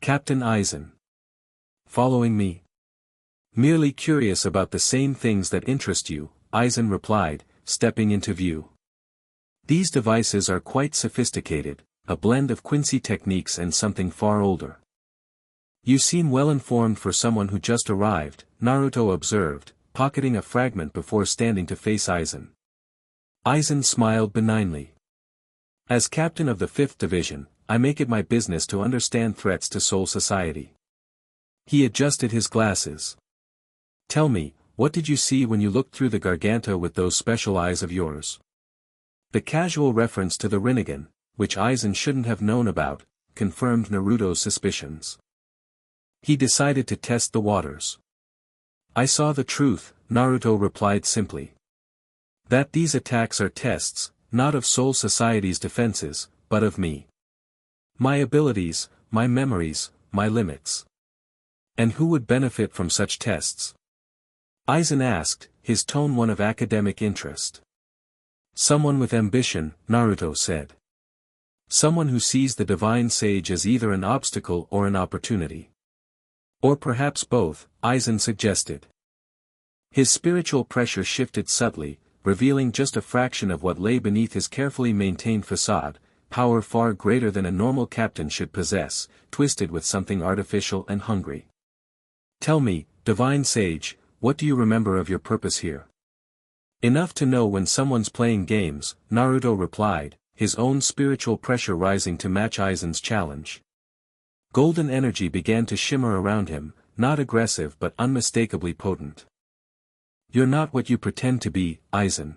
Captain Aizen. Following me? Merely curious about the same things that interest you, Aizen replied, stepping into view. These devices are quite sophisticated, a blend of Quincy techniques and something far older. You seem well informed for someone who just arrived, Naruto observed, pocketing a fragment before standing to face Aizen. Aizen smiled benignly. As captain of the 5th Division, I make it my business to understand threats to Soul Society. He adjusted his glasses. Tell me, what did you see when you looked through the Garganta with those special eyes of yours? The casual reference to the Rinnegan, which Aizen shouldn't have known about, confirmed Naruto's suspicions. He decided to test the waters. I saw the truth, Naruto replied simply. That these attacks are tests, not of Soul Society's defenses, but of me. My abilities, my memories, my limits. And who would benefit from such tests? Aizen asked, his tone one of academic interest. Someone with ambition, Naruto said. Someone who sees the divine sage as either an obstacle or an opportunity. Or perhaps both, Aizen suggested. His spiritual pressure shifted subtly, revealing just a fraction of what lay beneath his carefully maintained facade, power far greater than a normal captain should possess, twisted with something artificial and hungry. Tell me, divine sage, what do you remember of your purpose here? Enough to know when someone's playing games, Naruto replied, his own spiritual pressure rising to match Aizen's challenge. Golden energy began to shimmer around him, not aggressive but unmistakably potent. You're not what you pretend to be, Aizen.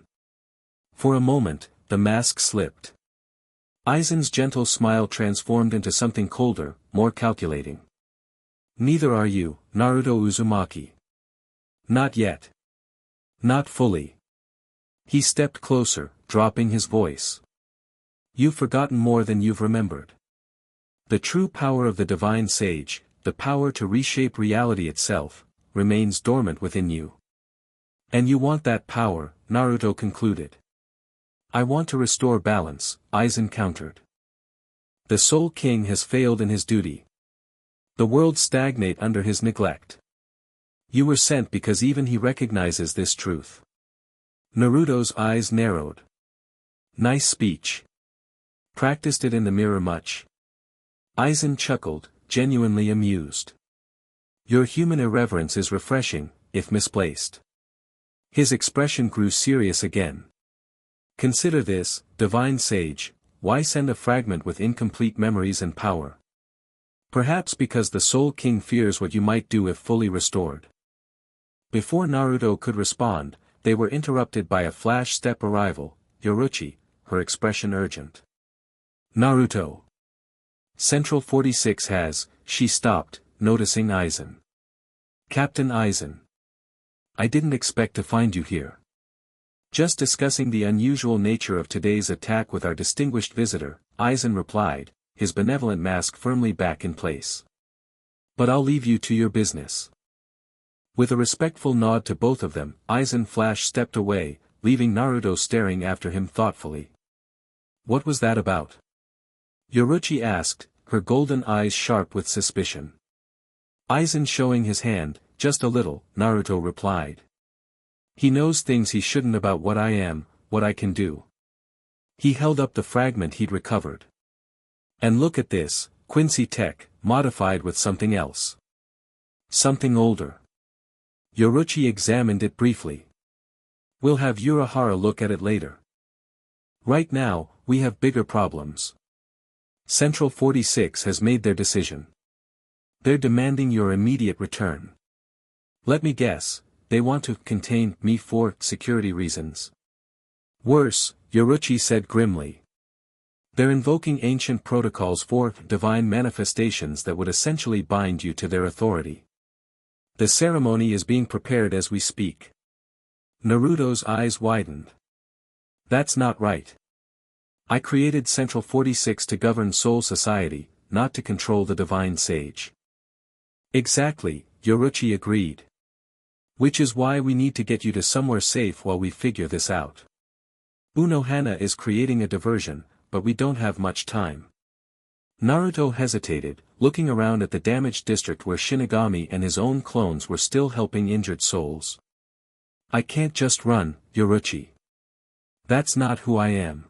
For a moment, the mask slipped. Aizen's gentle smile transformed into something colder, more calculating. Neither are you, Naruto Uzumaki. Not yet. Not fully. He stepped closer, dropping his voice. You've forgotten more than you've remembered. The true power of the divine sage, the power to reshape reality itself, remains dormant within you. And you want that power, Naruto concluded. I want to restore balance, Aizen countered. The Soul King has failed in his duty. The world stagnate under his neglect. You were sent because even he recognizes this truth. Naruto's eyes narrowed. Nice speech. Practiced it in the mirror much? Aizen chuckled, genuinely amused. Your human irreverence is refreshing, if misplaced. His expression grew serious again. Consider this, divine sage, why send a fragment with incomplete memories and power? Perhaps because the Soul King fears what you might do if fully restored. Before Naruto could respond, they were interrupted by a flash step arrival, Yoruichi, her expression urgent. Naruto. Central 46 has, she stopped, noticing Aizen. Captain Aizen. I didn't expect to find you here. Just discussing the unusual nature of today's attack with our distinguished visitor, Aizen replied, his benevolent mask firmly back in place. But I'll leave you to your business. With a respectful nod to both of them, Aizen Flash stepped away, leaving Naruto staring after him thoughtfully. What was that about? Yoruichi asked, her golden eyes sharp with suspicion. Aizen showing his hand, just a little, Naruto replied. He knows things he shouldn't about what I am, what I can do. He held up the fragment he'd recovered. And look at this, Quincy tech, modified with something else. Something older. Yoruichi examined it briefly. We'll have Unohana look at it later. Right now, we have bigger problems. Central 46 has made their decision. They're demanding your immediate return. Let me guess, they want to contain me for security reasons. Worse, Yoruichi said grimly. They're invoking ancient protocols for divine manifestations that would essentially bind you to their authority. The ceremony is being prepared as we speak. Naruto's eyes widened. That's not right. I created Central 46 to govern Soul Society, not to control the divine sage. Exactly, Yoruichi agreed. Which is why we need to get you to somewhere safe while we figure this out. Unohana is creating a diversion, but we don't have much time. Naruto hesitated, looking around at the damaged district where Shinigami and his own clones were still helping injured souls. I can't just run, Yoruichi. That's not who I am.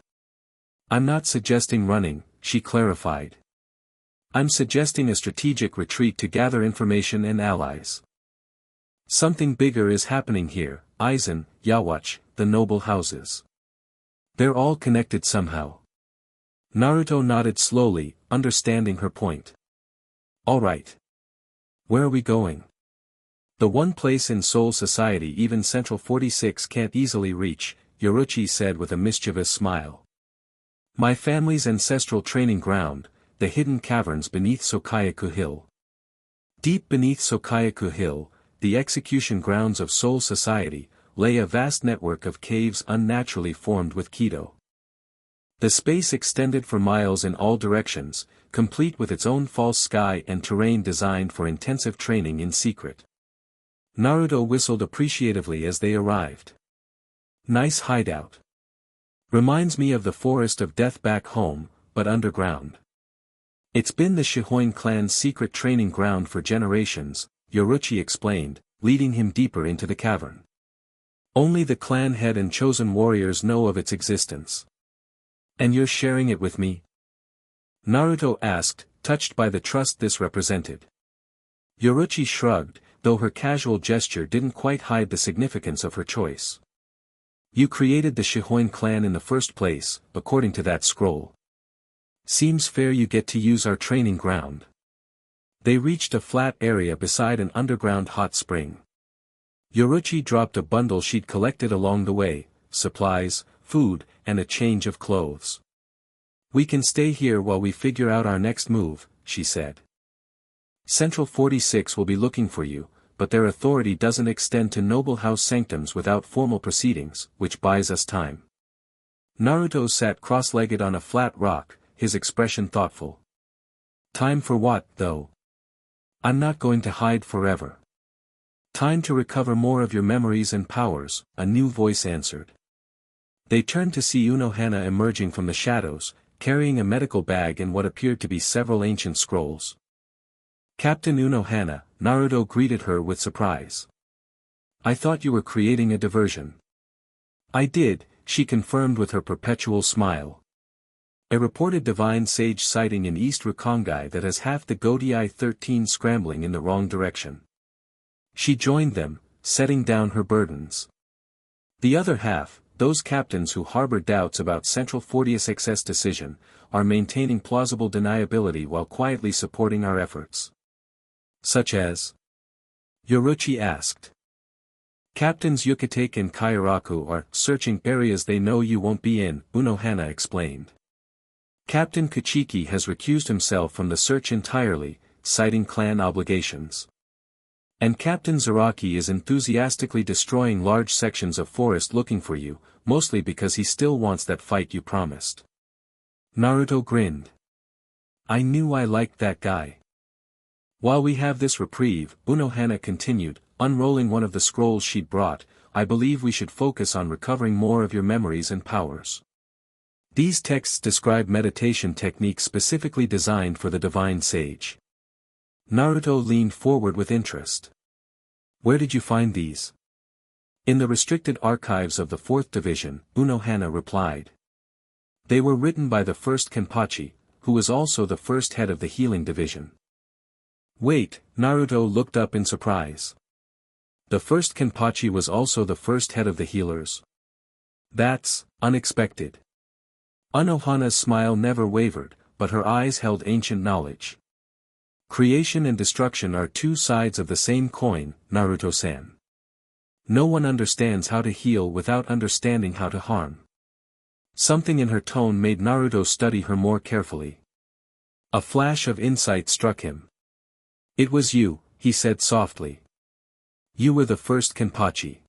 I'm not suggesting running, she clarified. I'm suggesting a strategic retreat to gather information and allies. Something bigger is happening here, Aizen, Yhwach, the noble houses. They're all connected somehow. Naruto nodded slowly, understanding her point. All right. Where are we going? The one place in Soul Society even Central 46 can't easily reach, Yoruichi said with a mischievous smile. My family's ancestral training ground, the hidden caverns beneath Sokayaku Hill. Deep beneath Sokayaku Hill, the execution grounds of Soul Society, lay a vast network of caves unnaturally formed with Kido. The space extended for miles in all directions, complete with its own false sky and terrain designed for intensive training in secret. Naruto whistled appreciatively as they arrived. Nice hideout. Reminds me of the Forest of Death back home, but underground. It's been the Shihoin clan's secret training ground for generations, Yoruichi explained, leading him deeper into the cavern. Only the clan head and chosen warriors know of its existence. And you're sharing it with me? Naruto asked, touched by the trust this represented. Yoruichi shrugged, though her casual gesture didn't quite hide the significance of her choice. You created the Shihoin clan in the first place, according to that scroll. Seems fair you get to use our training ground. They reached a flat area beside an underground hot spring. Yoruichi dropped a bundle she'd collected along the way, supplies, food, and a change of clothes. We can stay here while we figure out our next move, she said. Central 46 will be looking for you, but their authority doesn't extend to noble house sanctums without formal proceedings, which buys us time. Naruto sat cross-legged on a flat rock, his expression thoughtful. Time for what, though? I'm not going to hide forever. Time to recover more of your memories and powers, a new voice answered. They turned to see Unohana emerging from the shadows, carrying a medical bag and what appeared to be several ancient scrolls. Captain Unohana, Naruto greeted her with surprise. I thought you were creating a diversion. I did, she confirmed with her perpetual smile. A reported divine sage sighting in East Rukongai that has half the Godii 13 scrambling in the wrong direction. She joined them, setting down her burdens. The other half, those captains who harbor doubts about Central 46's decision, are maintaining plausible deniability while quietly supporting our efforts. Such as? Yoruichi asked. Captains Yukitake and Kairaku are searching areas they know you won't be in, Unohana explained. Captain Kachiki has recused himself from the search entirely, citing clan obligations. And Captain Zaraki is enthusiastically destroying large sections of forest looking for you, mostly because he still wants that fight you promised. Naruto grinned. I knew I liked that guy. While we have this reprieve, Unohana continued, unrolling one of the scrolls she'd brought, I believe we should focus on recovering more of your memories and powers. These texts describe meditation techniques specifically designed for the divine sage. Naruto leaned forward with interest. Where did you find these? In the restricted archives of the 4th Division, Unohana replied. They were written by the first Kenpachi, who was also the first head of the healing division. Wait, Naruto looked up in surprise. The first Kenpachi was also the first head of the healers. That's unexpected. Unohana's smile never wavered, but her eyes held ancient knowledge. Creation and destruction are two sides of the same coin, Naruto-san. No one understands how to heal without understanding how to harm. Something in her tone made Naruto study her more carefully. A flash of insight struck him. It was you, he said softly. You were the first Kenpachi.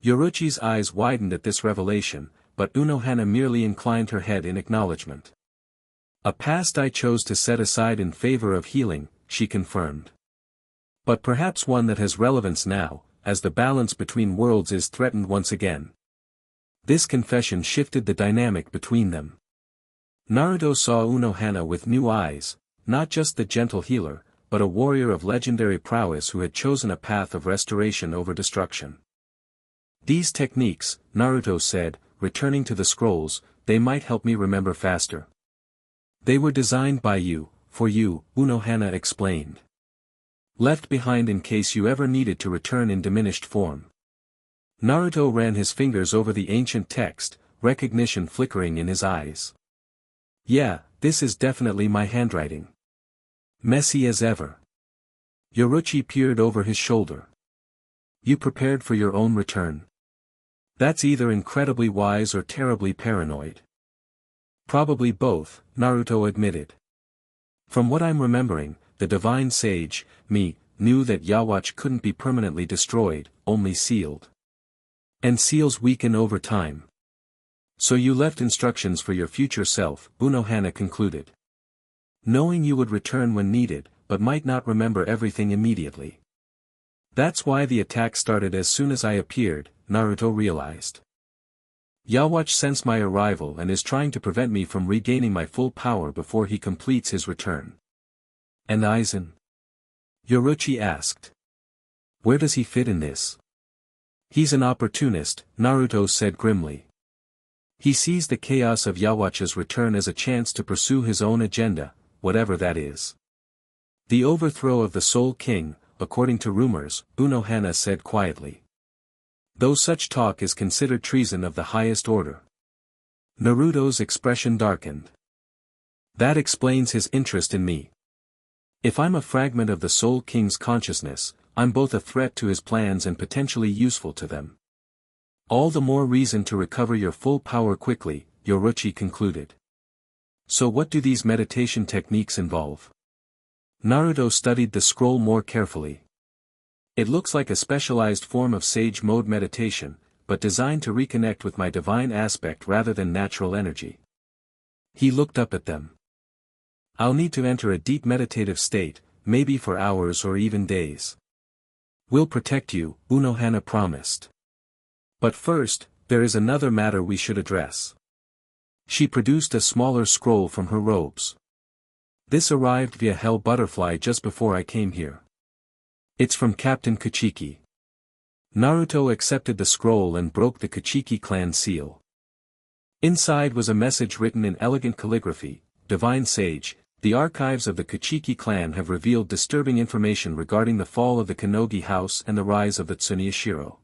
Yoruichi's eyes widened at this revelation, but Unohana merely inclined her head in acknowledgement. A past I chose to set aside in favor of healing, she confirmed. But perhaps one that has relevance now, as the balance between worlds is threatened once again. This confession shifted the dynamic between them. Naruto saw Unohana with new eyes, not just the gentle healer, but a warrior of legendary prowess who had chosen a path of restoration over destruction. These techniques, Naruto said, returning to the scrolls, they might help me remember faster. They were designed by you, for you, Unohana explained. Left behind in case you ever needed to return in diminished form. Naruto ran his fingers over the ancient text, recognition flickering in his eyes. Yeah, this is definitely my handwriting. Messy as ever. Yoruichi peered over his shoulder. You prepared for your own return. That's either incredibly wise or terribly paranoid. Probably both, Naruto admitted. From what I'm remembering, the divine sage, me, knew that Yhwach couldn't be permanently destroyed, only sealed. And seals weaken over time. So you left instructions for your future self, Unohana concluded. Knowing you would return when needed, but might not remember everything immediately. That's why the attack started as soon as I appeared, Naruto realized. Yhwach sensed my arrival and is trying to prevent me from regaining my full power before he completes his return. And Aizen? Yoruichi asked. Where does he fit in this? He's an opportunist, Naruto said grimly. He sees the chaos of Yhwach's return as a chance to pursue his own agenda, whatever that is. The overthrow of the Soul King, according to rumors, Unohana said quietly. Though such talk is considered treason of the highest order. Naruto's expression darkened. That explains his interest in me. If I'm a fragment of the Soul King's consciousness, I'm both a threat to his plans and potentially useful to them. All the more reason to recover your full power quickly, Yoruichi concluded. So what do these meditation techniques involve? Naruto studied the scroll more carefully. It looks like a specialized form of sage mode meditation, but designed to reconnect with my divine aspect rather than natural energy. He looked up at them. I'll need to enter a deep meditative state, maybe for hours or even days. We'll protect you, Unohana promised. But first, there is another matter we should address. She produced a smaller scroll from her robes. This arrived via Hell Butterfly just before I came here. It's from Captain Kachiki. Naruto accepted the scroll and broke the Kachiki clan seal. Inside was a message written in elegant calligraphy. Divine Sage, the archives of the Kachiki clan have revealed disturbing information regarding the fall of the Konogi house and the rise of the Tsuneyashiro.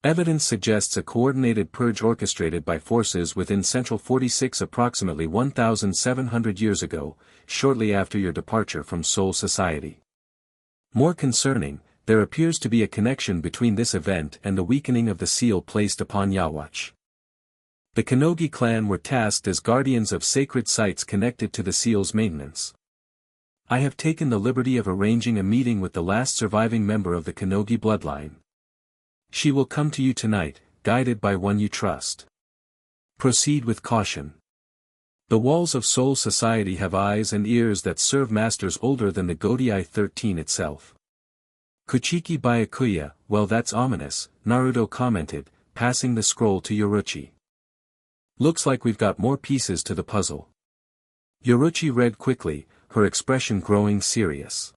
Evidence suggests a coordinated purge orchestrated by forces within Central 46 approximately 1,700 years ago, shortly after your departure from Soul Society. More concerning, there appears to be a connection between this event and the weakening of the seal placed upon Yhwach. The Konogi clan were tasked as guardians of sacred sites connected to the seal's maintenance. I have taken the liberty of arranging a meeting with the last surviving member of the Konogi bloodline. She will come to you tonight, guided by one you trust. Proceed with caution. The walls of Soul Society have eyes and ears that serve masters older than the Godai 13 itself. Kachiki Byakuya, well that's ominous, Naruto commented, passing the scroll to Yoruichi. Looks like we've got more pieces to the puzzle. Yoruichi read quickly, her expression growing serious.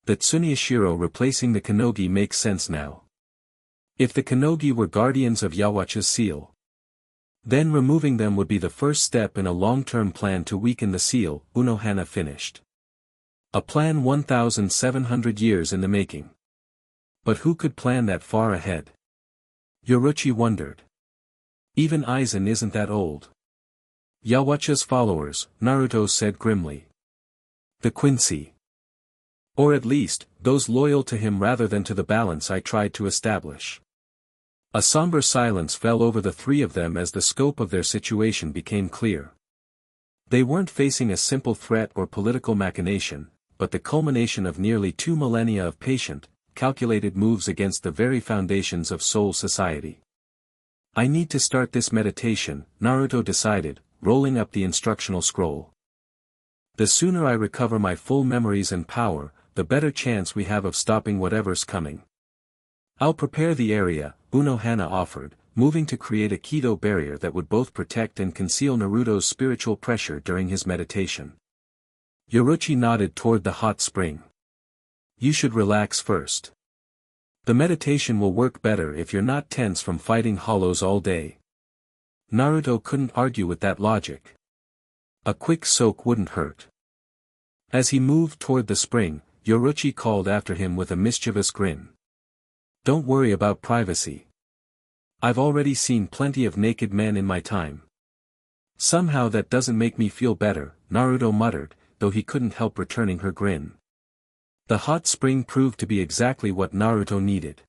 The Tsuneyashiro replacing the Konogi makes sense now. If the Konogi were guardians of Yhwach's seal, then removing them would be the first step in a long-term plan to weaken the seal, Unohana finished. A plan 1,700 years in the making. But who could plan that far ahead? Yoruichi wondered. Even Aizen isn't that old. Yhwach's followers, Naruto said grimly. The Quincy. Or at least, those loyal to him rather than to the balance I tried to establish. A somber silence fell over the three of them as the scope of their situation became clear. They weren't facing a simple threat or political machination, but the culmination of nearly 2 millennia of patient, calculated moves against the very foundations of Soul Society. I need to start this meditation, Naruto decided, rolling up the instructional scroll. The sooner I recover my full memories and power, the better chance we have of stopping whatever's coming. I'll prepare the area, Unohana offered, moving to create a Kido barrier that would both protect and conceal Naruto's spiritual pressure during his meditation. Yoruichi nodded toward the hot spring. You should relax first. The meditation will work better if you're not tense from fighting hollows all day. Naruto couldn't argue with that logic. A quick soak wouldn't hurt. As he moved toward the spring, Yoruichi called after him with a mischievous grin. Don't worry about privacy. I've already seen plenty of naked men in my time. Somehow that doesn't make me feel better, Naruto muttered, though he couldn't help returning her grin. The hot spring proved to be exactly what Naruto needed.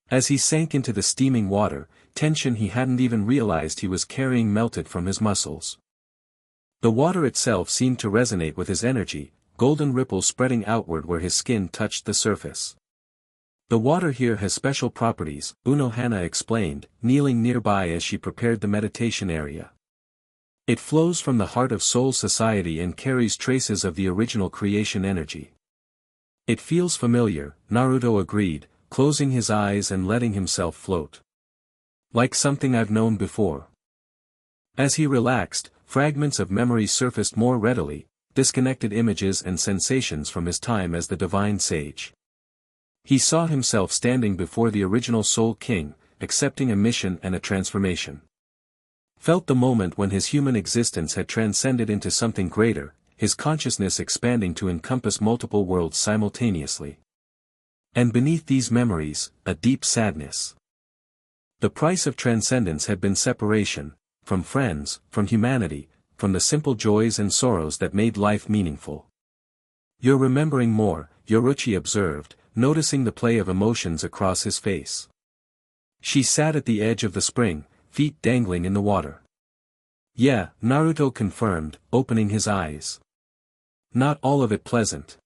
As he sank into the steaming water, tension he hadn't even realized he was carrying melted from his muscles. The water itself seemed to resonate with his energy, golden ripples spreading outward where his skin touched the surface. The water here has special properties, Unohana explained, kneeling nearby as she prepared the meditation area. It flows from the heart of Soul Society and carries traces of the original creation energy. It feels familiar, Naruto agreed, closing his eyes and letting himself float. Like something I've known before. As he relaxed, fragments of memory surfaced more readily, disconnected images and sensations from his time as the divine sage. He saw himself standing before the original Soul King, accepting a mission and a transformation. Felt the moment when his human existence had transcended into something greater, his consciousness expanding to encompass multiple worlds simultaneously. And beneath these memories, a deep sadness. The price of transcendence had been separation, from friends, from humanity, from the simple joys and sorrows that made life meaningful. You're remembering more, Yoruichi observed, noticing the play of emotions across his face. She sat at the edge of the spring, feet dangling in the water. Yeah, Naruto confirmed, opening his eyes. Not all of it pleasant.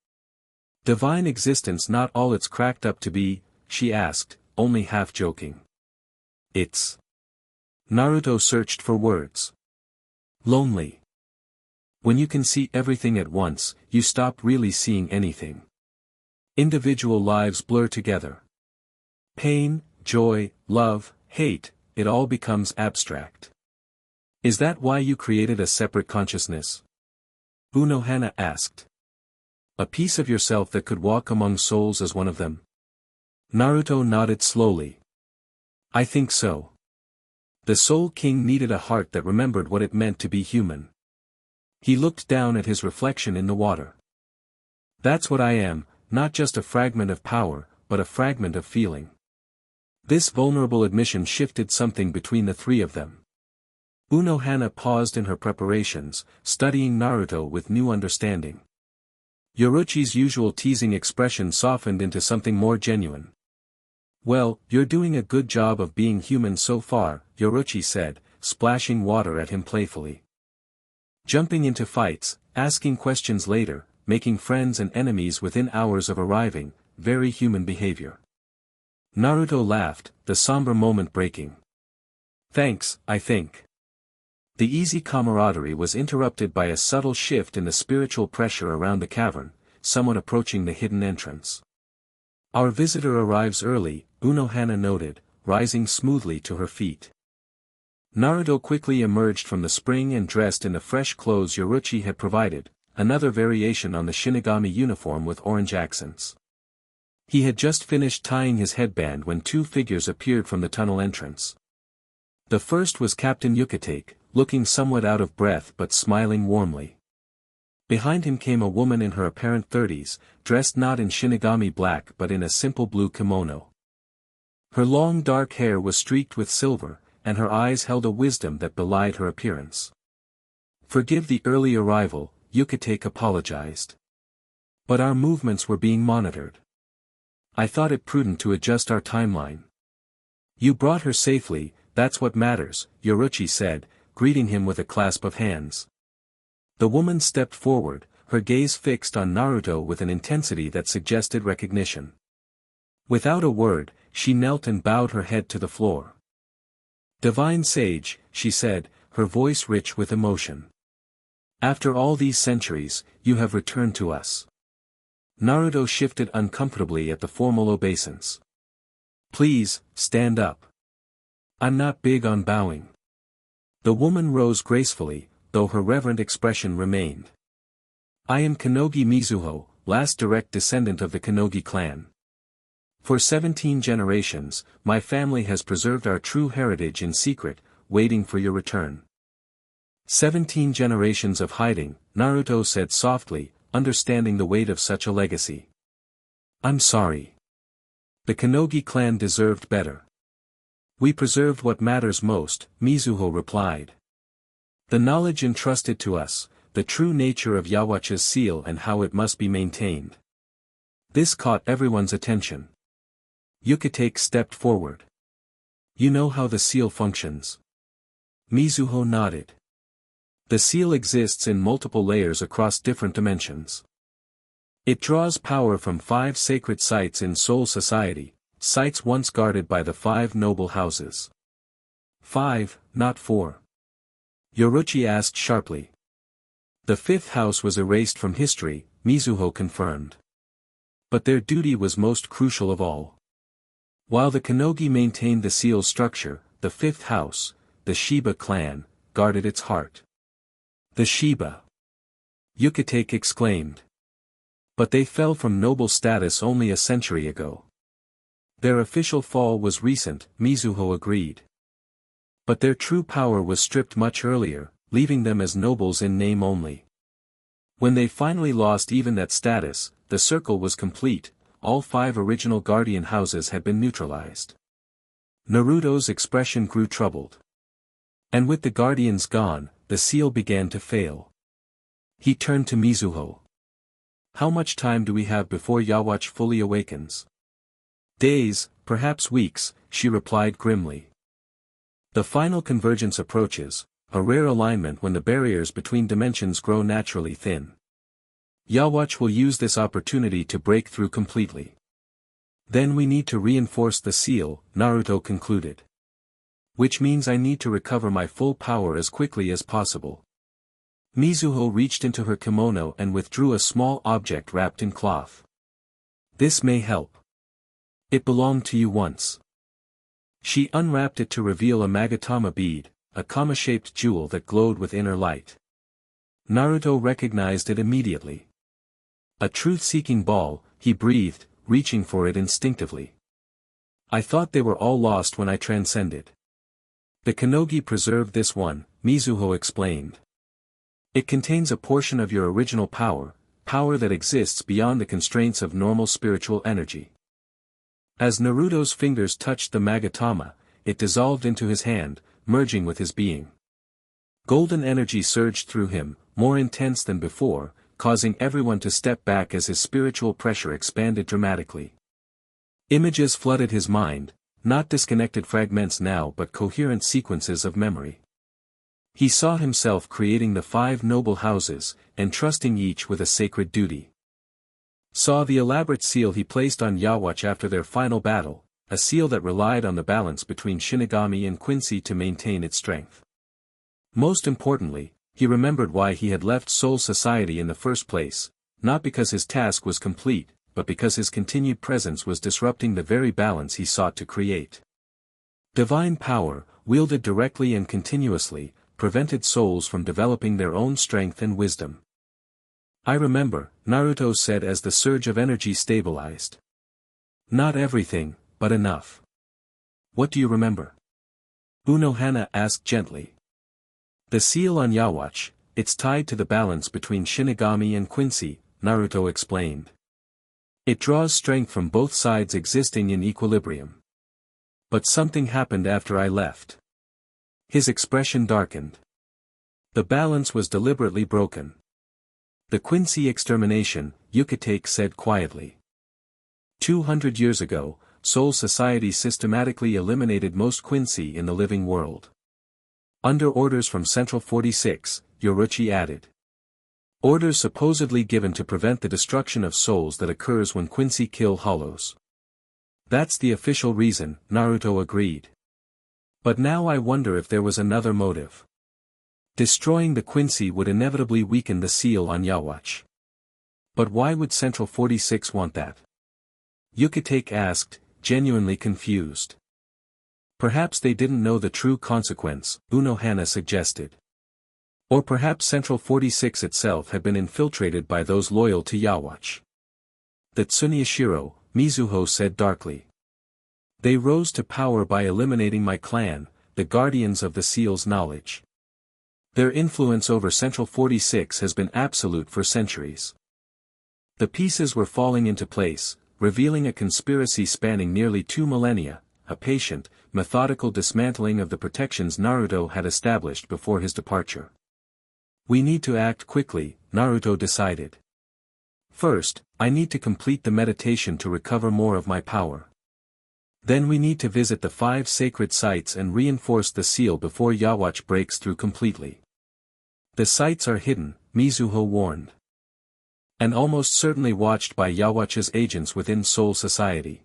Divine existence not all it's cracked up to be, she asked, only half joking. It's. Naruto searched for words. Lonely. When you can see everything at once, you stop really seeing anything. Individual lives blur together. Pain, joy, love, hate, it all becomes abstract. Is that why you created a separate consciousness? Unohana asked. A piece of yourself that could walk among souls as one of them? Naruto nodded slowly. I think so. The Soul King needed a heart that remembered what it meant to be human. He looked down at his reflection in the water. That's what I am, not just a fragment of power, but a fragment of feeling. This vulnerable admission shifted something between the three of them. Unohana paused in her preparations, studying Naruto with new understanding. Yoruichi's usual teasing expression softened into something more genuine. Well, you're doing a good job of being human so far, Yoruichi said, splashing water at him playfully. Jumping into fights, asking questions later, making friends and enemies within hours of arriving, very human behavior. Naruto laughed, the somber moment breaking. Thanks, I think. The easy camaraderie was interrupted by a subtle shift in the spiritual pressure around the cavern, someone approaching the hidden entrance. Our visitor arrives early, Unohana noted, rising smoothly to her feet. Naruto quickly emerged from the spring and dressed in the fresh clothes Yoruichi had provided, another variation on the Shinigami uniform with orange accents. He had just finished tying his headband when two figures appeared from the tunnel entrance. The first was Captain Yhwach, looking somewhat out of breath but smiling warmly. Behind him came a woman in her apparent 30s, dressed not in Shinigami black but in a simple blue kimono. Her long dark hair was streaked with silver, and her eyes held a wisdom that belied her appearance. Forgive the early arrival, Yhwach apologized. But our movements were being monitored. I thought it prudent to adjust our timeline. You brought her safely, that's what matters, Yoruichi said, greeting him with a clasp of hands. The woman stepped forward, her gaze fixed on Naruto with an intensity that suggested recognition. Without a word, she knelt and bowed her head to the floor. Divine Sage, she said, her voice rich with emotion. After all these centuries, you have returned to us. Naruto shifted uncomfortably at the formal obeisance. Please, stand up. I'm not big on bowing. The woman rose gracefully, though her reverent expression remained. I am Kanogi Mizuho, last direct descendant of the Kanogi clan. For 17 generations, my family has preserved our true heritage in secret, waiting for your return. 17 generations of hiding, Naruto said softly, understanding the weight of such a legacy. I'm sorry. The Konogi clan deserved better. We preserved what matters most, Mizuho replied. The knowledge entrusted to us, the true nature of Yhwach's seal and how it must be maintained. This caught everyone's attention. Yukitake stepped forward. You know how the seal functions? Mizuho nodded. The seal exists in multiple layers across different dimensions. It draws power from 5 sacred sites in Soul Society, sites once guarded by the 5 noble houses. 5, not 4. Yoruichi asked sharply. The 5th house was erased from history, Mizuho confirmed. But their duty was most crucial of all. While the Konogi maintained the seal's structure, the 5th house, the Sheba clan, guarded its heart. The Sheba! Yukitake exclaimed. But they fell from noble status only a century ago. Their official fall was recent, Mizuho agreed. But their true power was stripped much earlier, leaving them as nobles in name only. When they finally lost even that status, the circle was complete, all 5 original guardian houses had been neutralized. Naruto's expression grew troubled. And with the guardians gone, the seal began to fail. He turned to Mizuho. How much time do we have before Yhwach fully awakens? Days, perhaps weeks, she replied grimly. The final convergence approaches, a rare alignment when the barriers between dimensions grow naturally thin. Yhwach will use this opportunity to break through completely. Then we need to reinforce the seal, Naruto concluded. Which means I need to recover my full power as quickly as possible. Mizuho reached into her kimono and withdrew a small object wrapped in cloth. This may help. It belonged to you once. She unwrapped it to reveal a Magatama bead, a kama-shaped jewel that glowed with inner light. Naruto recognized it immediately. A truth-seeking ball, he breathed, reaching for it instinctively. I thought they were all lost when I transcended. The Konogi preserved this one, Mizuho explained. It contains a portion of your original power, power that exists beyond the constraints of normal spiritual energy. As Naruto's fingers touched the Magatama, it dissolved into his hand, merging with his being. Golden energy surged through him, more intense than before, causing everyone to step back as his spiritual pressure expanded dramatically. Images flooded his mind, not disconnected fragments now but coherent sequences of memory. He saw himself creating the 5 noble houses, entrusting each with a sacred duty. Saw the elaborate seal he placed on Yhwach after their final battle, a seal that relied on the balance between Shinigami and Quincy to maintain its strength. Most importantly, he remembered why he had left Soul Society in the first place, not because his task was complete, but because his continued presence was disrupting the very balance he sought to create. Divine power, wielded directly and continuously, prevented souls from developing their own strength and wisdom. I remember, Naruto said as the surge of energy stabilized. Not everything, but enough. What do you remember? Unohana asked gently. The seal on Yhwach, it's tied to the balance between Shinigami and Quincy, Naruto explained. It draws strength from both sides existing in equilibrium. But something happened after I left. His expression darkened. The balance was deliberately broken. The Quincy extermination, Yukitake said quietly. 200 years ago, Soul Society systematically eliminated most Quincy in the living world. Under orders from Central 46, Yoruichi added. Orders supposedly given to prevent the destruction of souls that occurs when Quincy kill hollows. That's the official reason, Naruto agreed. But now I wonder if there was another motive. Destroying the Quincy would inevitably weaken the seal on Yhwach. But why would Central 46 want that? Yukitake asked, genuinely confused. Perhaps they didn't know the true consequence, Unohana suggested. Or perhaps Central 46 itself had been infiltrated by those loyal to Yhwach. The Tsunyashiro, Mizuho said darkly. They rose to power by eliminating my clan, the guardians of the seal's knowledge. Their influence over Central 46 has been absolute for centuries. The pieces were falling into place, revealing a conspiracy spanning nearly 2 millennia, a patient, methodical dismantling of the protections Naruto had established before his departure. We need to act quickly, Naruto decided. First, I need to complete the meditation to recover more of my power. Then we need to visit the 5 sacred sites and reinforce the seal before Yhwach breaks through completely. The sites are hidden, Mizuho warned. And almost certainly watched by Yhwach's agents within Soul Society.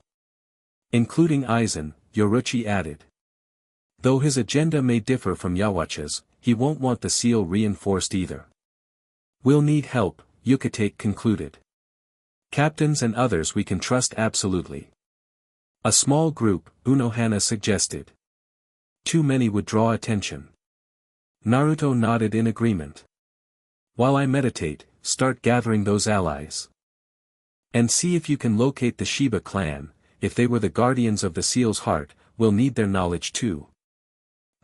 Including Aizen, Yoruichi added. Though his agenda may differ from Yhwach's, he won't want the seal reinforced either. We'll need help, Yukitake concluded. Captains and others we can trust absolutely. A small group, Unohana suggested. Too many would draw attention. Naruto nodded in agreement. While I meditate, start gathering those allies. And see if you can locate the Sheba clan. If they were the guardians of the seal's heart, we'll need their knowledge too.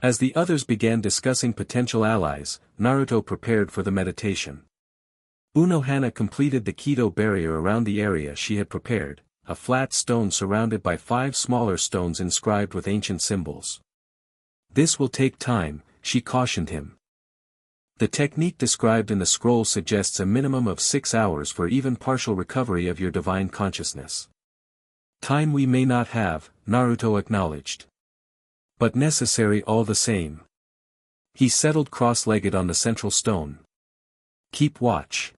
As the others began discussing potential allies, Naruto prepared for the meditation. Unohana completed the Kido barrier around the area she had prepared, a flat stone surrounded by 5 smaller stones inscribed with ancient symbols. This will take time, she cautioned him. The technique described in the scroll suggests a minimum of 6 hours for even partial recovery of your divine consciousness. Time we may not have, Naruto acknowledged. But necessary all the same. He settled cross-legged on the central stone. Keep watch.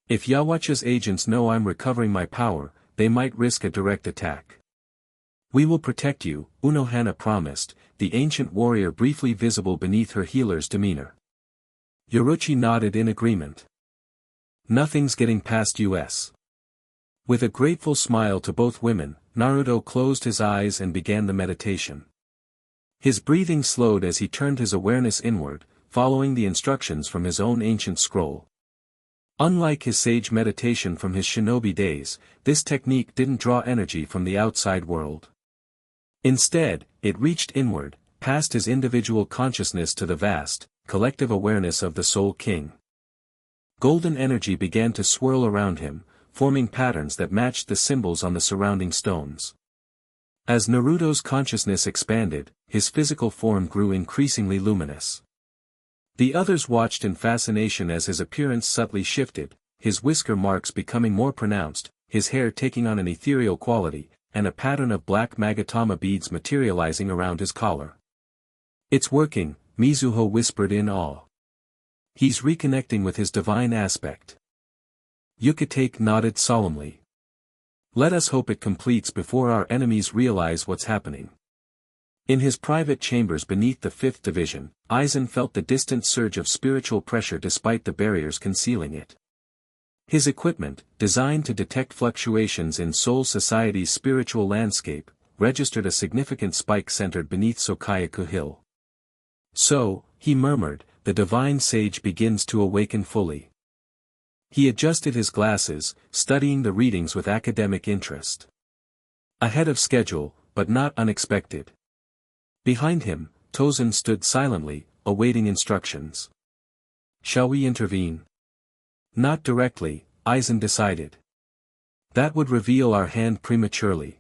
If Yhwach's agents know I'm recovering my power, they might risk a direct attack. We will protect you, Unohana promised, the ancient warrior briefly visible beneath her healer's demeanor. Yoruichi nodded in agreement. Nothing's getting past us. With a grateful smile to both women, Naruto closed his eyes and began the meditation. His breathing slowed as he turned his awareness inward, following the instructions from his own ancient scroll. Unlike his sage meditation from his shinobi days, this technique didn't draw energy from the outside world. Instead, it reached inward, past his individual consciousness to the vast, collective awareness of the Soul King. Golden energy began to swirl around him, forming patterns that matched the symbols on the surrounding stones. As Naruto's consciousness expanded, his physical form grew increasingly luminous. The others watched in fascination as his appearance subtly shifted, his whisker marks becoming more pronounced, his hair taking on an ethereal quality, and a pattern of black magatama beads materializing around his collar. It's working, Mizuho whispered in awe. He's reconnecting with his divine aspect. Yukitake nodded solemnly. Let us hope it completes before our enemies realize what's happening. In his private chambers beneath the 5th division, Aizen felt the distant surge of spiritual pressure despite the barriers concealing it. His equipment, designed to detect fluctuations in Soul Society's spiritual landscape, registered a significant spike centered beneath Sokayaku Hill. So, he murmured, the divine sage begins to awaken fully. He adjusted his glasses, studying the readings with academic interest. Ahead of schedule, but not unexpected. Behind him, Tozen stood silently, awaiting instructions. Shall we intervene? Not directly, Aizen decided. That would reveal our hand prematurely.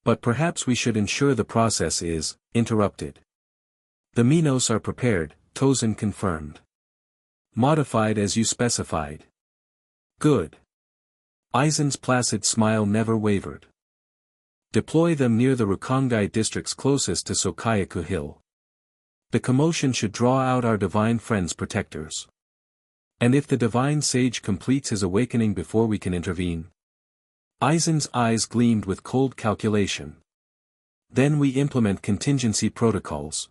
But perhaps we should ensure the process is interrupted. The Minos are prepared, Tozen confirmed. Modified as you specified. Good. Aizen's placid smile never wavered. Deploy them near the Rukongai districts closest to Sokayaku Hill. The commotion should draw out our divine friends' protectors. And if the divine sage completes his awakening before we can intervene? Aizen's eyes gleamed with cold calculation. Then we implement contingency protocols.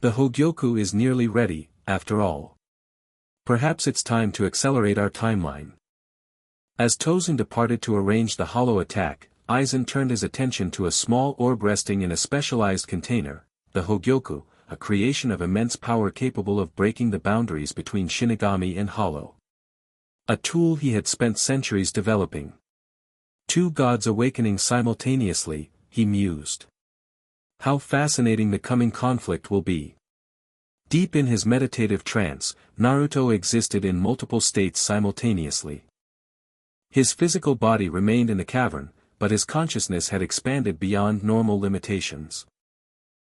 The hoyoku is nearly ready, after all. Perhaps it's time to accelerate our timeline. As Tozen departed to arrange the hollow attack, Aizen turned his attention to a small orb resting in a specialized container, the hoyoku, a creation of immense power capable of breaking the boundaries between Shinigami and Hollow. A tool he had spent centuries developing. 2 gods awakening simultaneously, he mused. How fascinating the coming conflict will be. Deep in his meditative trance, Naruto existed in multiple states simultaneously. His physical body remained in the cavern, but his consciousness had expanded beyond normal limitations.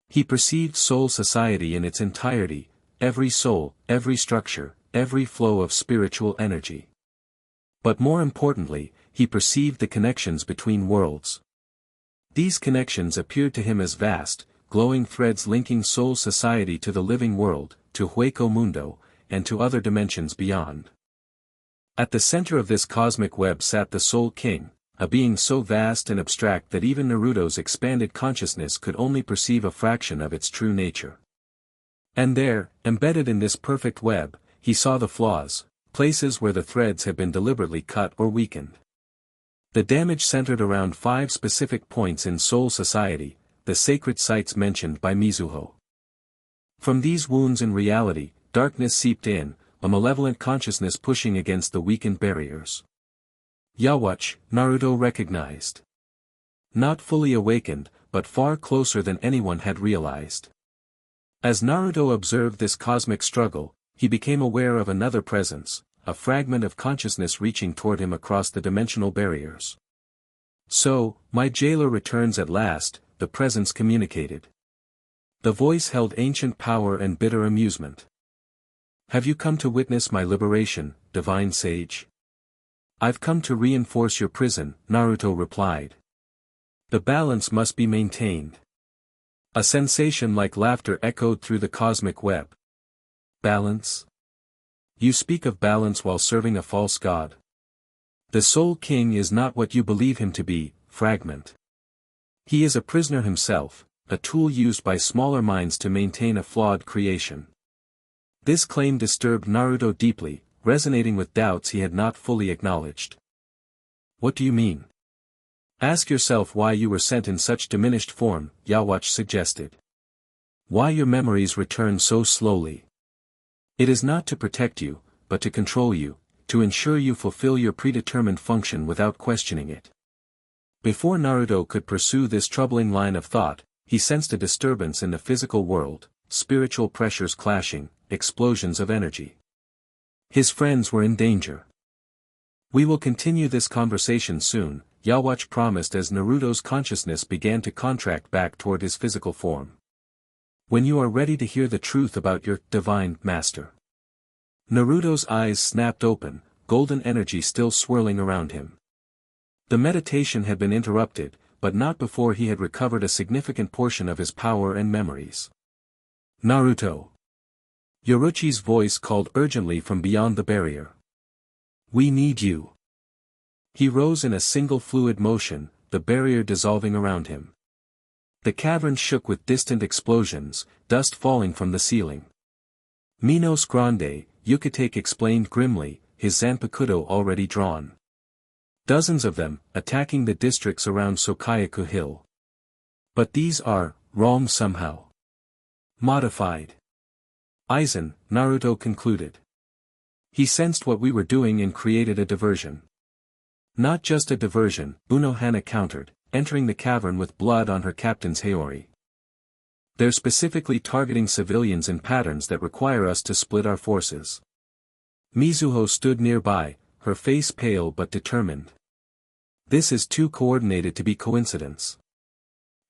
He perceived soul society in its entirety, every soul, every structure, every flow of spiritual energy. But more importantly, he perceived the connections between worlds. These connections appeared to him as vast, glowing threads linking soul society to the living world, to Hueco Mundo, and to other dimensions beyond. At the center of this cosmic web sat the Soul King, a being so vast and abstract that even Naruto's expanded consciousness could only perceive a fraction of its true nature. And there, embedded in this perfect web, he saw the flaws, places where the threads had been deliberately cut or weakened. The damage centered around 5 specific points in soul society, the sacred sites mentioned by Mizuho. From these wounds in reality, darkness seeped in, a malevolent consciousness pushing against the weakened barriers. Yhwach, Naruto recognized. Not fully awakened, but far closer than anyone had realized. As Naruto observed this cosmic struggle, he became aware of another presence, a fragment of consciousness reaching toward him across the dimensional barriers. So, my jailer returns at last, the presence communicated. The voice held ancient power and bitter amusement. Have you come to witness my liberation, divine sage? I've come to reinforce your prison, Naruto replied. The balance must be maintained. A sensation like laughter echoed through the cosmic web. Balance? You speak of balance while serving a false god. The Soul King is not what you believe him to be, fragment. He is a prisoner himself, a tool used by smaller minds to maintain a flawed creation. This claim disturbed Naruto deeply, resonating with doubts he had not fully acknowledged. What do you mean? Ask yourself why you were sent in such diminished form, Yhwach suggested. Why your memories return so slowly. It is not to protect you, but to control you, to ensure you fulfill your predetermined function without questioning it. Before Naruto could pursue this troubling line of thought, he sensed a disturbance in the physical world, spiritual pressures clashing, explosions of energy. His friends were in danger. We will continue this conversation soon, Yhwach promised as Naruto's consciousness began to contract back toward his physical form. When you are ready to hear the truth about your divine master. Naruto's eyes snapped open, golden energy still swirling around him. The meditation had been interrupted, but not before he had recovered a significant portion of his power and memories. Naruto. Yoruichi's voice called urgently from beyond the barrier. We need you. He rose in a single fluid motion, the barrier dissolving around him. The cavern shook with distant explosions, dust falling from the ceiling. Minos Grande, Yukitake explained grimly, his Zanpakuto already drawn. Dozens of them, attacking the districts around Sokayaku Hill. But these are, wrong somehow. Modified. Aizen, Naruto concluded. He sensed what we were doing and created a diversion. Not just a diversion, Unohana countered, entering the cavern with blood on her captain's Haori. They're specifically targeting civilians in patterns that require us to split our forces. Mizuho stood nearby, her face pale but determined. This is too coordinated to be coincidence.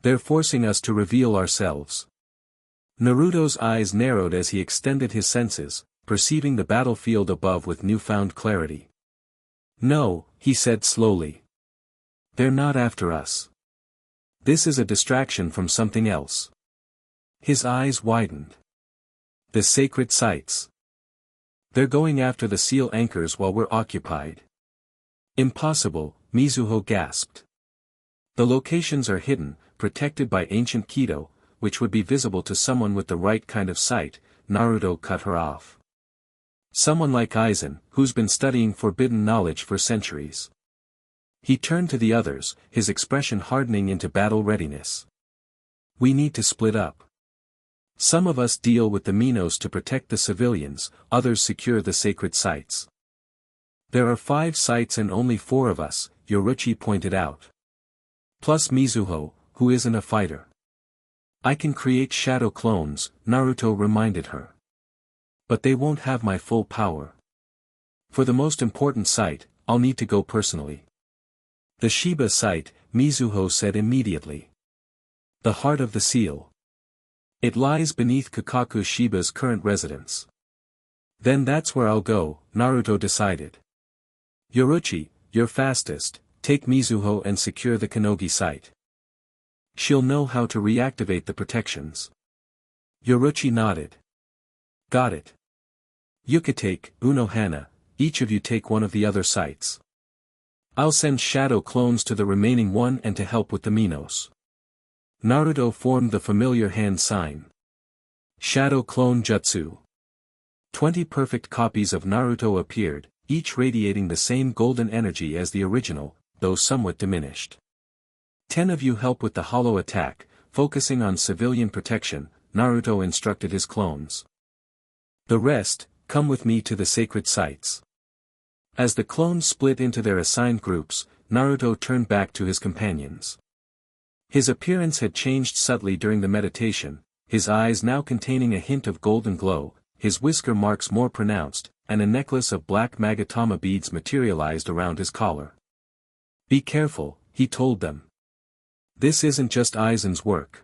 They're forcing us to reveal ourselves. Naruto's eyes narrowed as he extended his senses, perceiving the battlefield above with newfound clarity. No, he said slowly. They're not after us. This is a distraction from something else. His eyes widened. The sacred sites. They're going after the seal anchors while we're occupied. Impossible, Mizuho gasped. The locations are hidden, protected by ancient Kido, which would be visible to someone with the right kind of sight, Naruto cut her off. Someone like Aizen, who's been studying forbidden knowledge for centuries. He turned to the others, his expression hardening into battle readiness. We need to split up. Some of us deal with the Minos to protect the civilians, others secure the sacred sites. There are 5 sites and only 4 of us, Yoruichi pointed out. Plus Mizuho, who isn't a fighter. I can create shadow clones, Naruto reminded her. But they won't have my full power. For the most important site, I'll need to go personally. The Sheba site, Mizuho said immediately. The heart of the seal. It lies beneath Kakaku Sheba's current residence. Then that's where I'll go, Naruto decided. Yoruichi, you're fastest, take Mizuho and secure the Konogi site. She'll know how to reactivate the protections. Yoruichi nodded. Got it. Yukitake, Unohana, each of you take one of the other sites. I'll send shadow clones to the remaining one and to help with the Minos. Naruto formed the familiar hand sign. Shadow Clone Jutsu. 20 perfect copies of Naruto appeared, each radiating the same golden energy as the original, though somewhat diminished. 10 of you help with the hollow attack, focusing on civilian protection, Naruto instructed his clones. The rest, come with me to the sacred sites. As the clones split into their assigned groups, Naruto turned back to his companions. His appearance had changed subtly during the meditation, his eyes now containing a hint of golden glow, his whisker marks more pronounced, and a necklace of black magatama beads materialized around his collar. Be careful, he told them. This isn't just Aizen's work.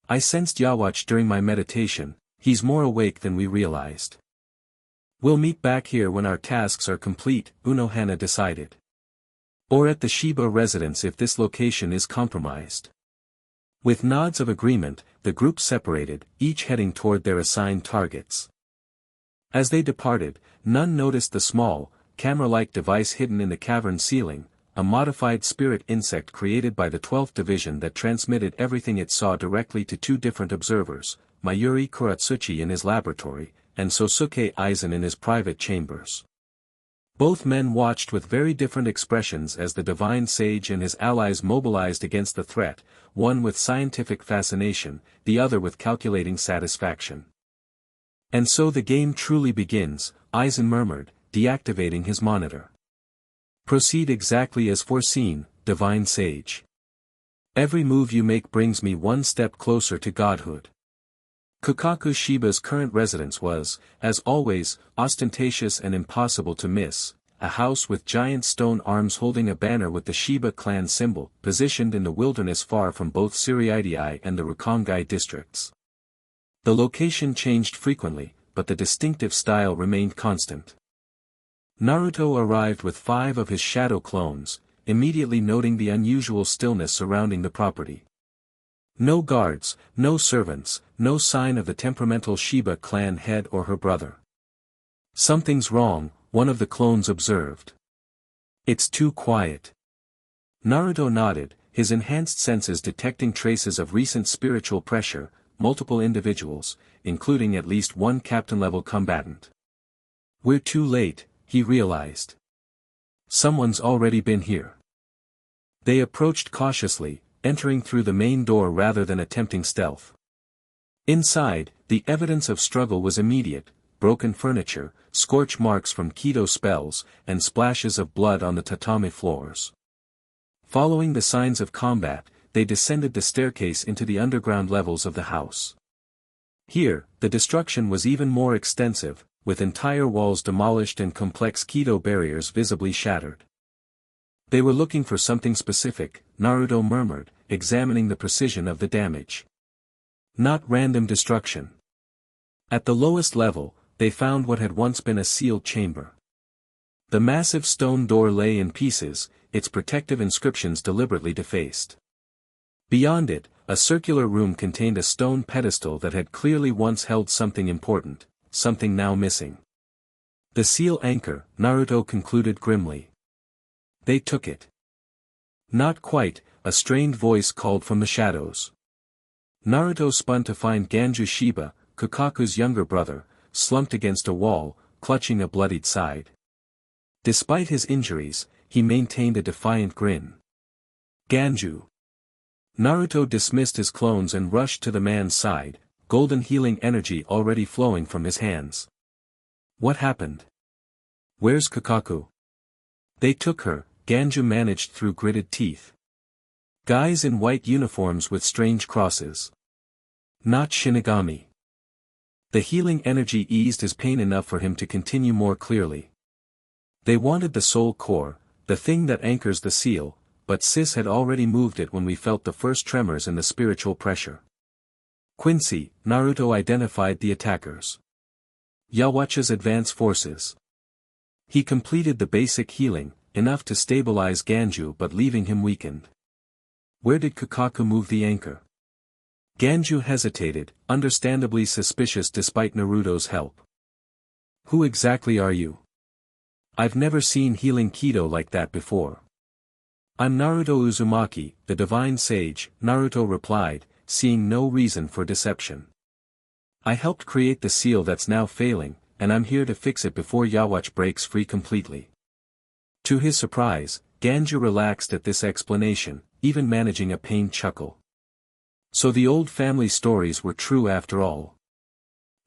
I sensed Yhwach during my meditation, he's more awake than we realized. We'll meet back here when our tasks are complete, Unohana decided. Or at the Sheba residence if this location is compromised. With nods of agreement, the group separated, each heading toward their assigned targets. As they departed, none noticed the small, camera-like device hidden in the cavern ceiling, a modified spirit insect created by the 12th Division that transmitted everything it saw directly to two different observers, Mayuri Kuratsuchi in his laboratory, and Sosuke Aizen in his private chambers. Both men watched with very different expressions as the divine sage and his allies mobilized against the threat, one with scientific fascination, the other with calculating satisfaction. And so the game truly begins, Aizen murmured, deactivating his monitor. Proceed exactly as foreseen, divine sage. Every move you make brings me one step closer to godhood. Kakaku Sheba's current residence was, as always, ostentatious and impossible to miss, a house with giant stone arms holding a banner with the Sheba clan symbol, positioned in the wilderness far from both Suriidai and the Rukongai districts. The location changed frequently, but the distinctive style remained constant. Naruto arrived with 5 of his shadow clones, immediately noting the unusual stillness surrounding the property. No guards, no servants, no sign of the temperamental Sheba clan head or her brother. Something's wrong, one of the clones observed. It's too quiet. Naruto nodded, his enhanced senses detecting traces of recent spiritual pressure, multiple individuals, including at least one captain-level combatant. We're too late, he realized. Someone's already been here. They approached cautiously, entering through the main door rather than attempting stealth. Inside, the evidence of struggle was immediate, broken furniture, scorch marks from Kido spells, and splashes of blood on the tatami floors. Following the signs of combat, they descended the staircase into the underground levels of the house. Here, the destruction was even more extensive, with entire walls demolished and complex Kido barriers visibly shattered. They were looking for something specific, Naruto murmured, examining the precision of the damage. Not random destruction. At the lowest level, they found what had once been a sealed chamber. The massive stone door lay in pieces, its protective inscriptions deliberately defaced. Beyond it, a circular room contained a stone pedestal that had clearly once held something important, something now missing. The seal anchor, Naruto concluded grimly. They took it. Not quite, a strained voice called from the shadows. Naruto spun to find Ganju Sheba, Kakaku's younger brother, slumped against a wall, clutching a bloodied side. Despite his injuries, he maintained a defiant grin. Ganju. Naruto dismissed his clones and rushed to the man's side, golden healing energy already flowing from his hands. What happened? Where's Kakaku? They took her, Ganju managed through gritted teeth. Guys in white uniforms with strange crosses. Not Shinigami. The healing energy eased his pain enough for him to continue more clearly. They wanted the soul core, the thing that anchors the seal, but Sis had already moved it when we felt the first tremors in the spiritual pressure. Quincy, Naruto identified the attackers. Yhwach's advance forces. He completed the basic healing, enough to stabilize Ganju but leaving him weakened. Where did Kakaku move the anchor? Ganju hesitated, understandably suspicious despite Naruto's help. Who exactly are you? I've never seen healing Kido like that before. I'm Naruto Uzumaki, the divine sage, Naruto replied, seeing no reason for deception. I helped create the seal that's now failing, and I'm here to fix it before Yhwach breaks free completely. To his surprise, Ganju relaxed at this explanation, even managing a pained chuckle. So the old family stories were true after all.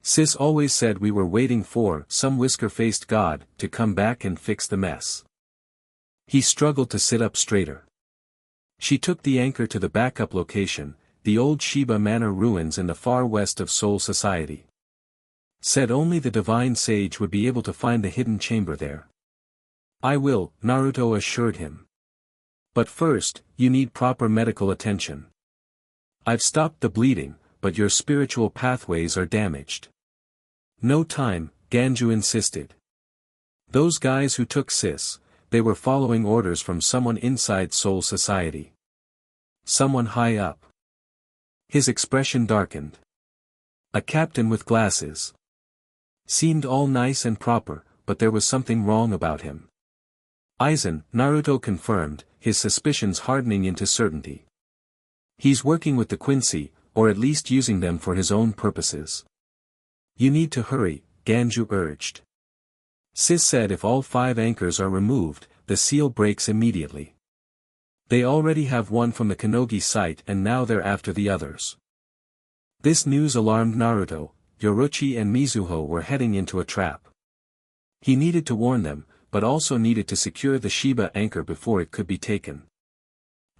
Sis always said we were waiting for some whisker-faced god to come back and fix the mess. He struggled to sit up straighter. She took the anchor to the backup location, the old Sheba Manor ruins in the far west of Soul Society. Said only the divine sage would be able to find the hidden chamber there. I will, Naruto assured him. But first, you need proper medical attention. I've stopped the bleeding, but your spiritual pathways are damaged. No time, Ganju insisted. Those guys who took Sis, they were following orders from someone inside Soul Society. Someone high up. His expression darkened. A captain with glasses. Seemed all nice and proper, but there was something wrong about him. Aizen, Naruto confirmed, his suspicions hardening into certainty. He's working with the Quincy, or at least using them for his own purposes. You need to hurry, Ganju urged. Sis said if all 5 anchors are removed, the seal breaks immediately. They already have one from the Konogi site and now they're after the others. This news alarmed Naruto. Yoruichi and Mizuho were heading into a trap. He needed to warn them, but also needed to secure the Sheba anchor before it could be taken.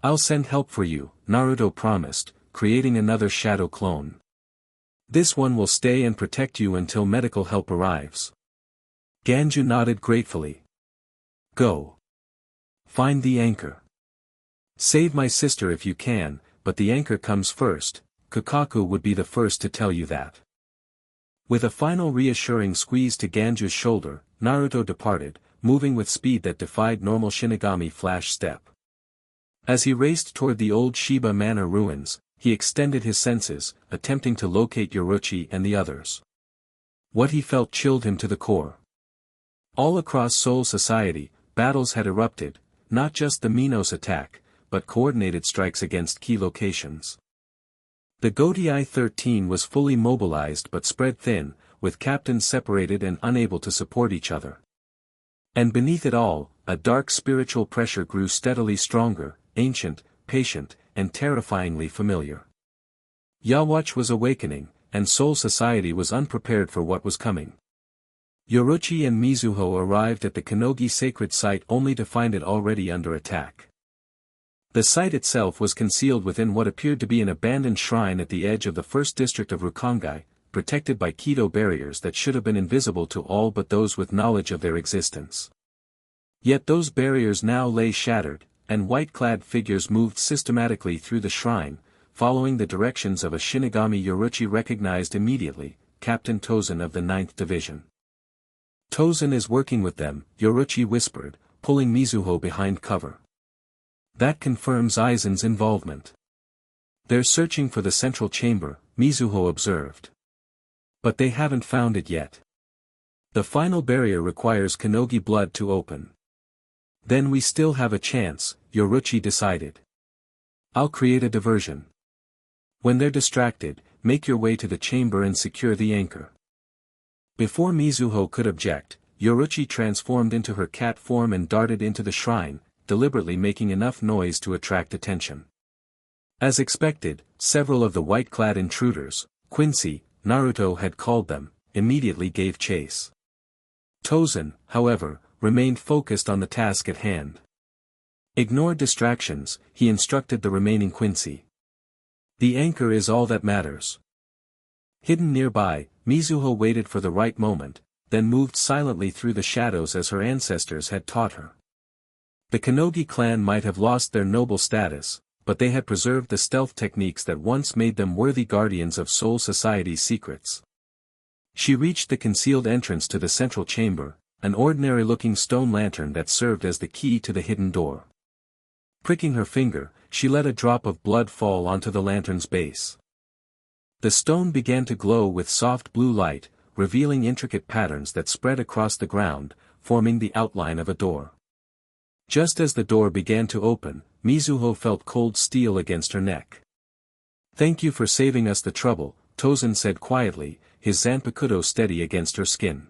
I'll send help for you, Naruto promised, creating another shadow clone. This one will stay and protect you until medical help arrives. Ganju nodded gratefully. Go. Find the anchor. Save my sister if you can, but the anchor comes first. Kakaku would be the first to tell you that. With a final reassuring squeeze to Ganju's shoulder, Naruto departed, moving with speed that defied normal Shinigami flash step. As he raced toward the old Sheba Manor ruins, he extended his senses, attempting to locate Yoruichi and the others. What he felt chilled him to the core. All across Soul Society, battles had erupted, not just the Minos attack, but coordinated strikes against key locations. The Gotei 13 was fully mobilized but spread thin, with captains separated and unable to support each other. And beneath it all, a dark spiritual pressure grew steadily stronger, ancient, patient, and terrifyingly familiar. Yhwach was awakening, and Soul Society was unprepared for what was coming. Yoruichi and Mizuho arrived at the Konogi sacred site only to find it already under attack. The site itself was concealed within what appeared to be an abandoned shrine at the edge of the first district of Rukongai, protected by Kido barriers that should have been invisible to all but those with knowledge of their existence. Yet those barriers now lay shattered, and white-clad figures moved systematically through the shrine, following the directions of a Shinigami Yoruichi recognized immediately, Captain Tozen of the 9th Division. Tozen is working with them, Yoruichi whispered, pulling Mizuho behind cover. That confirms Aizen's involvement. They're searching for the central chamber, Mizuho observed. But they haven't found it yet. The final barrier requires Konogi blood to open. Then we still have a chance, Yoruichi decided. I'll create a diversion. When they're distracted, make your way to the chamber and secure the anchor. Before Mizuho could object, Yoruichi transformed into her cat form and darted into the shrine, deliberately making enough noise to attract attention. As expected, several of the white-clad intruders, Quincy, Naruto had called them, immediately gave chase. Tozen, however, remained focused on the task at hand. Ignore distractions, he instructed the remaining Quincy. The anchor is all that matters. Hidden nearby, Mizuho waited for the right moment, then moved silently through the shadows as her ancestors had taught her. The Kanogi clan might have lost their noble status, but they had preserved the stealth techniques that once made them worthy guardians of Soul Society's secrets. She reached the concealed entrance to the central chamber, an ordinary-looking stone lantern that served as the key to the hidden door. Pricking her finger, she let a drop of blood fall onto the lantern's base. The stone began to glow with soft blue light, revealing intricate patterns that spread across the ground, forming the outline of a door. Just as the door began to open, Mizuho felt cold steel against her neck. "Thank you for saving us the trouble," Tozen said quietly, his zanpakuto steady against her skin.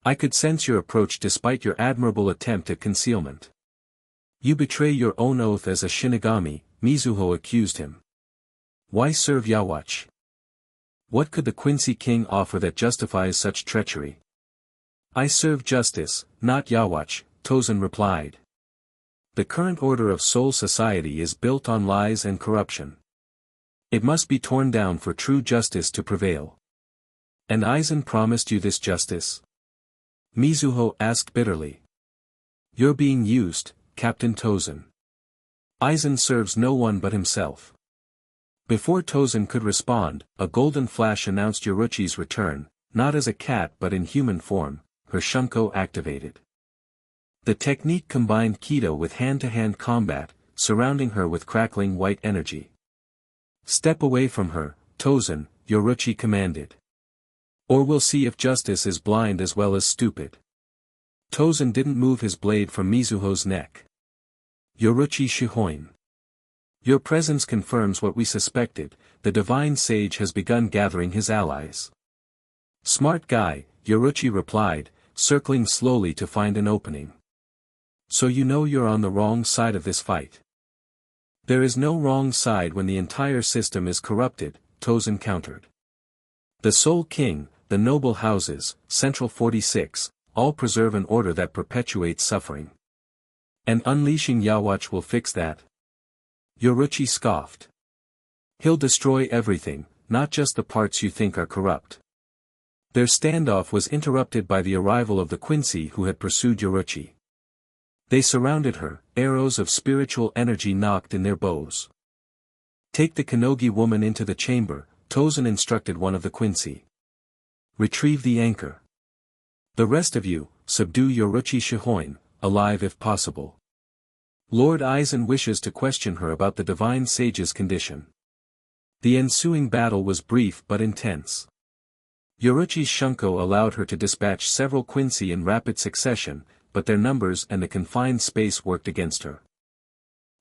"I could sense your approach despite your admirable attempt at concealment. You betray your own oath as a Shinigami," Mizuho accused him. "Why serve Yhwach? What could the Quincy king offer that justifies such treachery?" "I serve justice, not Yhwach," Tozen replied. "The current order of Soul Society is built on lies and corruption. It must be torn down for true justice to prevail." "And Aizen promised you this justice?" Mizuho asked bitterly. "You're being used, Captain Tozen. Aizen serves no one but himself." Before Tozen could respond, a golden flash announced Yoruichi's return, not as a cat but in human form, her shunko activated. The technique combined Kido with hand-to-hand combat, surrounding her with crackling white energy. "Step away from her, Tozen," Yoruichi commanded. "Or we'll see if justice is blind as well as stupid." Tozen didn't move his blade from Mizuho's neck. "Yoruichi Shihoin. Your presence confirms what we suspected, the divine sage has begun gathering his allies." "Smart guy," Yoruichi replied, circling slowly to find an opening. "So you know you're on the wrong side of this fight." "There is no wrong side when the entire system is corrupted," Tozen countered. "The Soul King, the noble houses, Central 46, all preserve an order that perpetuates suffering. And unleashing Yhwach will fix that?" Yoruichi scoffed. "He'll destroy everything, not just the parts you think are corrupt." Their standoff was interrupted by the arrival of the Quincy who had pursued Yoruichi. They surrounded her, arrows of spiritual energy knocked in their bows. "Take the Kanogi woman into the chamber," Tozen instructed one of the Quincy. "Retrieve the anchor. The rest of you, subdue Yoruichi Shihoin, alive if possible. Lord Aizen wishes to question her about the divine sage's condition." The ensuing battle was brief but intense. Yoruichi's shunko allowed her to dispatch several Quincy in rapid succession, but their numbers and the confined space worked against her.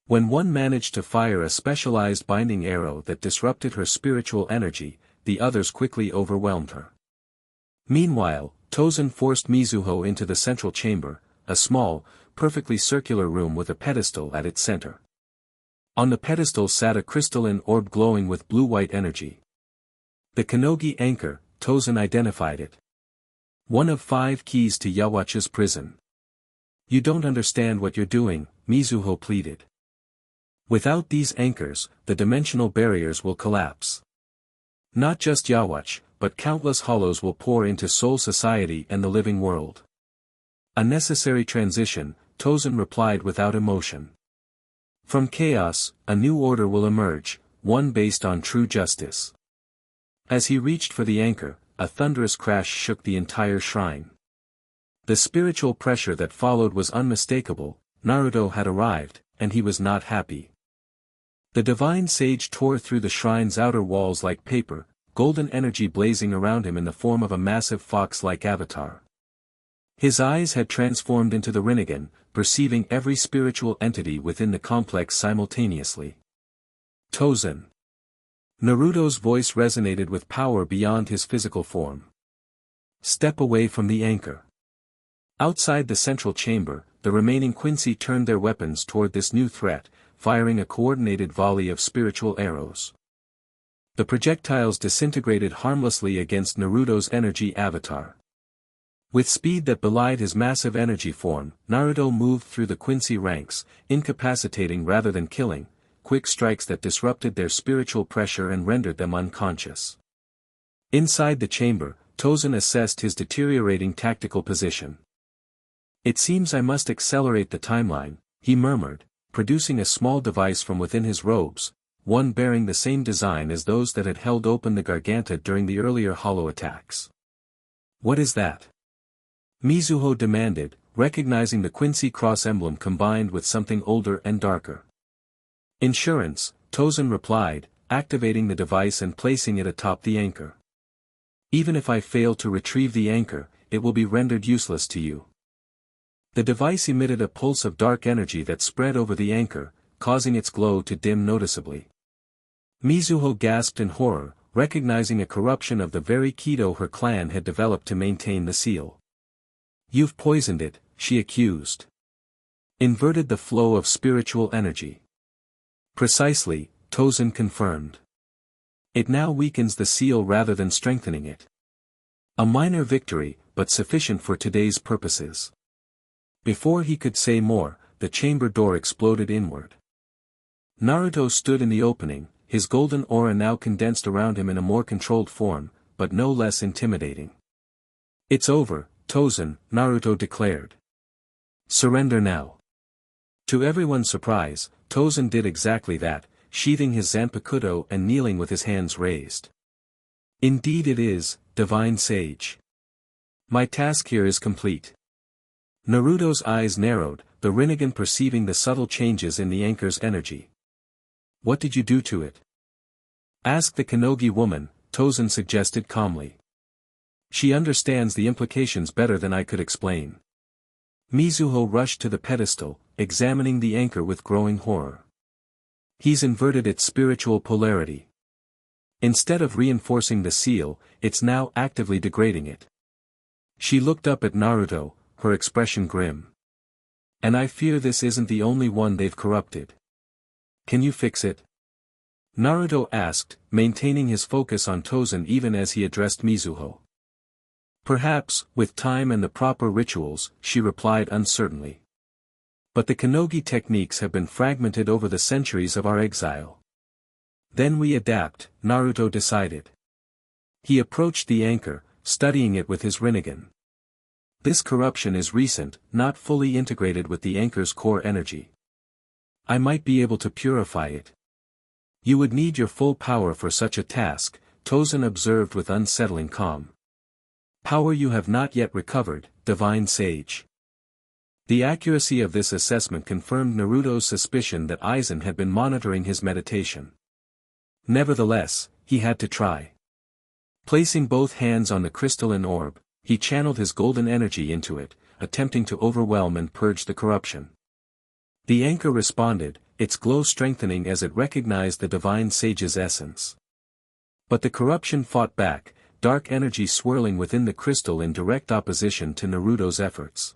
When one managed to fire a specialized binding arrow that disrupted her spiritual energy, the others quickly overwhelmed her. Meanwhile, Tozen forced Mizuho into the central chamber, a small, perfectly circular room with a pedestal at its center. On the pedestal sat a crystalline orb glowing with blue-white energy. The Kanogi anchor, Tozen identified it. One of 5 keys to Yhwach's prison. "You don't understand what you're doing," Mizuho pleaded. "Without these anchors, the dimensional barriers will collapse. Not just Yhwach, but countless hollows will pour into Soul Society and the living world." "A necessary transition," Tozen replied without emotion. "From chaos, a new order will emerge, one based on true justice." As he reached for the anchor, a thunderous crash shook the entire shrine. The spiritual pressure that followed was unmistakable. Naruto had arrived, and he was not happy. The divine sage tore through the shrine's outer walls like paper, golden energy blazing around him in the form of a massive fox-like avatar. His eyes had transformed into the Rinnegan, perceiving every spiritual entity within the complex simultaneously. "Tozen." Naruto's voice resonated with power beyond his physical form. "Step away from the anchor." Outside the central chamber, the remaining Quincy turned their weapons toward this new threat, firing a coordinated volley of spiritual arrows. The projectiles disintegrated harmlessly against Naruto's energy avatar. With speed that belied his massive energy form, Naruto moved through the Quincy ranks, incapacitating rather than killing, quick strikes that disrupted their spiritual pressure and rendered them unconscious. Inside the chamber, Tozen assessed his deteriorating tactical position. "It seems I must accelerate the timeline," he murmured, producing a small device from within his robes, one bearing the same design as those that had held open the Garganta during the earlier hollow attacks. "What is that?" Mizuho demanded, recognizing the Quincy cross emblem combined with something older and darker. "Insurance," Tozen replied, activating the device and placing it atop the anchor. "Even if I fail to retrieve the anchor, it will be rendered useless to you." The device emitted a pulse of dark energy that spread over the anchor, causing its glow to dim noticeably. Mizuho gasped in horror, recognizing a corruption of the very Kido her clan had developed to maintain the seal. "You've poisoned it," she accused. "Inverted the flow of spiritual energy." "Precisely," Tozen confirmed. "It now weakens the seal rather than strengthening it. A minor victory, but sufficient for today's purposes." Before he could say more, the chamber door exploded inward. Naruto stood in the opening, his golden aura now condensed around him in a more controlled form, but no less intimidating. "It's over, Tozen," Naruto declared. "Surrender now." To everyone's surprise, Tozen did exactly that, sheathing his Zanpakuto and kneeling with his hands raised. "Indeed it is, divine sage. My task here is complete." Naruto's eyes narrowed, the Rinnegan perceiving the subtle changes in the anchor's energy. "What did you do to it?" "Ask the Kanogi woman," Tozen suggested calmly. "She understands the implications better than I could explain." Mizuho rushed to the pedestal, examining the anchor with growing horror. "He's inverted its spiritual polarity. Instead of reinforcing the seal, it's now actively degrading it." She looked up at Naruto, her expression grim. "And I fear this isn't the only one they've corrupted. Can you fix it?" Naruto asked, maintaining his focus on Tozen even as he addressed Mizuho. "Perhaps, with time and the proper rituals," she replied uncertainly. "But the Kanogi techniques have been fragmented over the centuries of our exile." "Then we adapt," Naruto decided. He approached the anchor, studying it with his Rinnegan. "This corruption is recent, not fully integrated with the anchor's core energy. I might be able to purify it." "You would need your full power for such a task," Tozen observed with unsettling calm. "Power you have not yet recovered, divine sage." The accuracy of this assessment confirmed Naruto's suspicion that Aizen had been monitoring his meditation. Nevertheless, he had to try. Placing both hands on the crystalline orb, he channeled his golden energy into it, attempting to overwhelm and purge the corruption. The anchor responded, its glow strengthening as it recognized the divine sage's essence. But the corruption fought back, dark energy swirling within the crystal in direct opposition to Naruto's efforts.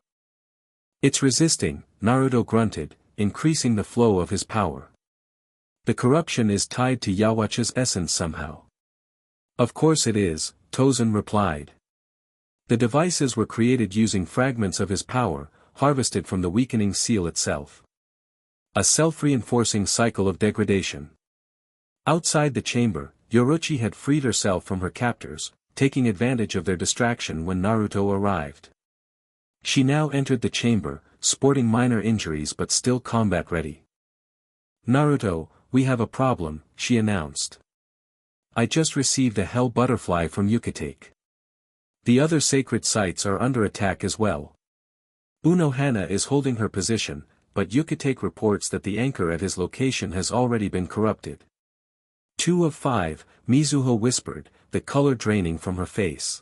"It's resisting," Naruto grunted, increasing the flow of his power. "The corruption is tied to Yhwach's essence somehow." "Of course it is," Tozen replied. "The devices were created using fragments of his power, harvested from the weakening seal itself. A self-reinforcing cycle of degradation." Outside the chamber, Yoruichi had freed herself from her captors, taking advantage of their distraction when Naruto arrived. She now entered the chamber, sporting minor injuries but still combat-ready. "Naruto, we have a problem," she announced. "I just received a hell butterfly from Yhwach. The other sacred sites are under attack as well. Unohana is holding her position, but Yhwach reports that the anchor at his location has already been corrupted." 2 of 5, Mizuho whispered, the color draining from her face.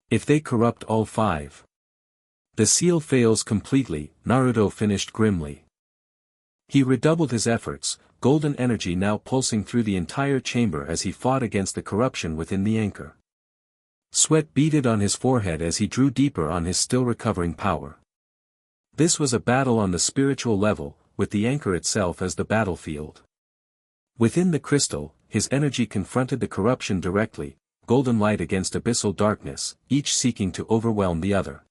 "If they corrupt all 5. The seal fails completely," Naruto finished grimly. He redoubled his efforts, golden energy now pulsing through the entire chamber as he fought against the corruption within the anchor. Sweat beaded on his forehead as he drew deeper on his still recovering power. This was a battle on the spiritual level, with the anchor itself as the battlefield. Within the crystal, his energy confronted the corruption directly, golden light against abyssal darkness, each seeking to overwhelm the other.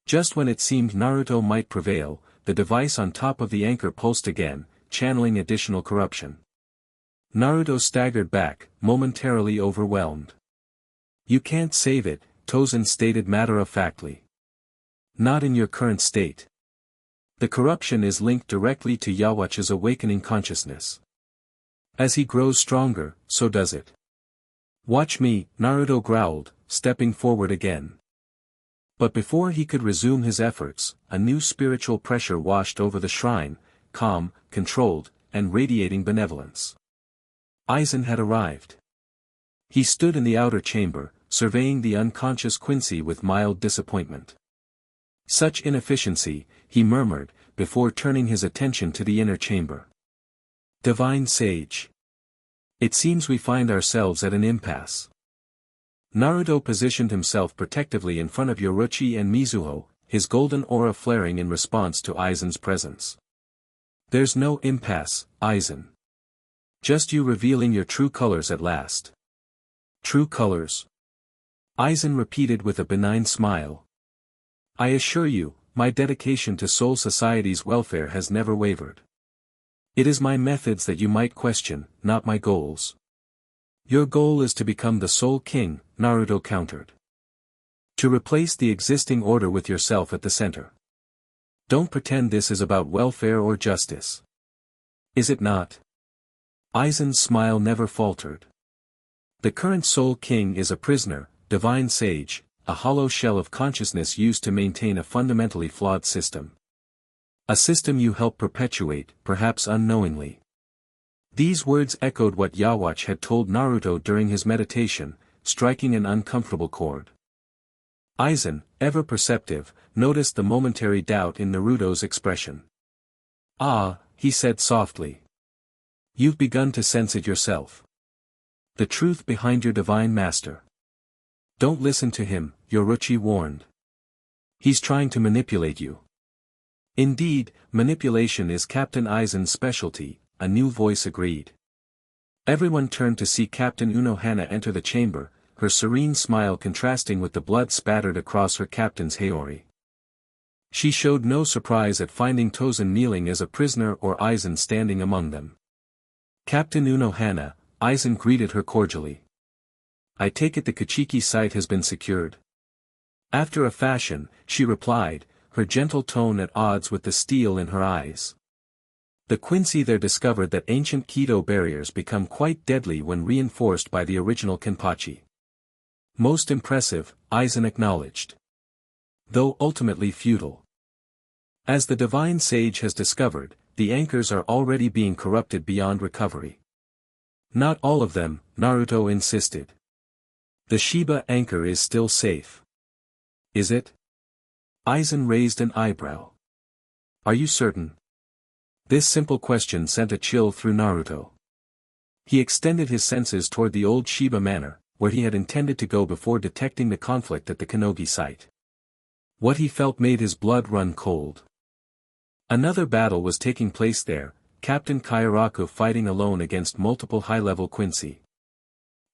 Just when it seemed Naruto might prevail, the device on top of the anchor pulsed again, channeling additional corruption. Naruto staggered back, momentarily overwhelmed. You can't save it, Tozen stated matter-of-factly. Not in your current state. The corruption is linked directly to Yhwach's awakening consciousness. As he grows stronger, so does it. Watch me, Naruto growled, stepping forward again. But before he could resume his efforts, a new spiritual pressure washed over the shrine, calm, controlled, and radiating benevolence. Aizen had arrived. He stood in the outer chamber, surveying the unconscious Quincy with mild disappointment. Such inefficiency, he murmured, before turning his attention to the inner chamber. Divine Sage. It seems we find ourselves at an impasse. Naruto positioned himself protectively in front of Yoruichi and Mizuho, his golden aura flaring in response to Aizen's presence. There's no impasse, Aizen. Just you revealing your true colors at last. True colors? Aizen repeated with a benign smile. I assure you, my dedication to Soul Society's welfare has never wavered. It is my methods that you might question, not my goals. Your goal is to become the Soul King, Naruto countered. To replace the existing order with yourself at the center. Don't pretend this is about welfare or justice. Is it not? Aizen's smile never faltered. The current Soul King is a prisoner, divine sage, a hollow shell of consciousness used to maintain a fundamentally flawed system. A system you help perpetuate, perhaps unknowingly. These words echoed what Yhwach had told Naruto during his meditation, striking an uncomfortable chord. Aizen, ever perceptive, noticed the momentary doubt in Naruto's expression. Ah, he said softly. You've begun to sense it yourself. The truth behind your divine master. Don't listen to him, Yoruichi warned. He's trying to manipulate you. Indeed, manipulation is Captain Aizen's specialty, a new voice agreed. Everyone turned to see Captain Unohana enter the chamber, her serene smile contrasting with the blood spattered across her captain's haori. She showed no surprise at finding Tozen kneeling as a prisoner or Aizen standing among them. Captain Unohana, Aizen greeted her cordially. I take it the Kachiki site has been secured. After a fashion, she replied, her gentle tone at odds with the steel in her eyes. The Quincy there discovered that ancient Keto barriers become quite deadly when reinforced by the original Kenpachi. Most impressive, Aizen acknowledged. Though ultimately futile. As the divine sage has discovered, the anchors are already being corrupted beyond recovery. Not all of them, Naruto insisted. The Sheba anchor is still safe. Is it? Aizen raised an eyebrow. Are you certain? This simple question sent a chill through Naruto. He extended his senses toward the old Sheba manor, where he had intended to go before detecting the conflict at the Konogi site. What he felt made his blood run cold. Another battle was taking place there, Captain Kairaku fighting alone against multiple high-level Quincy.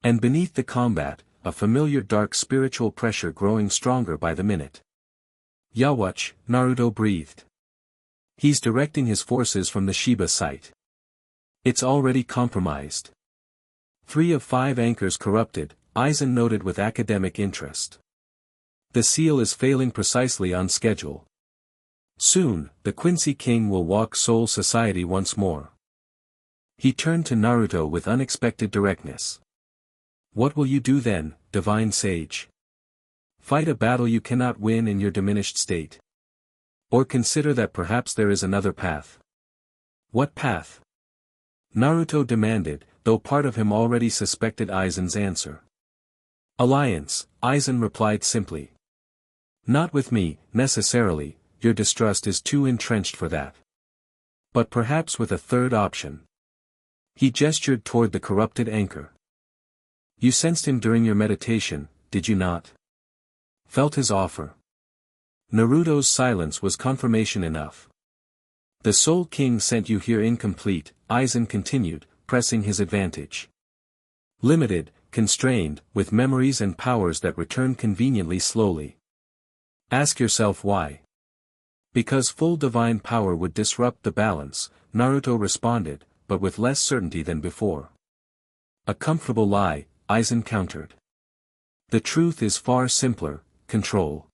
And beneath the combat, a familiar dark spiritual pressure growing stronger by the minute. Yhwach, Naruto breathed. He's directing his forces from the Sheba site. It's already compromised. 3 of 5 anchors corrupted, Aizen noted with academic interest. The seal is failing precisely on schedule. Soon, the Quincy King will walk Soul Society once more. He turned to Naruto with unexpected directness. What will you do then, divine sage? Fight a battle you cannot win in your diminished state? Or consider that perhaps there is another path? What path? Naruto demanded, though part of him already suspected Aizen's answer. Alliance, Aizen replied simply. Not with me, necessarily, your distrust is too entrenched for that. But perhaps with a third option. He gestured toward the corrupted anchor. You sensed him during your meditation, did you not? Felt his offer. Naruto's silence was confirmation enough. The Soul King sent you here incomplete, Aizen continued, pressing his advantage. Limited, constrained, with memories and powers that return conveniently slowly. Ask yourself why. Because full divine power would disrupt the balance, Naruto responded, but with less certainty than before. A comfortable lie, Aizen countered. The truth is far simpler: control.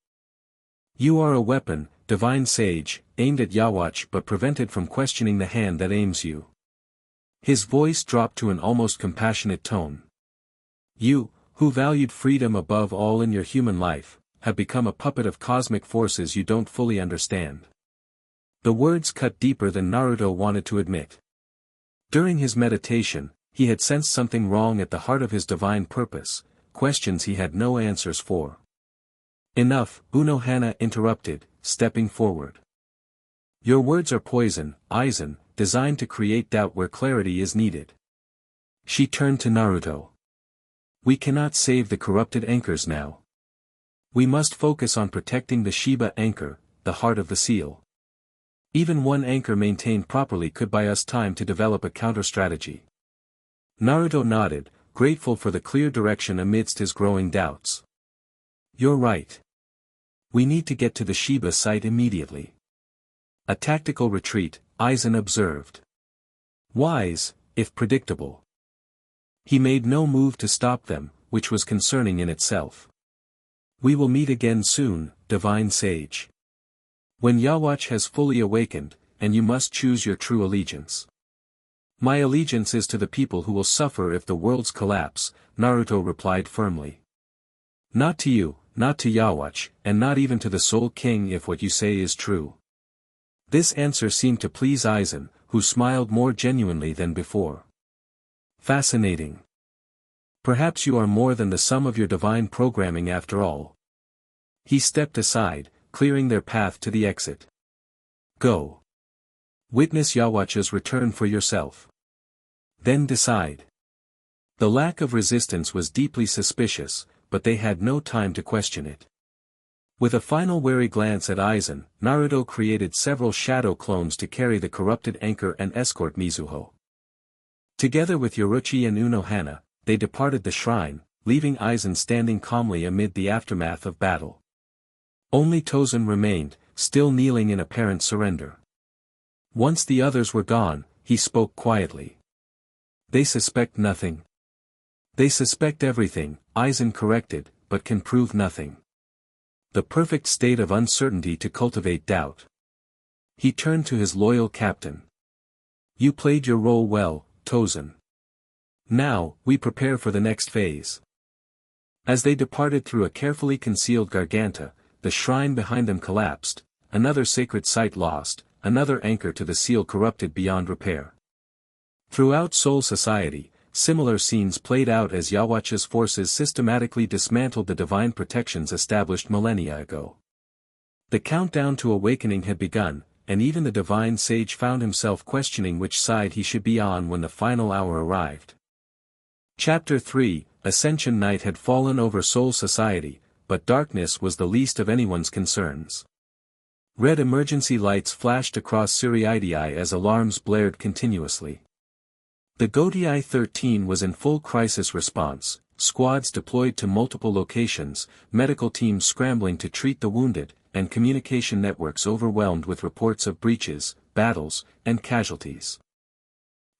You are a weapon, divine sage, aimed at Yhwach but prevented from questioning the hand that aims you. His voice dropped to an almost compassionate tone. You, who valued freedom above all in your human life, have become a puppet of cosmic forces you don't fully understand. The words cut deeper than Naruto wanted to admit. During his meditation, he had sensed something wrong at the heart of his divine purpose, questions he had no answers for. Enough, Unohana interrupted, stepping forward. Your words are poison, Aizen, designed to create doubt where clarity is needed. She turned to Naruto. We cannot save the corrupted anchors now. We must focus on protecting the Sheba anchor, the heart of the seal. Even one anchor maintained properly could buy us time to develop a counter-strategy. Naruto nodded, grateful for the clear direction amidst his growing doubts. You're right. We need to get to the Sheba site immediately. A tactical retreat, Aizen observed. Wise, if predictable. He made no move to stop them, which was concerning in itself. We will meet again soon, divine sage. When Yhwach has fully awakened, and you must choose your true allegiance. My allegiance is to the people who will suffer if the worlds collapse, Naruto replied firmly. Not to you, not to Yhwach, and not even to the Soul King if what you say is true. This answer seemed to please Aizen, who smiled more genuinely than before. Fascinating. Perhaps you are more than the sum of your divine programming after all. He stepped aside, clearing their path to the exit. Go. Witness Yhwach's return for yourself. Then decide. The lack of resistance was deeply suspicious, but they had no time to question it. With a final wary glance at Aizen, Naruto created several shadow clones to carry the corrupted anchor and escort Mizuho. Together with Yoruichi and Unohana, they departed the shrine, leaving Aizen standing calmly amid the aftermath of battle. Only Tozen remained, still kneeling in apparent surrender. Once the others were gone, he spoke quietly. They suspect nothing. They suspect everything, Aizen corrected, but can prove nothing. The perfect state of uncertainty to cultivate doubt. He turned to his loyal captain. You played your role well, Tozen. Now, we prepare for the next phase. As they departed through a carefully concealed garganta, the shrine behind them collapsed, another sacred site lost, another anchor to the seal corrupted beyond repair. Throughout Soul Society, similar scenes played out as Yhwach's forces systematically dismantled the divine protections established millennia ago. The countdown to awakening had begun, and even the divine sage found himself questioning which side he should be on when the final hour arrived. Chapter 3, Ascension Night had fallen over Soul Society, but darkness was the least of anyone's concerns. Red emergency lights flashed across Siriidii as alarms blared continuously. The Godii 13 was in full crisis response, squads deployed to multiple locations, medical teams scrambling to treat the wounded, and communication networks overwhelmed with reports of breaches, battles, and casualties.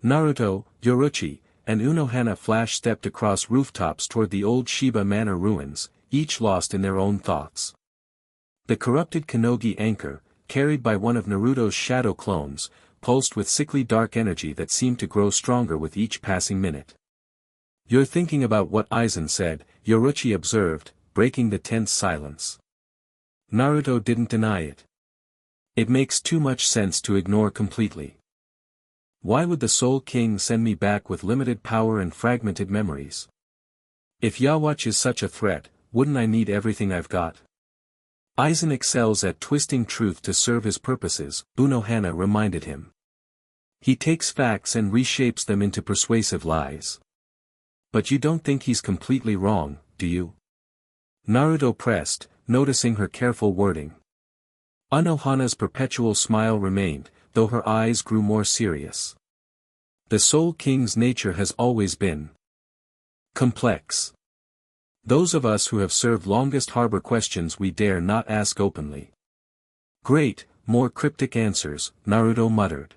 Naruto, Yoruichi, and Unohana flash-stepped across rooftops toward the old Sheba Manor ruins, each lost in their own thoughts. The corrupted Konogi anchor, carried by one of Naruto's shadow clones, pulsed with sickly dark energy that seemed to grow stronger with each passing minute. You're thinking about what Aizen said, Yoruichi observed, breaking the tense silence. Naruto didn't deny it. It makes too much sense to ignore completely. Why would the Soul King send me back with limited power and fragmented memories? If Yhwach is such a threat, wouldn't I need everything I've got? Aizen excels at twisting truth to serve his purposes, Unohana reminded him. He takes facts and reshapes them into persuasive lies. But you don't think he's completely wrong, do you? Naruto pressed, noticing her careful wording. Unohana's perpetual smile remained, though her eyes grew more serious. The Soul King's nature has always been complex. Those of us who have served longest harbor questions we dare not ask openly. Great, more cryptic answers, Naruto muttered.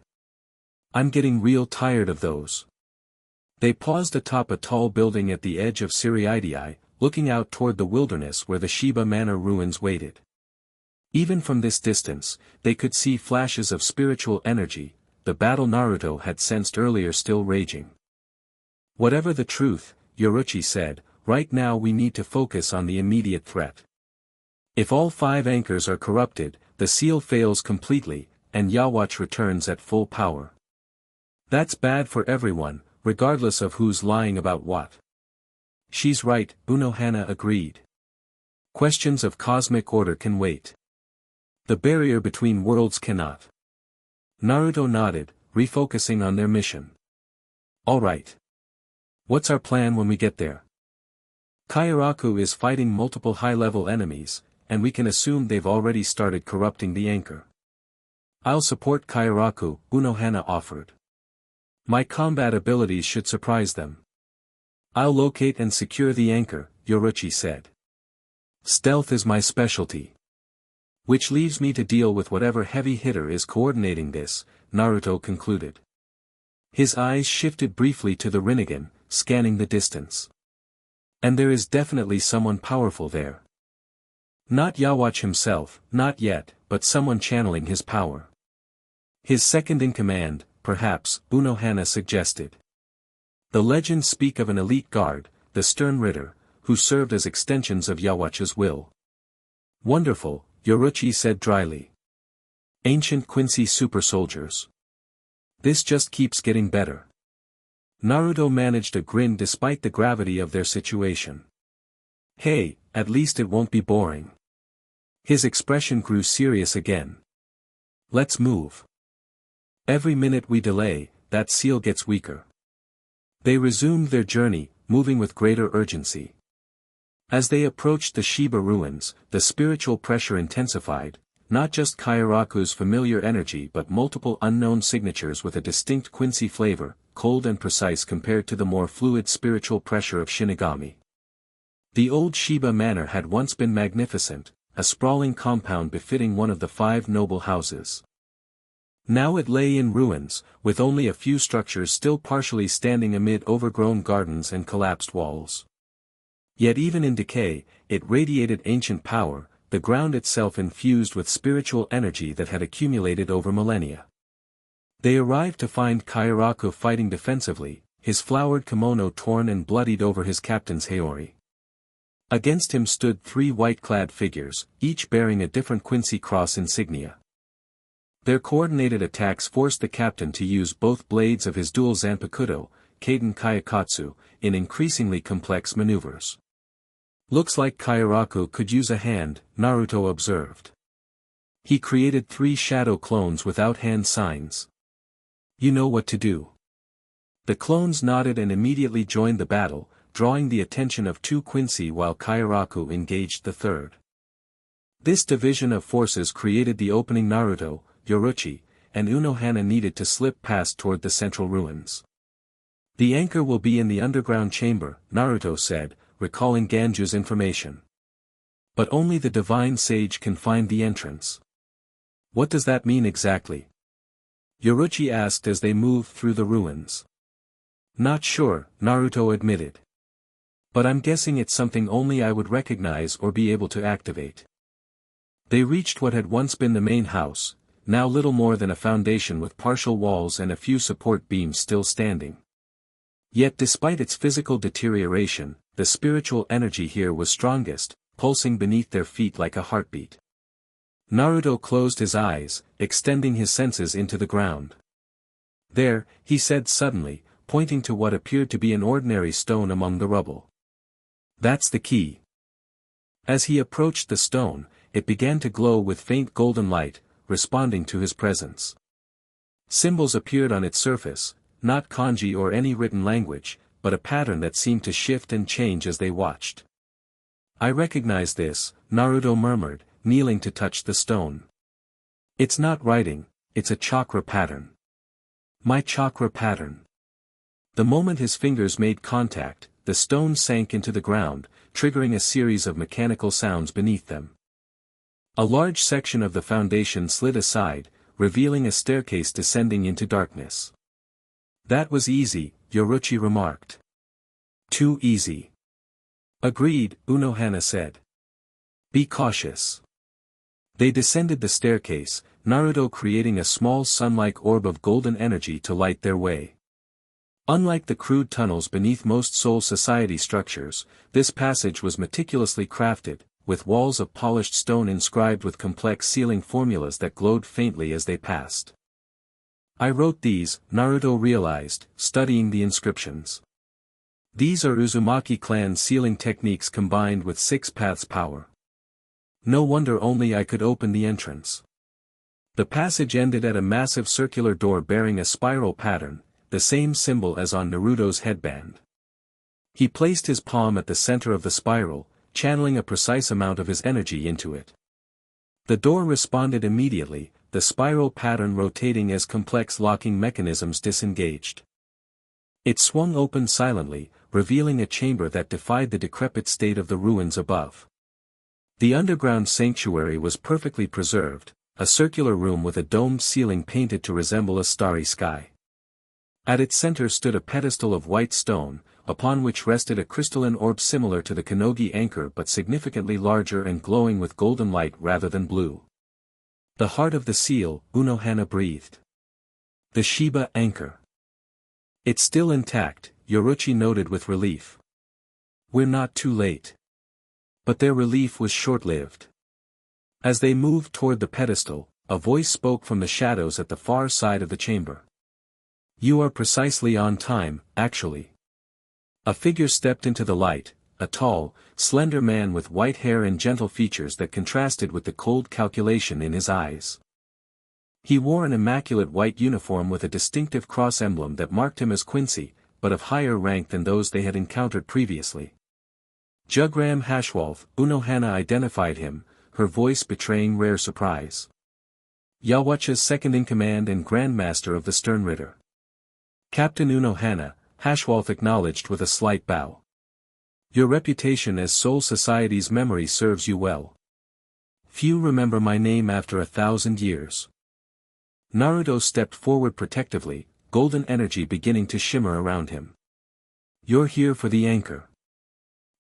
I'm getting real tired of those. They paused atop a tall building at the edge of Siriidii, looking out toward the wilderness where the Sheba Manor ruins waited. Even from this distance, they could see flashes of spiritual energy, the battle Naruto had sensed earlier still raging. Whatever the truth, Yoruichi said, right now we need to focus on the immediate threat. If all 5 anchors are corrupted, the seal fails completely, and Yhwach returns at full power. That's bad for everyone, regardless of who's lying about what. She's right, Unohana agreed. Questions of cosmic order can wait. The barrier between worlds cannot. Naruto nodded, refocusing on their mission. All right. What's our plan when we get there? Kairaku is fighting multiple high-level enemies, and we can assume they've already started corrupting the anchor. I'll support Kairaku, Unohana offered. My combat abilities should surprise them. I'll locate and secure the anchor, Yoruichi said. Stealth is my specialty. Which leaves me to deal with whatever heavy hitter is coordinating this, Naruto concluded. His eyes shifted briefly to the Rinnegan, scanning the distance. And there is definitely someone powerful there. Not Yhwach himself, not yet, but someone channeling his power. His second-in-command, perhaps, Unohana suggested. The legends speak of an elite guard, the Stern Ritter, who served as extensions of Yhwach's will. Wonderful, Yoruichi said dryly. Ancient Quincy super soldiers. This just keeps getting better. Naruto managed a grin despite the gravity of their situation. Hey, at least it won't be boring. His expression grew serious again. Let's move. Every minute we delay, that seal gets weaker. They resumed their journey, moving with greater urgency. As they approached the Sheba ruins, the spiritual pressure intensified, not just Kairaku's familiar energy but multiple unknown signatures with a distinct Quincy flavor, cold and precise compared to the more fluid spiritual pressure of Shinigami. The old Sheba Manor had once been magnificent, a sprawling compound befitting one of the 5 noble houses. Now it lay in ruins, with only a few structures still partially standing amid overgrown gardens and collapsed walls. Yet even in decay, it radiated ancient power, the ground itself infused with spiritual energy that had accumulated over millennia. They arrived to find Kairaku fighting defensively, his flowered kimono torn and bloodied over his captain's haori. Against him stood 3 white-clad figures, each bearing a different Quincy cross insignia. Their coordinated attacks forced the captain to use both blades of his dual Zanpakuto, Kaiden Kayakatsu, in increasingly complex maneuvers. Looks like Kairaku could use a hand, Naruto observed. He created 3 shadow clones without hand signs. You know what to do. The clones nodded and immediately joined the battle, drawing the attention of 2 Quincy while Kairaku engaged the 3rd. This division of forces created the opening Naruto, Yoruichi, and Unohana needed to slip past toward the central ruins. The anchor will be in the underground chamber, Naruto said, recalling Ganju's information. But only the divine sage can find the entrance. What does that mean exactly? Yoruichi asked as they moved through the ruins. Not sure, Naruto admitted. But I'm guessing it's something only I would recognize or be able to activate. They reached what had once been the main house, now little more than a foundation with partial walls and a few support beams still standing. Yet despite its physical deterioration, the spiritual energy here was strongest, pulsing beneath their feet like a heartbeat. Naruto closed his eyes, extending his senses into the ground. There, he said suddenly, pointing to what appeared to be an ordinary stone among the rubble. That's the key. As he approached the stone, it began to glow with faint golden light, responding to his presence. Symbols appeared on its surface, not kanji or any written language, but a pattern that seemed to shift and change as they watched. I recognize this, Naruto murmured, kneeling to touch the stone. It's not writing, it's a chakra pattern. My chakra pattern. The moment his fingers made contact, the stone sank into the ground, triggering a series of mechanical sounds beneath them. A large section of the foundation slid aside, revealing a staircase descending into darkness. That was easy, Yoruichi remarked. Too easy. Agreed, Unohana said. Be cautious. They descended the staircase, Naruto creating a small sun-like orb of golden energy to light their way. Unlike the crude tunnels beneath most Soul Society structures, this passage was meticulously crafted, with walls of polished stone inscribed with complex sealing formulas that glowed faintly as they passed. I wrote these, Naruto realized, studying the inscriptions. These are Uzumaki clan sealing techniques combined with 6 paths power. No wonder only I could open the entrance. The passage ended at a massive circular door bearing a spiral pattern, the same symbol as on Naruto's headband. He placed his palm at the center of the spiral, channeling a precise amount of his energy into it. The door responded immediately, the spiral pattern rotating as complex locking mechanisms disengaged. It swung open silently, revealing a chamber that defied the decrepit state of the ruins above. The underground sanctuary was perfectly preserved, a circular room with a domed ceiling painted to resemble a starry sky. At its center stood a pedestal of white stone, upon which rested a crystalline orb similar to the Konogi anchor but significantly larger and glowing with golden light rather than blue. The heart of the seal, Unohana breathed. The Sheba anchor. It's still intact, Yoruichi noted with relief. We're not too late. But their relief was short-lived. As they moved toward the pedestal, a voice spoke from the shadows at the far side of the chamber. You are precisely on time, actually. A figure stepped into the light, a tall, slender man with white hair and gentle features that contrasted with the cold calculation in his eyes. He wore an immaculate white uniform with a distinctive cross emblem that marked him as Quincy, but of higher rank than those they had encountered previously. Jugram Hashwolf, Unohana identified him, her voice betraying rare surprise. Yhwach's second-in-command and Grandmaster of the Stern Ritter. Captain Unohana, Hashwolf acknowledged with a slight bow. Your reputation as Soul Society's memory serves you well. Few remember my name after 1,000 years. Naruto stepped forward protectively, golden energy beginning to shimmer around him. You're here for the anchor.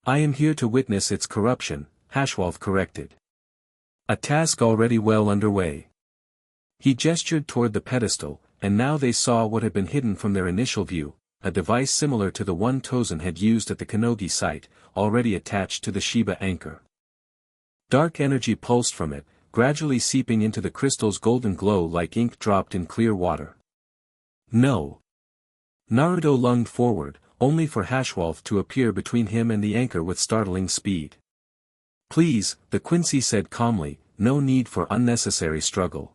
I am here to witness its corruption, Hashwolf corrected. A task already well underway. He gestured toward the pedestal, and now they saw what had been hidden from their initial view, a device similar to the one Tozen had used at the Konogi site, already attached to the Sheba anchor. Dark energy pulsed from it, gradually seeping into the crystal's golden glow like ink dropped in clear water. No. Naruto lunged forward, only for Hashwolf to appear between him and the anchor with startling speed. Please, the Quincy said calmly, no need for unnecessary struggle.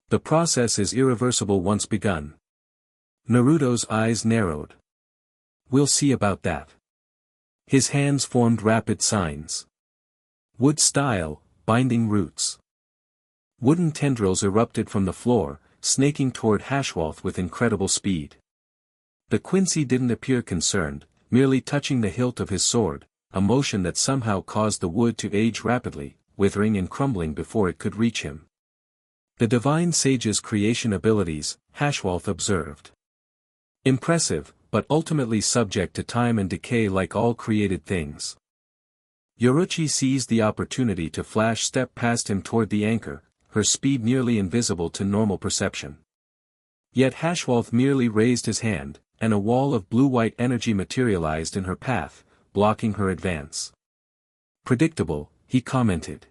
The process is irreversible once begun. Naruto's eyes narrowed. We'll see about that. His hands formed rapid signs. Wood style, binding roots. Wooden tendrils erupted from the floor, snaking toward Hashwolf with incredible speed. The Quincy didn't appear concerned, merely touching the hilt of his sword, a motion that somehow caused the wood to age rapidly, withering and crumbling before it could reach him. The divine sage's creation abilities, Hashwolf observed. Impressive, but ultimately subject to time and decay like all created things. Yoruichi seized the opportunity to flash step past him toward the anchor, her speed nearly invisible to normal perception. Yet Hashwolf merely raised his hand, and a wall of blue-white energy materialized in her path, blocking her advance. Predictable, he commented.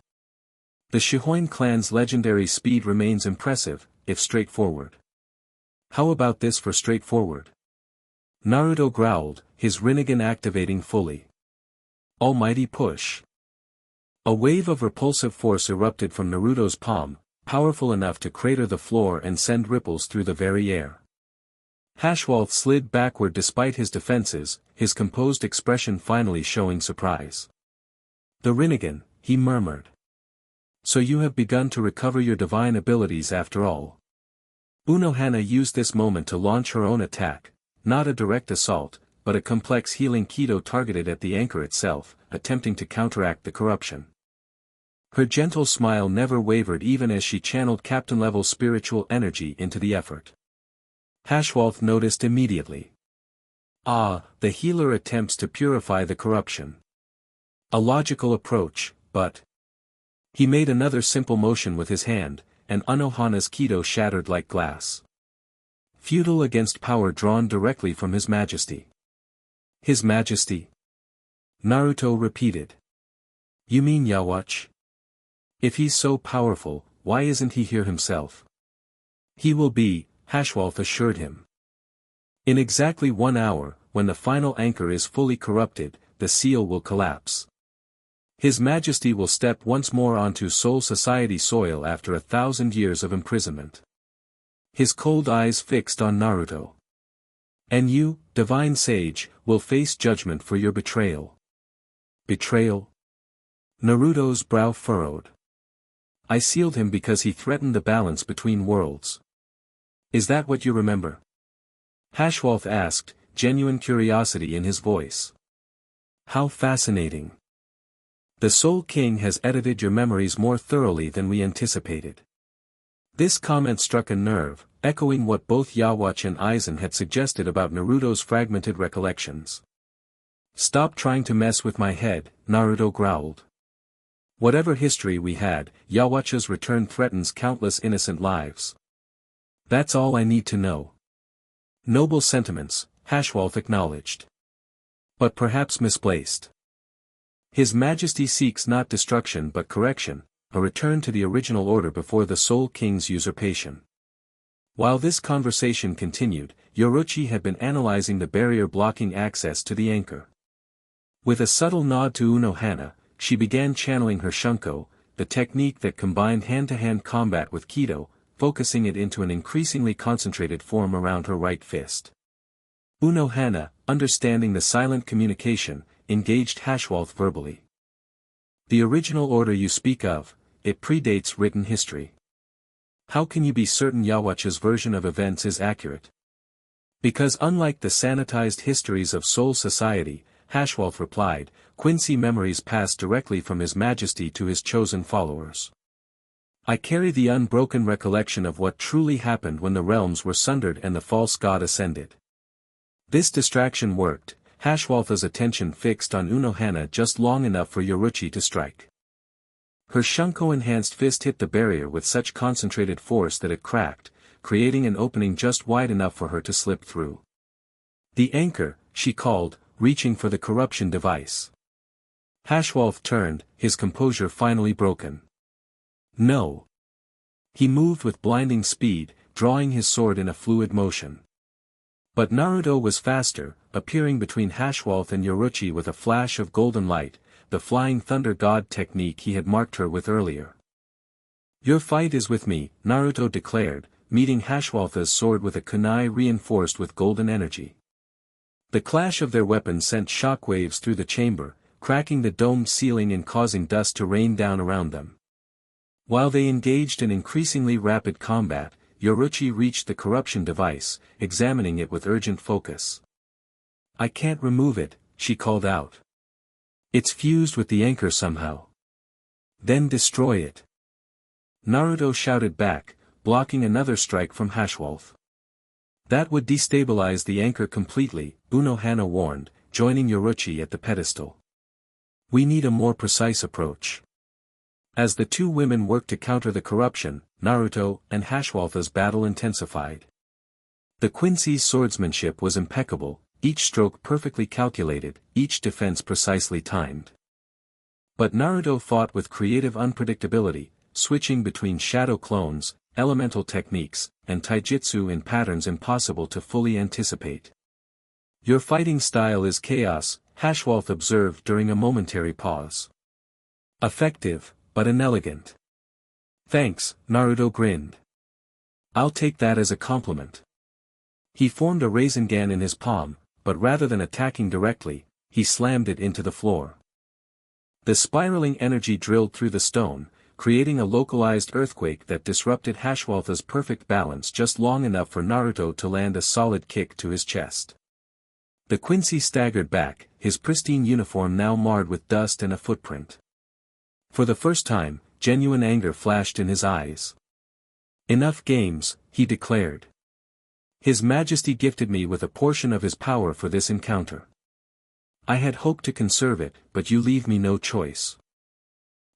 The Shihoin clan's legendary speed remains impressive, if straightforward. How about this for straightforward? Naruto growled, his Rinnegan activating fully. Almighty push. A wave of repulsive force erupted from Naruto's palm, powerful enough to crater the floor and send ripples through the very air. Hashwolf slid backward despite his defenses, his composed expression finally showing surprise. The Rinnegan, he murmured. So you have begun to recover your divine abilities after all. Unohana used this moment to launch her own attack, not a direct assault, but a complex healing Kido targeted at the anchor itself, attempting to counteract the corruption. Her gentle smile never wavered even as she channeled captain-level spiritual energy into the effort. Hashwolf noticed immediately. Ah, the healer attempts to purify the corruption. A logical approach, but... He made another simple motion with his hand, and Unohana's Kido shattered like glass. Feudal against power drawn directly from His Majesty. His Majesty? Naruto repeated. You mean Yhwach? If he's so powerful, why isn't he here himself? He will be, Hashwalth assured him. In exactly 1 hour, when the final anchor is fully corrupted, the seal will collapse. His Majesty will step once more onto Soul Society soil after 1,000 years of imprisonment. His cold eyes fixed on Naruto. And you, divine sage, will face judgment for your betrayal. Betrayal? Naruto's brow furrowed. I sealed him because he threatened the balance between worlds. Is that what you remember? Hashwalth asked, genuine curiosity in his voice. How fascinating. The Soul King has edited your memories more thoroughly than we anticipated. This comment struck a nerve, echoing what both Yhwach and Aizen had suggested about Naruto's fragmented recollections. Stop trying to mess with my head, Naruto growled. Whatever history we had, Yhwach's return threatens countless innocent lives. That's all I need to know. Noble sentiments, Hashwalth acknowledged. But perhaps misplaced. His Majesty seeks not destruction but correction, a return to the original order before the Soul King's usurpation. While this conversation continued, Yoruichi had been analyzing the barrier blocking access to the anchor. With a subtle nod to Unohana, she began channeling her shunko, the technique that combined hand-to-hand combat with Kido, focusing it into an increasingly concentrated form around her right fist. Unohana, understanding the silent communication, engaged Hashwalth verbally. The original order you speak of, it predates written history. How can you be certain Yhwach's version of events is accurate? Because unlike the sanitized histories of Soul Society, Hashwalth replied, Quincy memories pass directly from His Majesty to his chosen followers. I carry the unbroken recollection of what truly happened when the realms were sundered and the false god ascended. This distraction worked, Hashwalth's attention fixed on Unohana just long enough for Yoruichi to strike. Her shunko-enhanced fist hit the barrier with such concentrated force that it cracked, creating an opening just wide enough for her to slip through. The anchor, she called, reaching for the corruption device. Hashwalth turned, his composure finally broken. No. He moved with blinding speed, drawing his sword in a fluid motion. But Naruto was faster, appearing between Hashwalth and Yoruichi with a flash of golden light, the flying thunder god technique he had marked her with earlier. Your fight is with me, Naruto declared, meeting Hashwalth's sword with a kunai reinforced with golden energy. The clash of their weapons sent shockwaves through the chamber, cracking the domed ceiling and causing dust to rain down around them. While they engaged in increasingly rapid combat, Yoruichi reached the corruption device, examining it with urgent focus. I can't remove it, she called out. It's fused with the anchor somehow. Then destroy it. Naruto shouted back, blocking another strike from Hashwalth. That would destabilize the anchor completely, Unohana warned, joining Yoruichi at the pedestal. We need a more precise approach. As the two women worked to counter the corruption, Naruto and Hashwalth's battle intensified. The Quincy's swordsmanship was impeccable, each stroke perfectly calculated, each defense precisely timed. But Naruto fought with creative unpredictability, switching between shadow clones, elemental techniques, and taijutsu in patterns impossible to fully anticipate. Your fighting style is chaos, Hashwalth observed during a momentary pause. Effective, but inelegant. Thanks, Naruto grinned. I'll take that as a compliment. He formed a Rasengan in his palm, but rather than attacking directly, he slammed it into the floor. The spiraling energy drilled through the stone, creating a localized earthquake that disrupted Hashwalth's perfect balance just long enough for Naruto to land a solid kick to his chest. The Quincy staggered back, his pristine uniform now marred with dust and a footprint. For the first time, genuine anger flashed in his eyes. Enough games, he declared. His Majesty gifted me with a portion of his power for this encounter. I had hoped to conserve it, but you leave me no choice.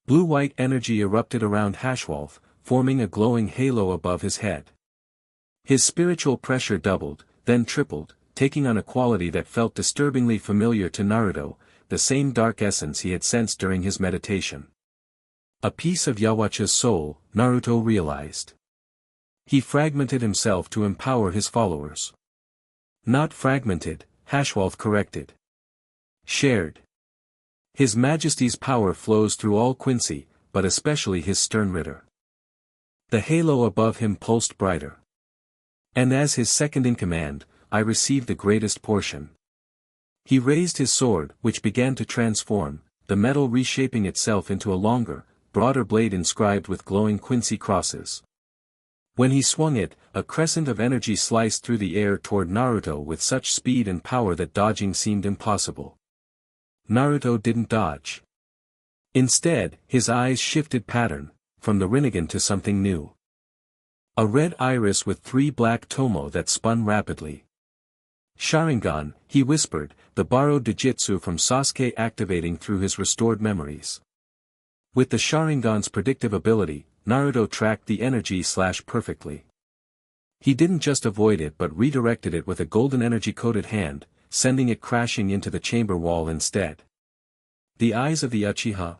Blue-white energy erupted around Hashwolf, forming a glowing halo above his head. His spiritual pressure doubled, then tripled, taking on a quality that felt disturbingly familiar to Naruto, the same dark essence he had sensed during his meditation. A piece of Yhwach's soul, Naruto realized. He fragmented himself to empower his followers. Not fragmented, Hashwolf corrected. Shared. His Majesty's power flows through all Quincy, but especially his stern ritter. The halo above him pulsed brighter. And as his second-in-command, I received the greatest portion. He raised his sword, which began to transform, the metal reshaping itself into a longer, broader blade inscribed with glowing Quincy crosses. When he swung it, a crescent of energy sliced through the air toward Naruto with such speed and power that dodging seemed impossible. Naruto didn't dodge. Instead, his eyes shifted pattern, from the Rinnegan to something new. A red iris with 3 black tomo that spun rapidly. Sharingan, he whispered, the borrowed Dojutsu from Sasuke activating through his restored memories. With the Sharingan's predictive ability, Naruto tracked the energy perfectly. He didn't just avoid it but redirected it with a golden energy-coated hand, sending it crashing into the chamber wall instead. The eyes of the Uchiha.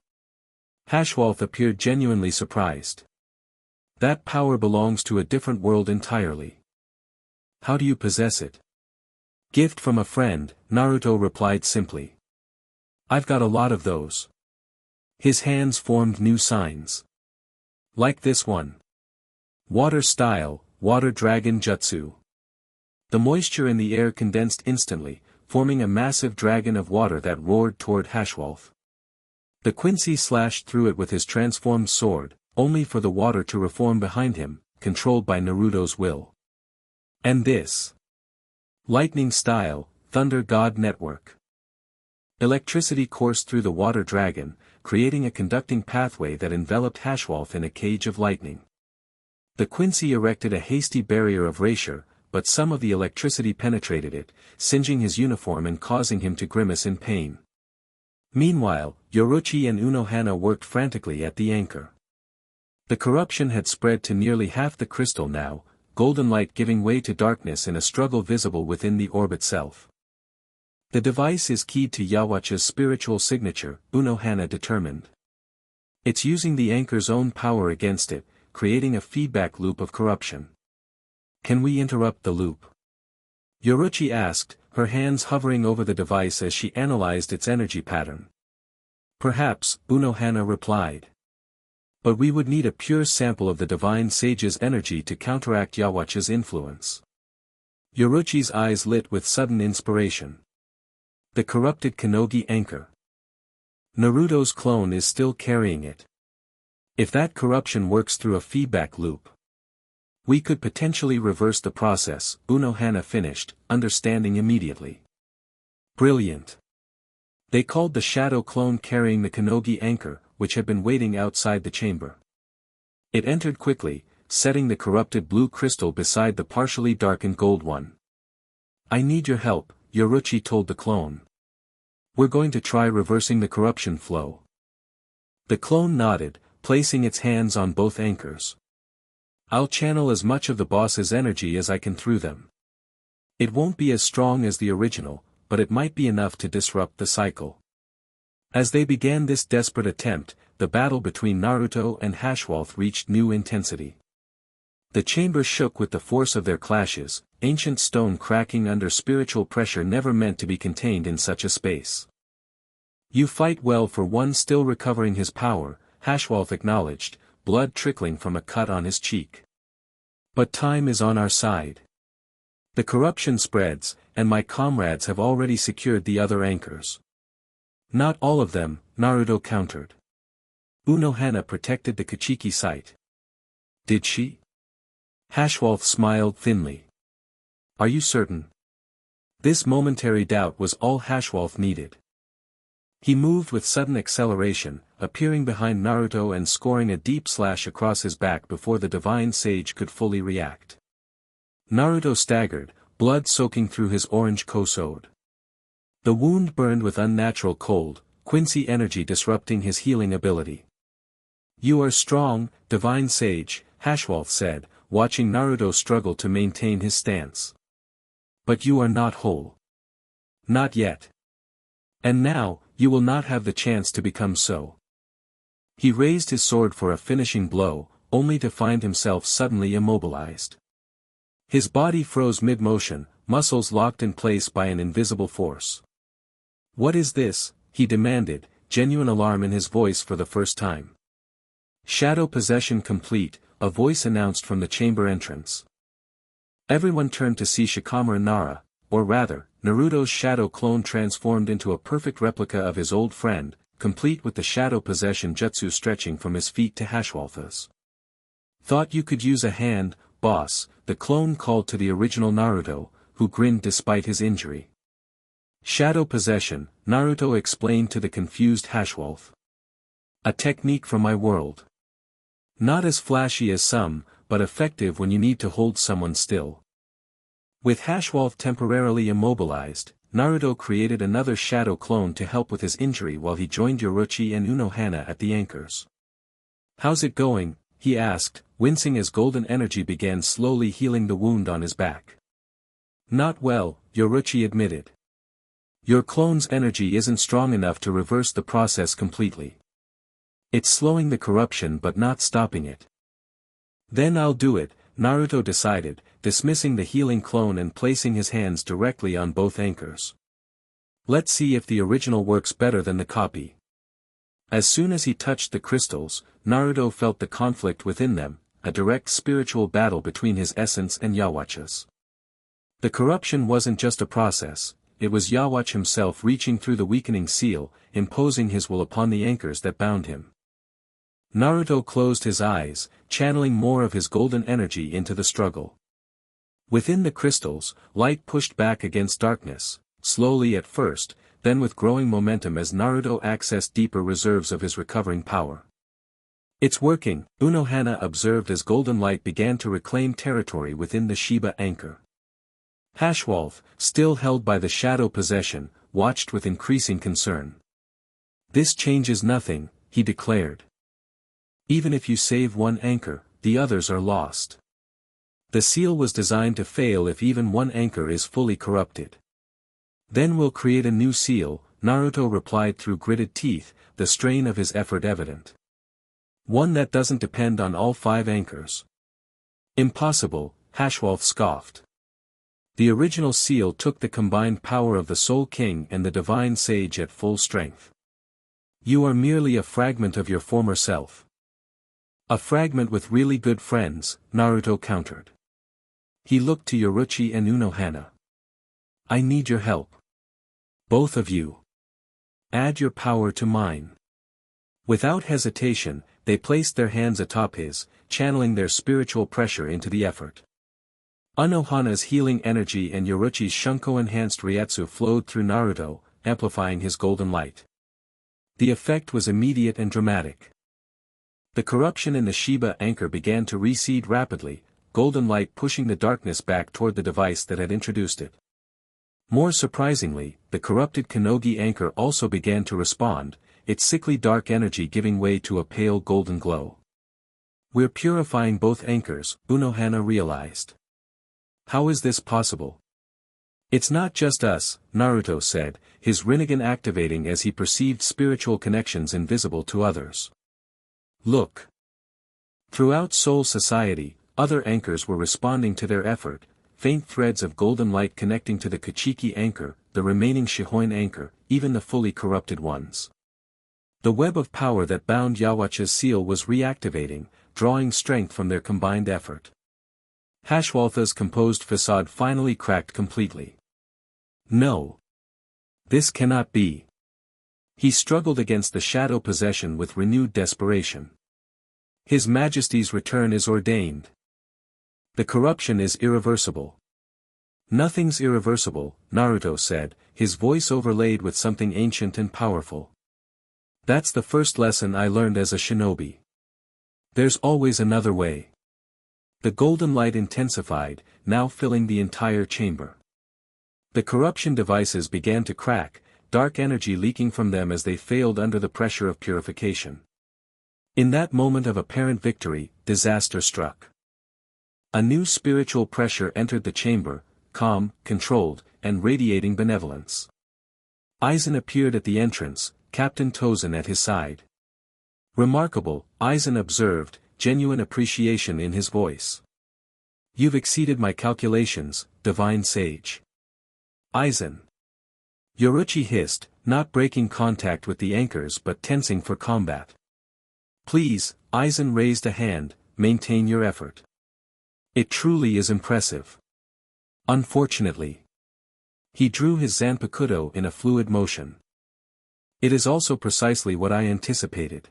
Hashwolf appeared genuinely surprised. That power belongs to a different world entirely. How do you possess it? Gift from a friend, Naruto replied simply. I've got a lot of those. His hands formed new signs. Like this one. Water style, water dragon jutsu. The moisture in the air condensed instantly, forming a massive dragon of water that roared toward Hashwolf. The Quincy slashed through it with his transformed sword, only for the water to reform behind him, controlled by Naruto's will. And this. Lightning style, thunder god network. Electricity coursed through the water dragon, creating a conducting pathway that enveloped Hashwolf in a cage of lightning. The Quincy erected a hasty barrier of erasure, but some of the electricity penetrated it, singeing his uniform and causing him to grimace in pain. Meanwhile, Yoruichi and Unohana worked frantically at the anchor. The corruption had spread to nearly half the crystal now, golden light giving way to darkness in a struggle visible within the orb itself. The device is keyed to Yhwach's spiritual signature, Unohana determined. It's using the anchor's own power against it, creating a feedback loop of corruption. Can we interrupt the loop? Yoruichi asked, her hands hovering over the device as she analyzed its energy pattern. Perhaps, Unohana replied. But we would need a pure sample of the divine sage's energy to counteract Yhwach's influence. Yoruichi's eyes lit with sudden inspiration. The corrupted Kanogi anchor. Naruto's clone is still carrying it. If that corruption works through a feedback loop, we could potentially reverse the process, Unohana finished, understanding immediately. Brilliant. They called the shadow clone carrying the Kanogi anchor, which had been waiting outside the chamber. It entered quickly, setting the corrupted blue crystal beside the partially darkened gold one. I need your help, Yoruichi told the clone. We're going to try reversing the corruption flow. The clone nodded, placing its hands on both anchors. I'll channel as much of the boss's energy as I can through them. It won't be as strong as the original, but it might be enough to disrupt the cycle. As they began this desperate attempt, the battle between Naruto and Hashwolf reached new intensity. The chamber shook with the force of their clashes, ancient stone cracking under spiritual pressure never meant to be contained in such a space. You fight well for one still recovering his power, Hashwolf acknowledged, blood trickling from a cut on his cheek. But time is on our side. The corruption spreads, and my comrades have already secured the other anchors. Not all of them, Naruto countered. Unohana protected the Kachiki site. Did she? Hashwolf smiled thinly. Are you certain? This momentary doubt was all Hashwolf needed. He moved with sudden acceleration, appearing behind Naruto and scoring a deep slash across his back before the divine sage could fully react. Naruto staggered, blood soaking through his orange kosode. The wound burned with unnatural cold, Quincy energy disrupting his healing ability. "You are strong, divine sage," Yhwach said, watching Naruto struggle to maintain his stance. "But you are not whole. Not yet. And now, you will not have the chance to become so." He raised his sword for a finishing blow, only to find himself suddenly immobilized. His body froze mid-motion, muscles locked in place by an invisible force. "What is this?" he demanded, genuine alarm in his voice for the first time. "Shadow possession complete," a voice announced from the chamber entrance. Everyone turned to see Shikamaru Nara, or rather, Naruto's shadow clone transformed into a perfect replica of his old friend, complete with the shadow possession jutsu stretching from his feet to Yhwach's. "Thought you could use a hand, boss," the clone called to the original Naruto, who grinned despite his injury. "Shadow possession," Naruto explained to the confused Yhwach. "A technique from my world. Not as flashy as some, but effective when you need to hold someone still." With Yhwach temporarily immobilized, Naruto created another shadow clone to help with his injury while he joined Yoruichi and Unohana at the anchors. "How's it going?" he asked, wincing as golden energy began slowly healing the wound on his back. "Not well," Yoruichi admitted. "Your clone's energy isn't strong enough to reverse the process completely. It's slowing the corruption but not stopping it." "Then I'll do it," Naruto decided, dismissing the healing clone and placing his hands directly on both anchors. "Let's see if the original works better than the copy." As soon as he touched the crystals, Naruto felt the conflict within them, a direct spiritual battle between his essence and Yhwach's. The corruption wasn't just a process, it was Yhwach himself reaching through the weakening seal, imposing his will upon the anchors that bound him. Naruto closed his eyes, channeling more of his golden energy into the struggle. Within the crystals, light pushed back against darkness, slowly at first, then with growing momentum as Naruto accessed deeper reserves of his recovering power. "It's working," Unohana observed as golden light began to reclaim territory within the Sheba anchor. Yhwach, still held by the shadow possession, watched with increasing concern. "This changes nothing," he declared. "Even if you save one anchor, the others are lost. The seal was designed to fail if even one anchor is fully corrupted." "Then we'll create a new seal," Naruto replied through gritted teeth, the strain of his effort evident. "One that doesn't depend on all 5 anchors." "Impossible," Yhwach scoffed. "The original seal took the combined power of the Soul King and the Divine Sage at full strength. You are merely a fragment of your former self." "A fragment with really good friends," Naruto countered. He looked to Yoruichi and Unohana. "I need your help. Both of you. Add your power to mine." Without hesitation, they placed their hands atop his, channeling their spiritual pressure into the effort. Unohana's healing energy and Yoruichi's Shunko-enhanced Ryatsu flowed through Naruto, amplifying his golden light. The effect was immediate and dramatic. The corruption in the Sheba anchor began to recede rapidly, golden light pushing the darkness back toward the device that had introduced it. More surprisingly, the corrupted Konogi anchor also began to respond, its sickly dark energy giving way to a pale golden glow. "We're purifying both anchors," Unohana realized. "How is this possible?" "It's not just us," Naruto said, his Rinnegan activating as he perceived spiritual connections invisible to others. "Look." Throughout Soul Society, other anchors were responding to their effort, faint threads of golden light connecting to the Kachiki anchor, the remaining Shihoin anchor, even the fully corrupted ones. The web of power that bound Yhwach's seal was reactivating, drawing strength from their combined effort. Yhwach's composed facade finally cracked completely. "No. This cannot be." He struggled against the shadow possession with renewed desperation. "His Majesty's return is ordained. The corruption is irreversible." "Nothing's irreversible," Naruto said, his voice overlaid with something ancient and powerful. "That's the first lesson I learned as a shinobi. There's always another way." The golden light intensified, now filling the entire chamber. The corruption devices began to crack, dark energy leaking from them as they failed under the pressure of purification. In that moment of apparent victory, disaster struck. A new spiritual pressure entered the chamber, calm, controlled, and radiating benevolence. Aizen appeared at the entrance, Captain Tozen at his side. "Remarkable," Aizen observed, genuine appreciation in his voice. "You've exceeded my calculations, divine sage." Aizen. Yoruichi hissed, not breaking contact with the anchors but tensing for combat. "Please," Aizen raised a hand, "maintain your effort. It truly is impressive." "Unfortunately." He drew his Zanpakuto in a fluid motion. "It is also precisely what I anticipated."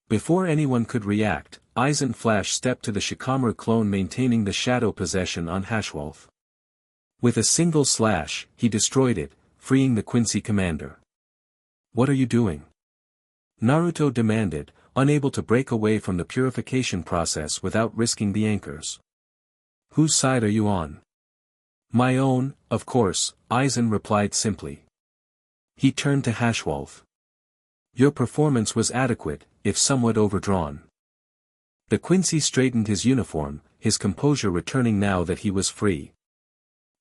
Before anyone could react, Aizen flash stepped to the Shikamaru clone maintaining the shadow possession on Hashwolf. With a single slash, he destroyed it, freeing the Quincy commander. "What are you doing?" Naruto demanded, unable to break away from the purification process without risking the anchors. "Whose side are you on?" "My own, of course," Aizen replied simply. He turned to Hashwolf. "Your performance was adequate, if somewhat overdrawn." The Quincy straightened his uniform, his composure returning now that he was free.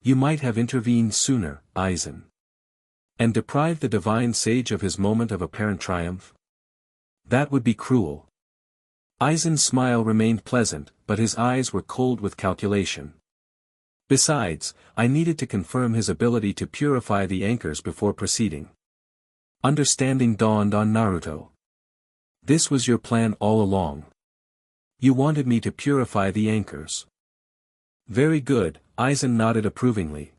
"You might have intervened sooner, Aizen. And deprived the divine sage of his moment of apparent triumph? That would be cruel." Aizen's smile remained pleasant, but his eyes were cold with calculation. "Besides, I needed to confirm his ability to purify the anchors before proceeding." Understanding dawned on Naruto. "This was your plan all along. You wanted me to purify the anchors." "Very good," Aizen nodded approvingly.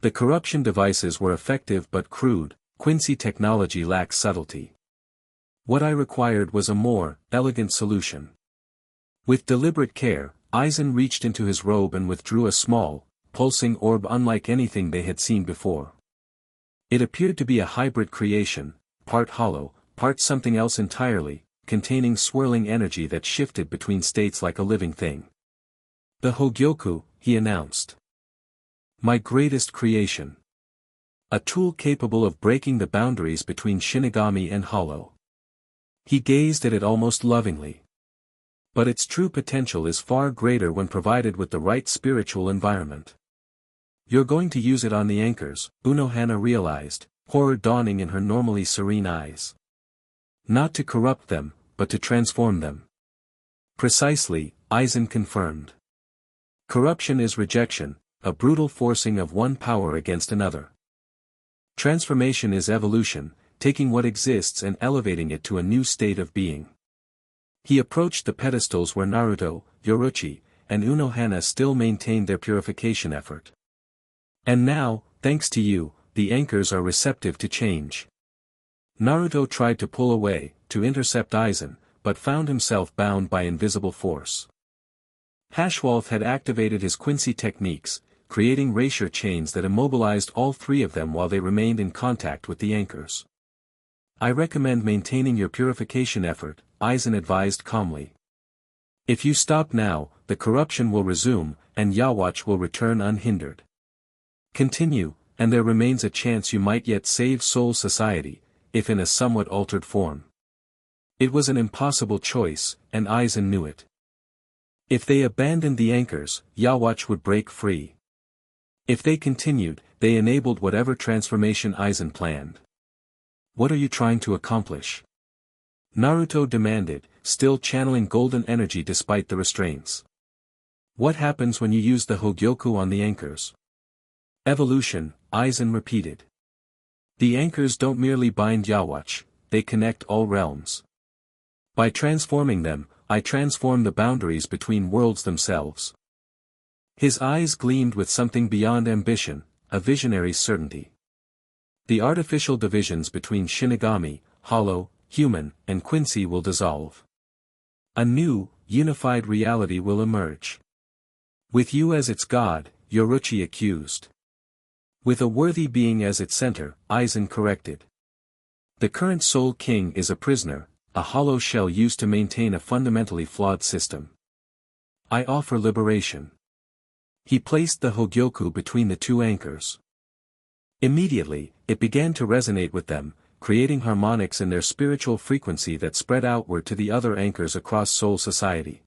The corruption devices were effective but crude, Quincy technology lacked subtlety. What I required was a more elegant solution. With deliberate care, Aizen reached into his robe and withdrew a small, pulsing orb unlike anything they had seen before. It appeared to be a hybrid creation, part hollow, part something else entirely, containing swirling energy that shifted between states like a living thing. "The hoyoku," he announced. "My greatest creation. A tool capable of breaking the boundaries between Shinigami and hollow." He gazed at it almost lovingly. "But its true potential is far greater when provided with the right spiritual environment." "You're going to use it on the anchors," Unohana realized, horror dawning in her normally serene eyes. "Not to corrupt them, but to transform them." "Precisely," Aizen confirmed. "Corruption is rejection, a brutal forcing of one power against another. Transformation is evolution, taking what exists and elevating it to a new state of being." He approached the pedestals where Naruto, Yoruichi, and Unohana still maintained their purification effort. "And now, thanks to you, the anchors are receptive to change." Naruto tried to pull away, to intercept Aizen, but found himself bound by invisible force. Hashwolf had activated his Quincy techniques, creating erasure chains that immobilized all three of them while they remained in contact with the anchors. "I recommend maintaining your purification effort," Aizen advised calmly. "If you stop now, the corruption will resume, and Yhwach will return unhindered. Continue, and there remains a chance you might yet save Soul Society, if in a somewhat altered form." It was an impossible choice, and Aizen knew it. If they abandoned the anchors, Yhwach would break free. If they continued, they enabled whatever transformation Aizen planned. "What are you trying to accomplish?" Naruto demanded, still channeling golden energy despite the restraints. "What happens when you use the hoyoku on the anchors?" "Evolution," Aizen repeated. "The anchors don't merely bind Yhwach, they connect all realms. By transforming them, I transform the boundaries between worlds themselves." His eyes gleamed with something beyond ambition, a visionary certainty. "The artificial divisions between Shinigami, hollow, human, and Quincy will dissolve. A new, unified reality will emerge. With you as its god," Yoruichi accused. "With a worthy being as its center," Aizen corrected. "The current Soul King is a prisoner, a hollow shell used to maintain a fundamentally flawed system. I offer liberation." He placed the hogyoku between the two anchors. Immediately, it began to resonate with them, creating harmonics in their spiritual frequency that spread outward to the other anchors across Soul Society.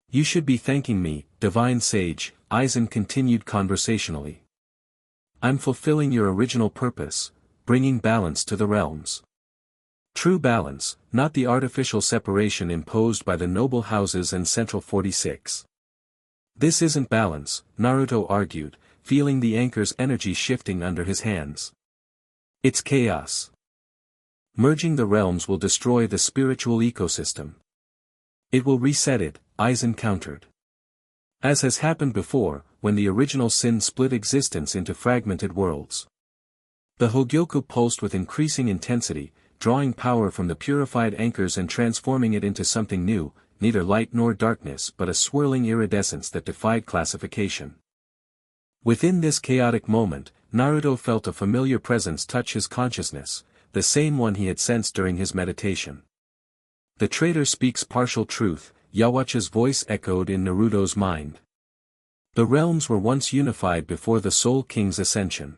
You should be thanking me, Divine Sage, Aizen continued conversationally. I'm fulfilling your original purpose, bringing balance to the realms. True balance, not the artificial separation imposed by the noble houses and Central 46. This isn't balance, Naruto argued, feeling the anchor's energy shifting under his hands. It's chaos. Merging the realms will destroy the spiritual ecosystem. It will reset it, Aizen countered. As has happened before, when the original sin split existence into fragmented worlds. The hogyoku pulsed with increasing intensity, drawing power from the purified anchors and transforming it into something new, neither light nor darkness but a swirling iridescence that defied classification. Within this chaotic moment, Naruto felt a familiar presence touch his consciousness, the same one he had sensed during his meditation. The traitor speaks partial truth, Yhwach's voice echoed in Naruto's mind. The realms were once unified before the Soul King's ascension.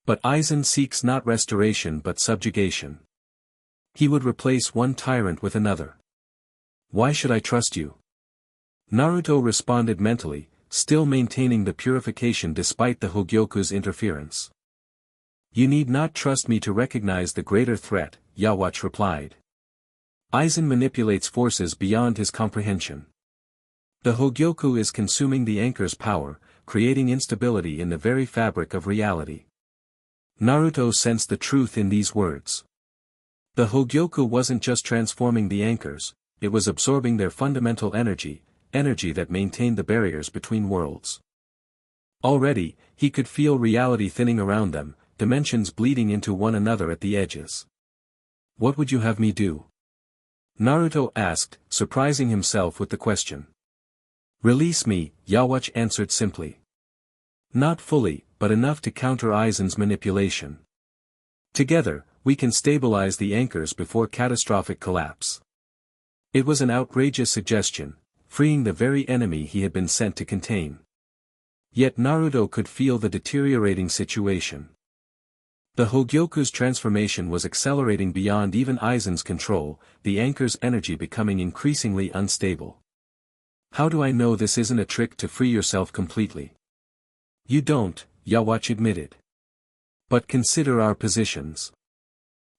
But Aizen seeks not restoration but subjugation. He would replace one tyrant with another. Why should I trust you? Naruto responded mentally, still maintaining the purification despite the hogyoku's interference. You need not trust me to recognize the greater threat, Yhwach replied. Aizen manipulates forces beyond his comprehension. The hogyoku is consuming the anchor's power, creating instability in the very fabric of reality. Naruto sensed the truth in these words. The hogyoku wasn't just transforming the anchors, it was absorbing their fundamental energy that maintained the barriers between worlds. Already, he could feel reality thinning around them, dimensions bleeding into one another at the edges. What would you have me do? Naruto asked, surprising himself with the question. Release me, Yhwach answered simply. Not fully, but enough to counter Aizen's manipulation. Together, we can stabilize the anchors before catastrophic collapse. It was an outrageous suggestion, freeing the very enemy he had been sent to contain. Yet Naruto could feel the deteriorating situation. The hogyoku's transformation was accelerating beyond even Aizen's control, the anchor's energy becoming increasingly unstable. How do I know this isn't a trick to free yourself completely? You don't, Yhwach admitted. But consider our positions.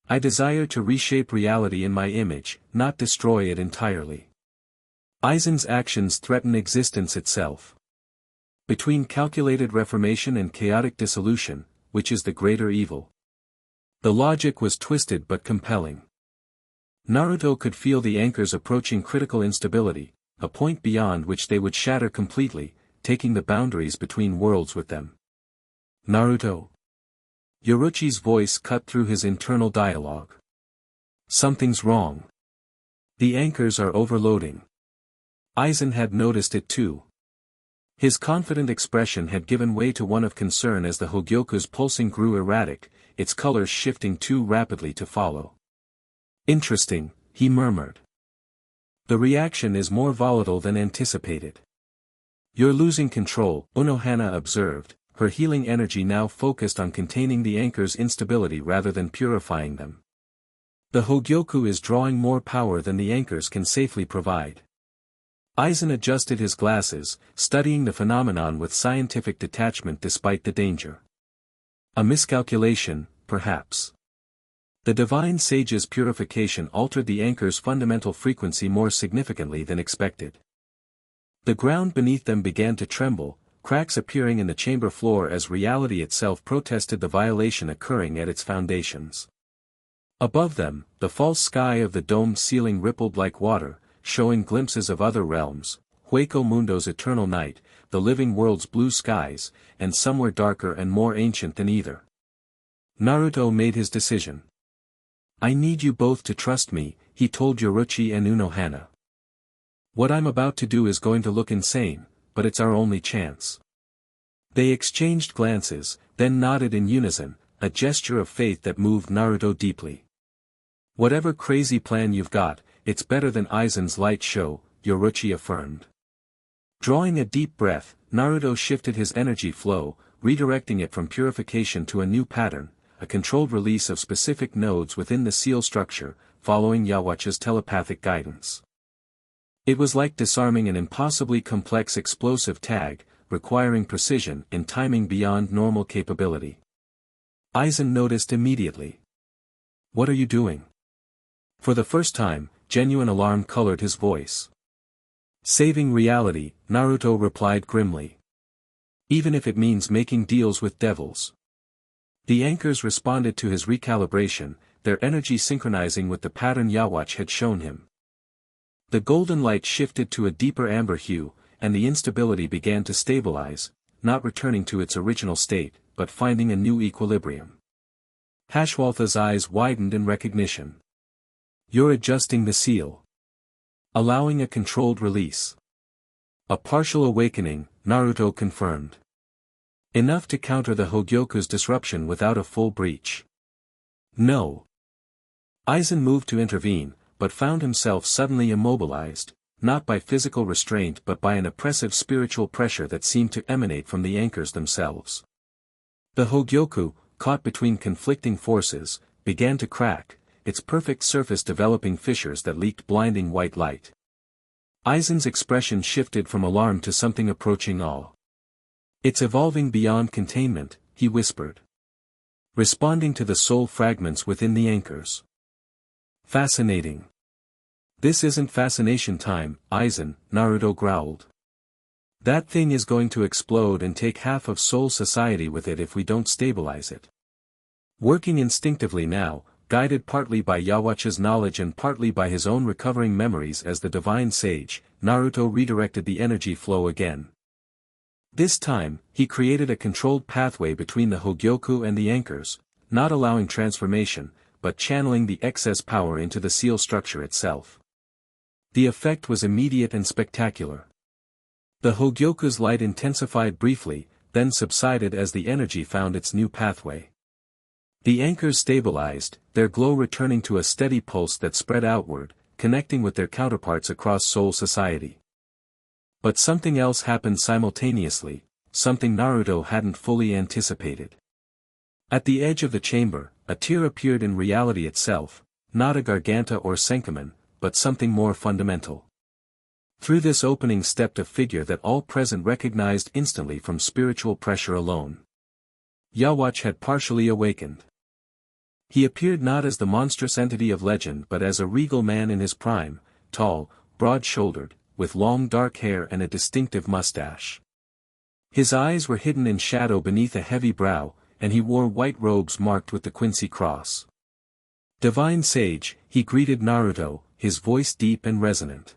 I desire to reshape reality in my image, not destroy it entirely. Aizen's actions threaten existence itself. Between calculated reformation and chaotic dissolution, which is the greater evil? The logic was twisted but compelling. Naruto could feel the anchors approaching critical instability, a point beyond which they would shatter completely, taking the boundaries between worlds with them. Naruto. Yoruichi's voice cut through his internal dialogue. Something's wrong. The anchors are overloading. Aizen had noticed it too. His confident expression had given way to one of concern as the hogyoku's pulsing grew erratic, its colors shifting too rapidly to follow. Interesting, he murmured. The reaction is more volatile than anticipated. You're losing control, Unohana observed, her healing energy now focused on containing the anchor's instability rather than purifying them. The hogyoku is drawing more power than the anchors can safely provide. Aizen adjusted his glasses, studying the phenomenon with scientific detachment despite the danger. A miscalculation, perhaps. The divine sage's purification altered the anchor's fundamental frequency more significantly than expected. The ground beneath them began to tremble, cracks appearing in the chamber floor as reality itself protested the violation occurring at its foundations. Above them, the false sky of the domed ceiling rippled like water, showing glimpses of other realms, Hueco Mundo's eternal night, the living world's blue skies, and somewhere darker and more ancient than either. Naruto made his decision. I need you both to trust me, he told Yoruichi and Unohana. What I'm about to do is going to look insane, but it's our only chance. They exchanged glances, then nodded in unison, a gesture of faith that moved Naruto deeply. Whatever crazy plan you've got, it's better than Aizen's light show, Yoruichi affirmed. Drawing a deep breath, Naruto shifted his energy flow, redirecting it from purification to a new pattern, a controlled release of specific nodes within the seal structure, following Yhwach's telepathic guidance. It was like disarming an impossibly complex explosive tag, requiring precision and timing beyond normal capability. Aizen noticed immediately. "What are you doing?" For the first time, genuine alarm colored his voice. "Saving reality," Naruto replied grimly. "Even if it means making deals with devils." The anchors responded to his recalibration, their energy synchronizing with the pattern Yhwach had shown him. The golden light shifted to a deeper amber hue, and the instability began to stabilize, not returning to its original state, but finding a new equilibrium. Hashwaltha's eyes widened in recognition. "You're adjusting the seal. Allowing a controlled release." "A partial awakening," Naruto confirmed. "Enough to counter the Hogyoku's disruption without a full breach." "No." Aizen moved to intervene, but found himself suddenly immobilized, not by physical restraint but by an oppressive spiritual pressure that seemed to emanate from the anchors themselves. The Hogyoku, caught between conflicting forces, began to crack, its perfect surface developing fissures that leaked blinding white light. Aizen's expression shifted from alarm to something approaching awe. "It's evolving beyond containment," he whispered. "Responding to the soul fragments within the anchors." "Fascinating." "This isn't fascination time, Aizen," Naruto growled. "That thing is going to explode and take half of Soul Society with it if we don't stabilize it." Working instinctively now, guided partly by Yhwach's knowledge and partly by his own recovering memories as the divine sage, Naruto redirected the energy flow again. This time, he created a controlled pathway between the Hogyoku and the anchors, not allowing transformation, but channeling the excess power into the seal structure itself. The effect was immediate and spectacular. The Hogyoku's light intensified briefly, then subsided as the energy found its new pathway. The anchors stabilized, their glow returning to a steady pulse that spread outward, connecting with their counterparts across Soul Society. But something else happened simultaneously, something Naruto hadn't fully anticipated. At the edge of the chamber, a tear appeared in reality itself, not a garganta or senkamen, but something more fundamental. Through this opening stepped a figure that all present recognized instantly from spiritual pressure alone. Yhwach had partially awakened. He appeared not as the monstrous entity of legend but as a regal man in his prime, tall, broad-shouldered, with long dark hair and a distinctive mustache. His eyes were hidden in shadow beneath a heavy brow, and he wore white robes marked with the Quincy cross. "Divine Sage," he greeted Naruto, his voice deep and resonant.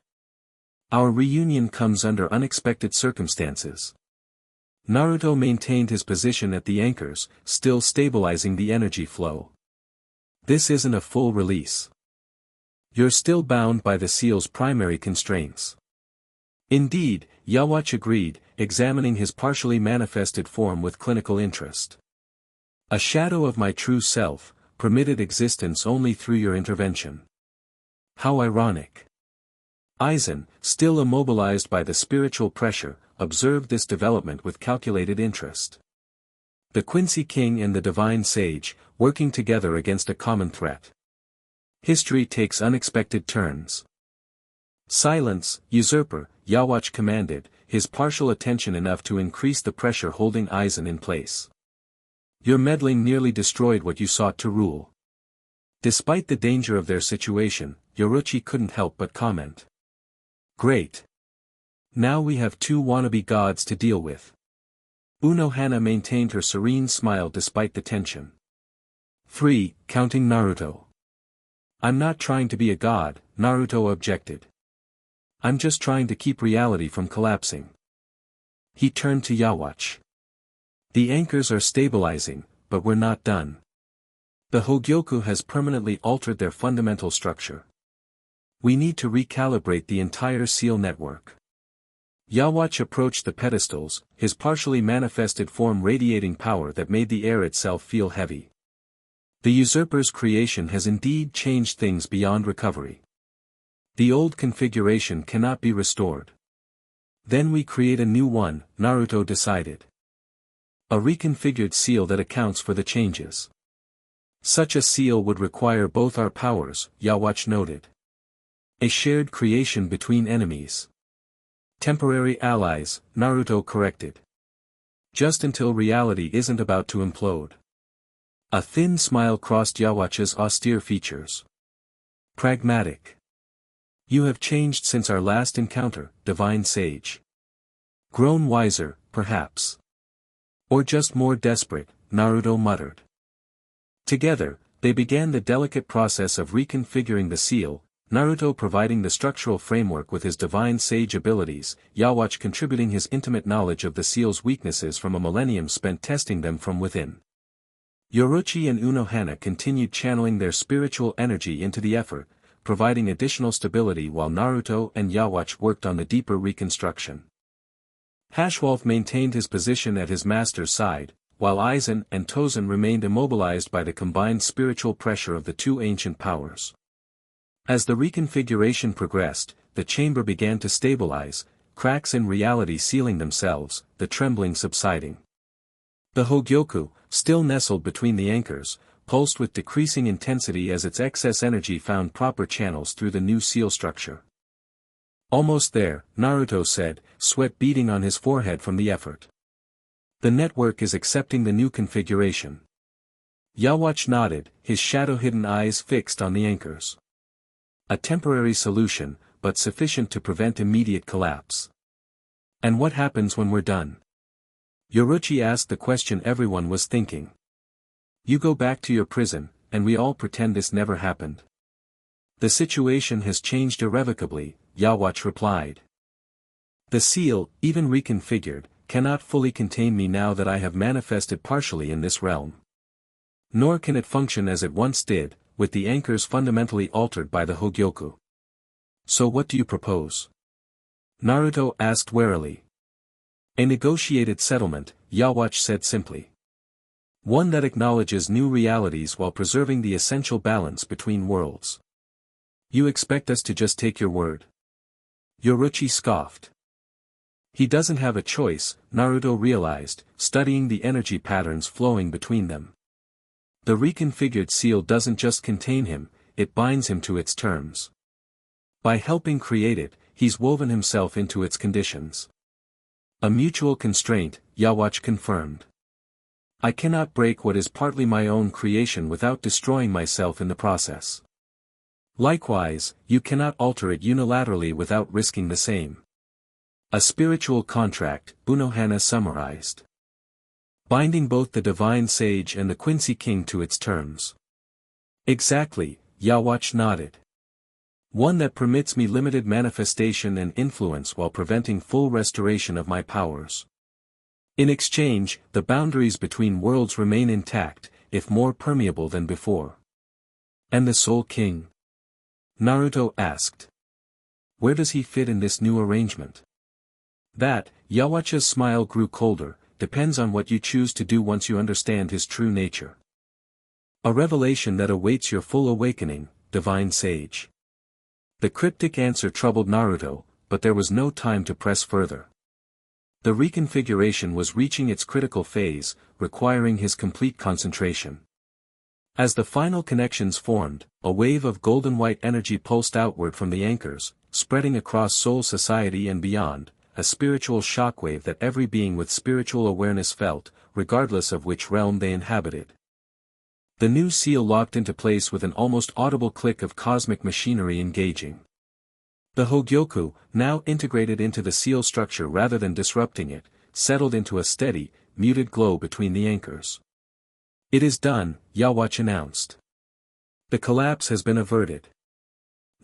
"Our reunion comes under unexpected circumstances." Naruto maintained his position at the anchors, still stabilizing the energy flow. "This isn't a full release. You're still bound by the seal's primary constraints." "Indeed," Yhwach agreed, examining his partially manifested form with clinical interest. "A shadow of my true self, permitted existence only through your intervention." "How ironic." Aizen, still immobilized by the spiritual pressure, observed this development with calculated interest. The Quincy King and the Divine Sage, working together against a common threat. History takes unexpected turns. "Silence, usurper," Yhwach commanded, his partial attention enough to increase the pressure holding Aizen in place. "Your meddling nearly destroyed what you sought to rule." Despite the danger of their situation, Yoruichi couldn't help but comment. "Great. Now we have two wannabe gods to deal with." Unohana maintained her serene smile despite the tension. "3, counting Naruto." "I'm not trying to be a god," Naruto objected. "I'm just trying to keep reality from collapsing." He turned to Yhwach. "The anchors are stabilizing, but we're not done. The Hogyoku has permanently altered their fundamental structure. We need to recalibrate the entire seal network." Yhwach approached the pedestals, his partially manifested form radiating power that made the air itself feel heavy. "The usurper's creation has indeed changed things beyond recovery. The old configuration cannot be restored." Then we create a new one, Naruto decided. A reconfigured seal that accounts for the changes. Such a seal would require both our powers, Yhwach noted. A shared creation between enemies. Temporary allies, Naruto corrected. Just until reality isn't about to implode. A thin smile crossed Yhwach's austere features. Pragmatic. You have changed since our last encounter, divine sage. Grown wiser, perhaps. Or just more desperate, Naruto muttered. Together, they began the delicate process of reconfiguring the seal, Naruto providing the structural framework with his divine sage abilities, Yhwach contributing his intimate knowledge of the seal's weaknesses from a millennium spent testing them from within. Yoruichi and Unohana continued channeling their spiritual energy into the effort, providing additional stability while Naruto and Yhwach worked on the deeper reconstruction. Hashwolf maintained his position at his master's side, while Aizen and Tozen remained immobilized by the combined spiritual pressure of the two ancient powers. As the reconfiguration progressed, the chamber began to stabilize, cracks in reality sealing themselves, the trembling subsiding. The hoyoku, still nestled between the anchors, pulsed with decreasing intensity as its excess energy found proper channels through the new seal structure. Almost there, Naruto said, sweat beading on his forehead from the effort. The network is accepting the new configuration. Yhwach nodded, his shadow-hidden eyes fixed on the anchors. A temporary solution, but sufficient to prevent immediate collapse. And what happens when we're done? Yoruichi asked the question everyone was thinking. You go back to your prison, and we all pretend this never happened. The situation has changed irrevocably, Yhwach replied. The seal, even reconfigured, cannot fully contain me now that I have manifested partially in this realm. Nor can it function as it once did, with the anchors fundamentally altered by the hoyoku. So what do you propose? Naruto asked warily. A negotiated settlement, Yhwach said simply. One that acknowledges new realities while preserving the essential balance between worlds. You expect us to just take your word? Yoruichi scoffed. He doesn't have a choice, Naruto realized, studying the energy patterns flowing between them. The reconfigured seal doesn't just contain him, it binds him to its terms. By helping create it, he's woven himself into its conditions. A mutual constraint, Yhwach confirmed. I cannot break what is partly my own creation without destroying myself in the process. Likewise, you cannot alter it unilaterally without risking the same. A spiritual contract, Unohana summarized. Binding both the divine sage and the Quincy king to its terms. Exactly, Yhwach nodded. One that permits me limited manifestation and influence while preventing full restoration of my powers. In exchange, the boundaries between worlds remain intact, if more permeable than before. And the Soul King? Naruto asked. Where does he fit in this new arrangement? That, Yhwach's smile grew colder, depends on what you choose to do once you understand his true nature. A revelation that awaits your full awakening, divine sage. The cryptic answer troubled Naruto, but there was no time to press further. The reconfiguration was reaching its critical phase, requiring his complete concentration. As the final connections formed, a wave of golden-white energy pulsed outward from the anchors, spreading across soul society and beyond, a spiritual shockwave that every being with spiritual awareness felt, regardless of which realm they inhabited. The new seal locked into place with an almost audible click of cosmic machinery engaging. The hoyoku, now integrated into the seal structure rather than disrupting it, settled into a steady, muted glow between the anchors. It is done, Yhwach announced. The collapse has been averted.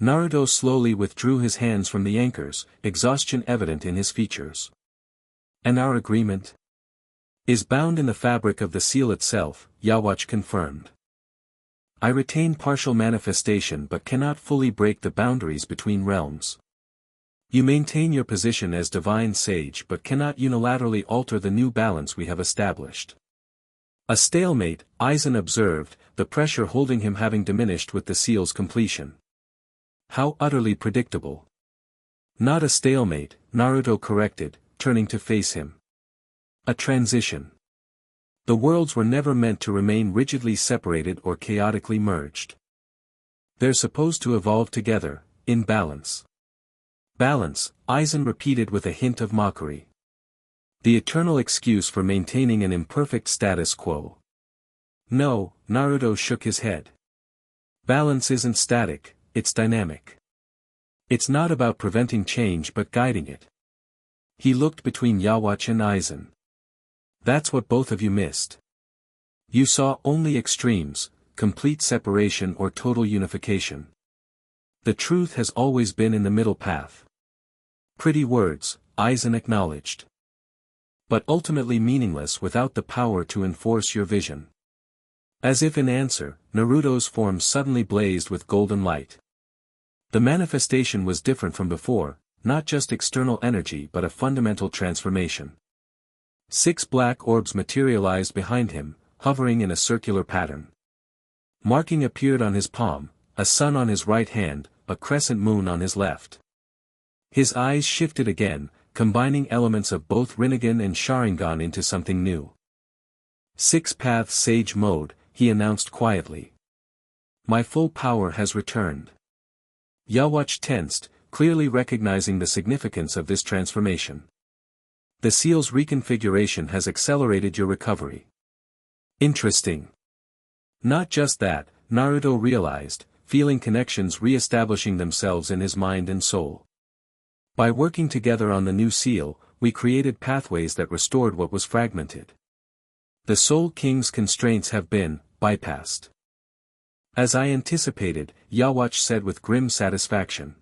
Naruto slowly withdrew his hands from the anchors, exhaustion evident in his features. And our agreement? Is bound in the fabric of the seal itself, Yhwach confirmed. I retain partial manifestation but cannot fully break the boundaries between realms. You maintain your position as divine sage but cannot unilaterally alter the new balance we have established. A stalemate, Aizen observed, the pressure holding him having diminished with the seal's completion. How utterly predictable. Not a stalemate, Naruto corrected, turning to face him. A transition. The worlds were never meant to remain rigidly separated or chaotically merged. They're supposed to evolve together, in balance. Balance, Aizen repeated with a hint of mockery. The eternal excuse for maintaining an imperfect status quo. No, Naruto shook his head. Balance isn't static, it's dynamic. It's not about preventing change but guiding it. He looked between Yhwach and Aizen. That's what both of you missed. You saw only extremes, complete separation or total unification. The truth has always been in the middle path. Pretty words, Aizen acknowledged. But ultimately meaningless without the power to enforce your vision. As if in answer, Naruto's form suddenly blazed with golden light. The manifestation was different from before, not just external energy but a fundamental transformation. 6 black orbs materialized behind him, hovering in a circular pattern. Marking appeared on his palm, a sun on his right hand, a crescent moon on his left. His eyes shifted again, combining elements of both Rinnegan and Sharingan into something new. 6 paths Sage Mode, he announced quietly. My full power has returned. Yhwach tensed, clearly recognizing the significance of this transformation. The seal's reconfiguration has accelerated your recovery. Interesting. Not just that, Naruto realized, feeling connections re-establishing themselves in his mind and soul. By working together on the new seal, we created pathways that restored what was fragmented. The Soul King's constraints have been bypassed. As I anticipated, Yhwach said with grim satisfaction.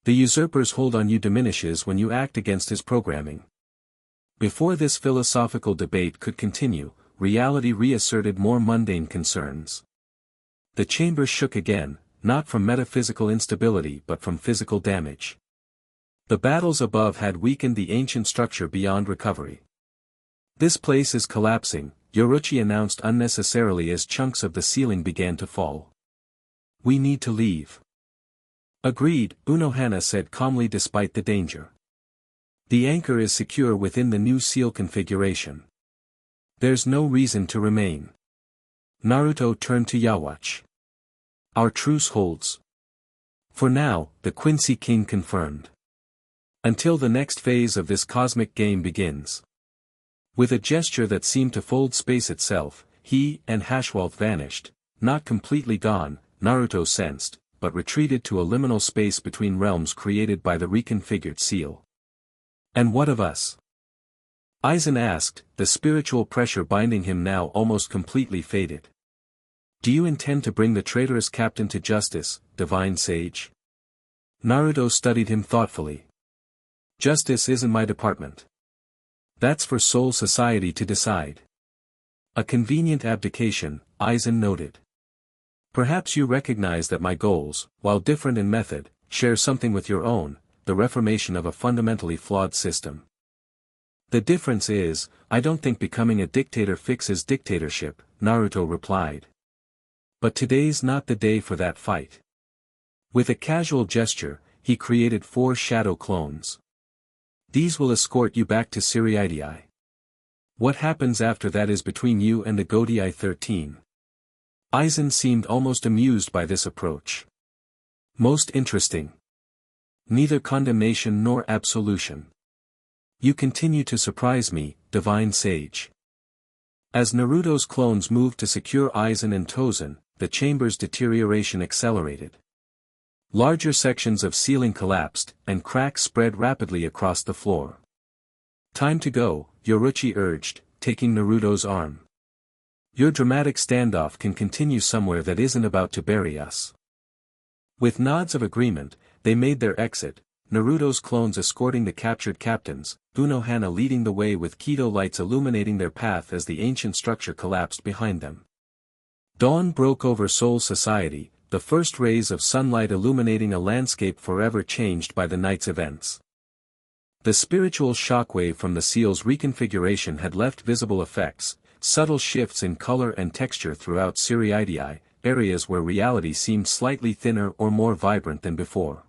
The usurper's hold on you diminishes when you act against his programming. Before this philosophical debate could continue, reality reasserted more mundane concerns. The chamber shook again, not from metaphysical instability but from physical damage. The battles above had weakened the ancient structure beyond recovery. This place is collapsing, Yoruichi announced unnecessarily as chunks of the ceiling began to fall. We need to leave. Agreed, Unohana said calmly despite the danger. The anchor is secure within the new seal configuration. There's no reason to remain. Naruto turned to Yhwach. Our truce holds. For now, the Quincy King confirmed. Until the next phase of this cosmic game begins. With a gesture that seemed to fold space itself, he and Hashwalth vanished, not completely gone, Naruto sensed, but retreated to a liminal space between realms created by the reconfigured seal. And what of us? Aizen asked, the spiritual pressure binding him now almost completely faded. Do you intend to bring the traitorous captain to justice, divine sage? Naruto studied him thoughtfully. Justice isn't my department. That's for Soul Society to decide. A convenient abdication, Aizen noted. Perhaps you recognize that my goals, while different in method, share something with your own, the reformation of a fundamentally flawed system. The difference is, I don't think becoming a dictator fixes dictatorship, Naruto replied. But today's not the day for that fight. With a casual gesture, he created 4 shadow clones. These will escort you back to Siriidii. What happens after that is between you and the Godii 13. Aizen seemed almost amused by this approach. Most interesting. Neither condemnation nor absolution. You continue to surprise me, divine sage. As Naruto's clones moved to secure Aizen and Tozen, the chamber's deterioration accelerated. Larger sections of ceiling collapsed, and cracks spread rapidly across the floor. Time to go, Yoruichi urged, taking Naruto's arm. Your dramatic standoff can continue somewhere that isn't about to bury us. With nods of agreement, they made their exit, Naruto's clones escorting the captured captains, Unohana leading the way with Kido lights illuminating their path as the ancient structure collapsed behind them. Dawn broke over Soul Society, the first rays of sunlight illuminating a landscape forever changed by the night's events. The spiritual shockwave from the seal's reconfiguration had left visible effects, subtle shifts in color and texture throughout Siriidii, areas where reality seemed slightly thinner or more vibrant than before.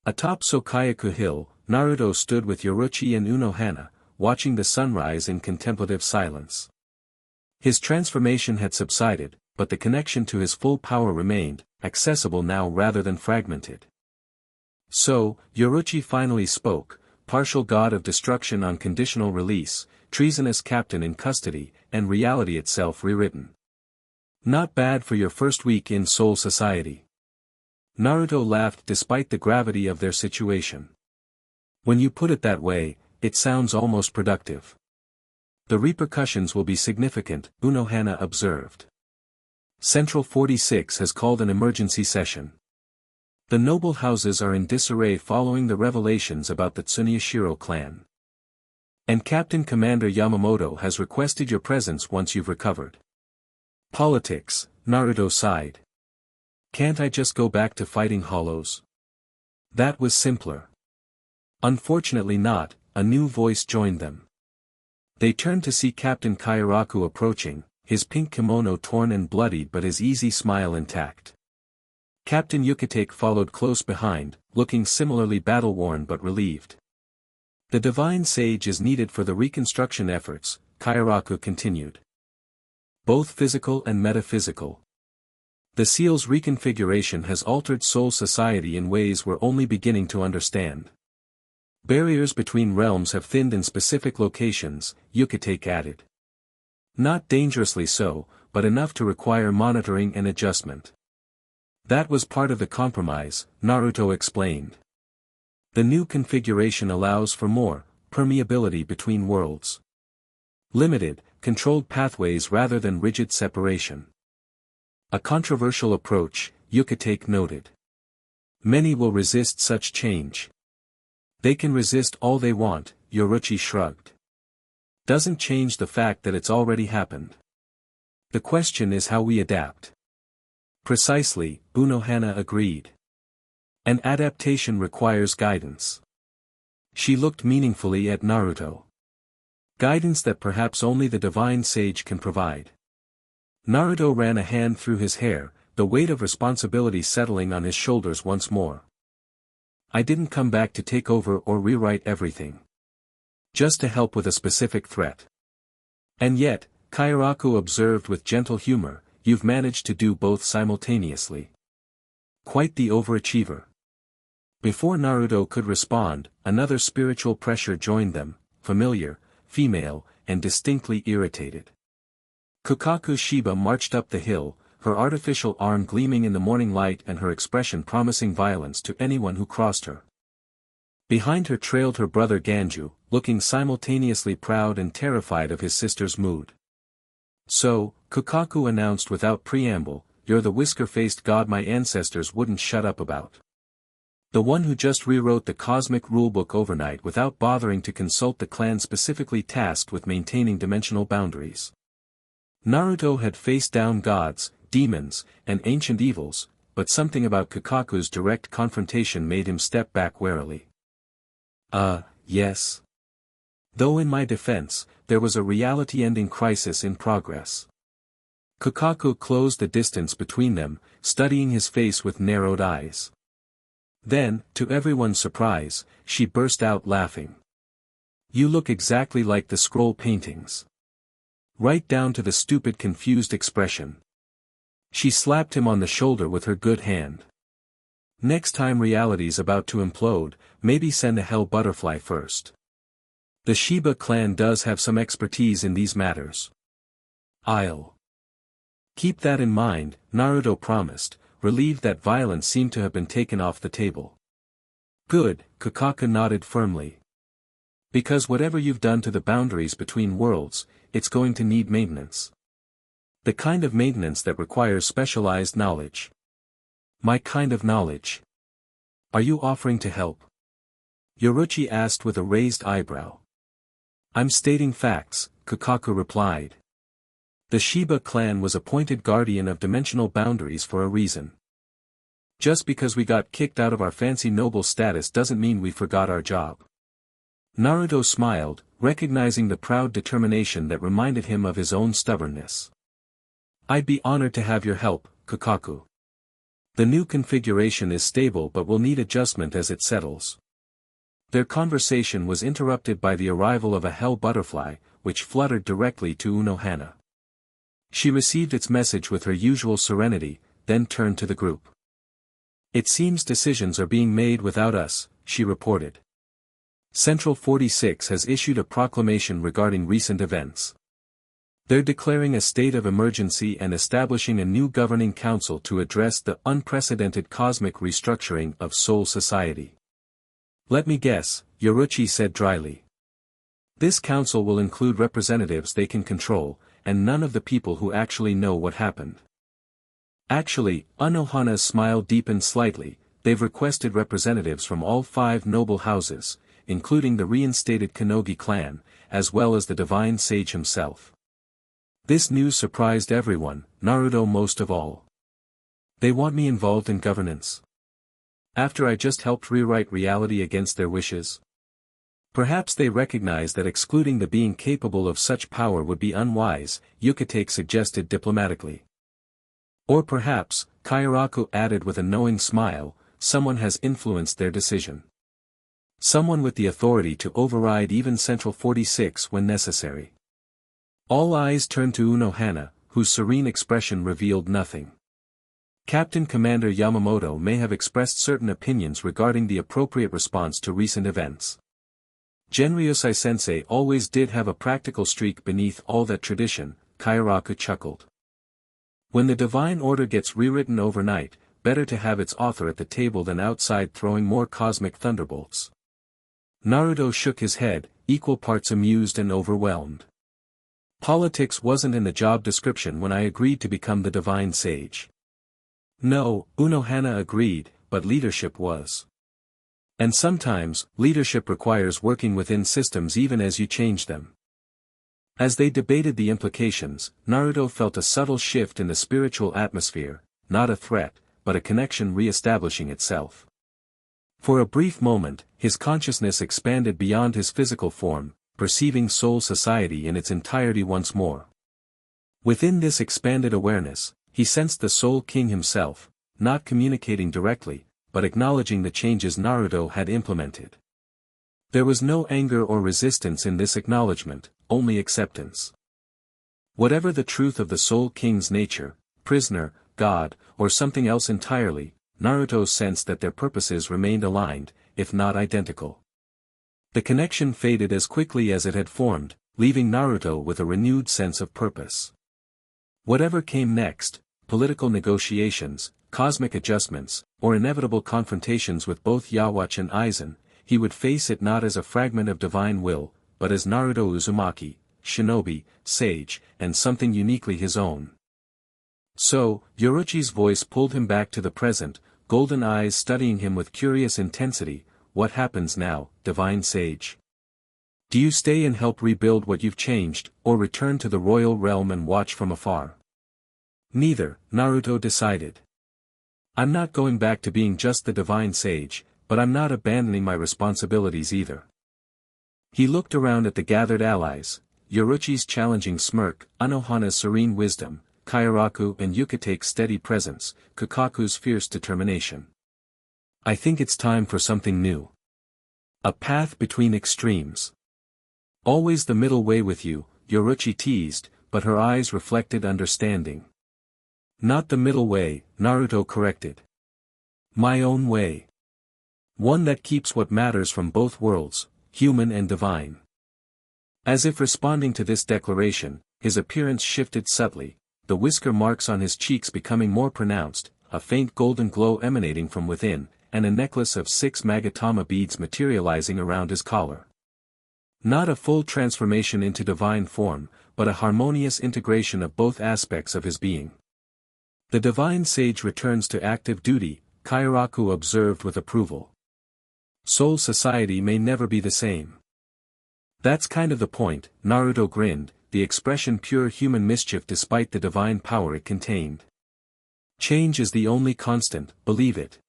Atop Sokayaku Hill, Naruto stood with Yoruichi and Unohana, watching the sunrise in contemplative silence. His transformation had subsided, but the connection to his full power remained, accessible now rather than fragmented. So, Yoruichi finally spoke, partial god of destruction on conditional release, treasonous captain in custody, and reality itself rewritten. Not bad for your first week in Soul Society. Naruto laughed despite the gravity of their situation. When you put it that way, it sounds almost productive. The repercussions will be significant, Unohana observed. Central 46 has called an emergency session. The noble houses are in disarray following the revelations about the Tsuneyashiro clan. And Captain Commander Yamamoto has requested your presence once you've recovered. Politics, Naruto sighed. Can't I just go back to fighting hollows? That was simpler. Unfortunately not, a new voice joined them. They turned to see Captain Kairaku approaching, his pink kimono torn and bloodied but his easy smile intact. Captain Yhwach followed close behind, looking similarly battle-worn but relieved. The divine sage is needed for the reconstruction efforts, Kairaku continued. Both physical and metaphysical. The seal's reconfiguration has altered Soul Society in ways we're only beginning to understand. Barriers between realms have thinned in specific locations, Yhwach added. Not dangerously so, but enough to require monitoring and adjustment. That was part of the compromise, Naruto explained. The new configuration allows for more permeability between worlds. Limited, controlled pathways rather than rigid separation. A controversial approach, Yhwach noted. Many will resist such change. They can resist all they want, Yoruichi shrugged. Doesn't change the fact that it's already happened. The question is how we adapt. Precisely, Unohana agreed. An adaptation requires guidance. She looked meaningfully at Naruto. Guidance that perhaps only the divine sage can provide. Naruto ran a hand through his hair, the weight of responsibility settling on his shoulders once more. I didn't come back to take over or rewrite everything. Just to help with a specific threat. And yet, Kairaku observed with gentle humor, you've managed to do both simultaneously. Quite the overachiever. Before Naruto could respond, another spiritual pressure joined them, familiar, female, and distinctly irritated. Kukaku Sheba marched up the hill, her artificial arm gleaming in the morning light and her expression promising violence to anyone who crossed her. Behind her trailed her brother Ganju, looking simultaneously proud and terrified of his sister's mood. So, Kukaku announced without preamble, you're the whisker-faced god my ancestors wouldn't shut up about. The one who just rewrote the cosmic rulebook overnight without bothering to consult the clan specifically tasked with maintaining dimensional boundaries. Naruto had faced down gods, demons, and ancient evils, but something about Kukaku's direct confrontation made him step back warily. Yes. Though in my defense, there was a reality-ending crisis in progress. Kukaku closed the distance between them, studying his face with narrowed eyes. Then, to everyone's surprise, she burst out laughing. You look exactly like the scroll paintings. Right down to the stupid confused expression. She slapped him on the shoulder with her good hand. Next time reality's about to implode, maybe send a hell butterfly first. The Sheba clan does have some expertise in these matters. I'll keep that in mind, Naruto promised, relieved that violence seemed to have been taken off the table. Good, Kukaku nodded firmly. Because whatever you've done to the boundaries between worlds, it's going to need maintenance. The kind of maintenance that requires specialized knowledge. My kind of knowledge. Are you offering to help? Yoruichi asked with a raised eyebrow. I'm stating facts, Kukaku replied. The Sheba clan was appointed guardian of dimensional boundaries for a reason. Just because we got kicked out of our fancy noble status doesn't mean we forgot our job. Naruto smiled, recognizing the proud determination that reminded him of his own stubbornness. I'd be honored to have your help, Kukaku. The new configuration is stable but will need adjustment as it settles. Their conversation was interrupted by the arrival of a hell butterfly, which fluttered directly to Unohana. She received its message with her usual serenity, then turned to the group. "It seems decisions are being made without us," she reported. "Central 46 has issued a proclamation regarding recent events. They're declaring a state of emergency and establishing a new governing council to address the unprecedented cosmic restructuring of Soul Society." "Let me guess," Yoruichi said dryly. "This council will include representatives they can control, and none of the people who actually know what happened." "Actually," Unohana's smile deepened slightly, "they've requested representatives from all 5 noble houses, including the reinstated Konogi clan, as well as the divine sage himself." This news surprised everyone, Naruto most of all. "They want me involved in governance? After I just helped rewrite reality against their wishes?" "Perhaps they recognize that excluding the being capable of such power would be unwise," Yukitake suggested diplomatically. "Or perhaps," Kairaku added with a knowing smile, "someone has influenced their decision. Someone with the authority to override even Central 46 when necessary." All eyes turned to Unohana, whose serene expression revealed nothing. Captain Commander Yamamoto may have expressed certain opinions regarding the appropriate response to recent events. Genryosei-sensei always did have a practical streak beneath all that tradition, Kairaku chuckled. "When the divine order gets rewritten overnight, better to have its author at the table than outside throwing more cosmic thunderbolts." Naruto shook his head, equal parts amused and overwhelmed. "Politics wasn't in the job description when I agreed to become the divine sage." "No," Unohana agreed, "but leadership was. And sometimes, leadership requires working within systems even as you change them." As they debated the implications, Naruto felt a subtle shift in the spiritual atmosphere, not a threat, but a connection re-establishing itself. For a brief moment, his consciousness expanded beyond his physical form, perceiving Soul Society in its entirety once more. Within this expanded awareness, he sensed the Soul King himself, not communicating directly, but acknowledging the changes Naruto had implemented. There was no anger or resistance in this acknowledgement, only acceptance. Whatever the truth of the Soul King's nature, prisoner, God, or something else entirely, Naruto sensed that their purposes remained aligned, if not identical. The connection faded as quickly as it had formed, leaving Naruto with a renewed sense of purpose. Whatever came next, political negotiations, cosmic adjustments, or inevitable confrontations with both Yhwach and Aizen, he would face it not as a fragment of divine will, but as Naruto Uzumaki, shinobi, sage, and something uniquely his own. "So," Yoruichi's voice pulled him back to the present, golden eyes studying him with curious intensity, "what happens now, divine sage? Do you stay and help rebuild what you've changed, or return to the royal realm and watch from afar?" "Neither," Naruto decided. "I'm not going back to being just the divine sage, but I'm not abandoning my responsibilities either." He looked around at the gathered allies, Yoruichi's challenging smirk, Unohana's serene wisdom, Kairaku and Yukitake's steady presence, Kakaku's fierce determination. "I think it's time for something new. A path between extremes." "Always the middle way with you," Yoruichi teased, but her eyes reflected understanding. "Not the middle way," Naruto corrected. "My own way. One that keeps what matters from both worlds, human and divine." As if responding to this declaration, his appearance shifted subtly, the whisker marks on his cheeks becoming more pronounced, a faint golden glow emanating from within, and a necklace of 6 Magatama beads materializing around his collar. Not a full transformation into divine form, but a harmonious integration of both aspects of his being. "The divine sage returns to active duty," Kairaku observed with approval. "Soul Society may never be the same." "That's kind of the point," Naruto grinned, the expression pure human mischief despite the divine power it contained. "Change is the only constant, believe it."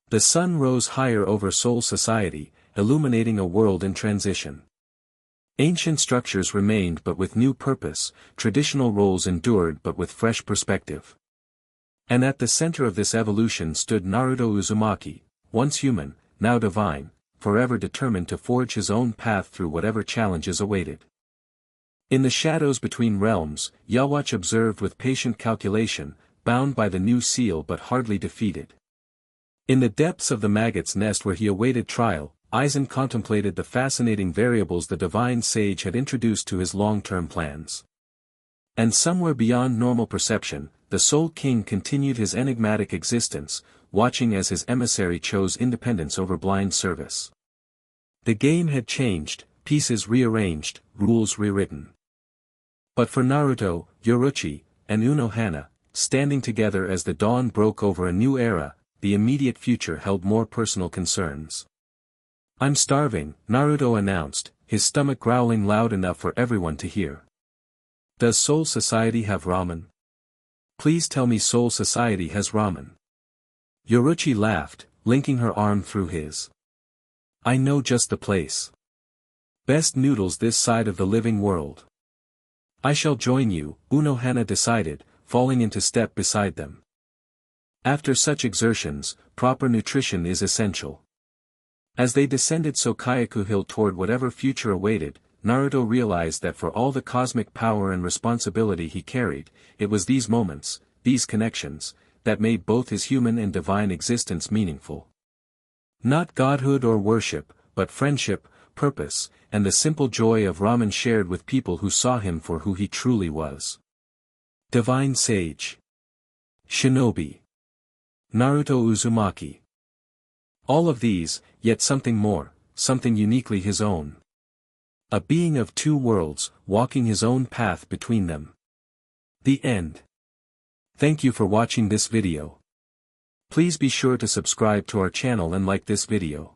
The sun rose higher over Soul Society, illuminating a world in transition. Ancient structures remained but with new purpose, traditional roles endured but with fresh perspective. And at the center of this evolution stood Naruto Uzumaki, once human, now divine, forever determined to forge his own path through whatever challenges awaited. In the shadows between realms, Yhwach observed with patient calculation, bound by the new seal but hardly defeated. In the depths of the maggot's nest where he awaited trial, Aizen contemplated the fascinating variables the divine sage had introduced to his long-term plans. And somewhere beyond normal perception, the Soul King continued his enigmatic existence, watching as his emissary chose independence over blind service. The game had changed, pieces rearranged, rules rewritten. But for Naruto, Yoruichi, and Unohana, standing together as the dawn broke over a new era, the immediate future held more personal concerns. "I'm starving," Naruto announced, his stomach growling loud enough for everyone to hear. "Does Soul Society have ramen? Please tell me Soul Society has ramen." Yoruichi laughed, linking her arm through his. "I know just the place. Best noodles this side of the living world." "I shall join you," Unohana decided, falling into step beside them. After such exertions, proper nutrition is essential. As they descended Sokayaku Hill toward whatever future awaited, Naruto realized that for all the cosmic power and responsibility he carried, it was these moments, these connections, that made both his human and divine existence meaningful. Not godhood or worship, but friendship, purpose, and the simple joy of ramen shared with people who saw him for who he truly was. Divine Sage. Shinobi. Naruto Uzumaki. All of these, yet something more, something uniquely his own. A being of two worlds, walking his own path between them. The end. Thank you for watching this video. Please be sure to subscribe to our channel and like this video.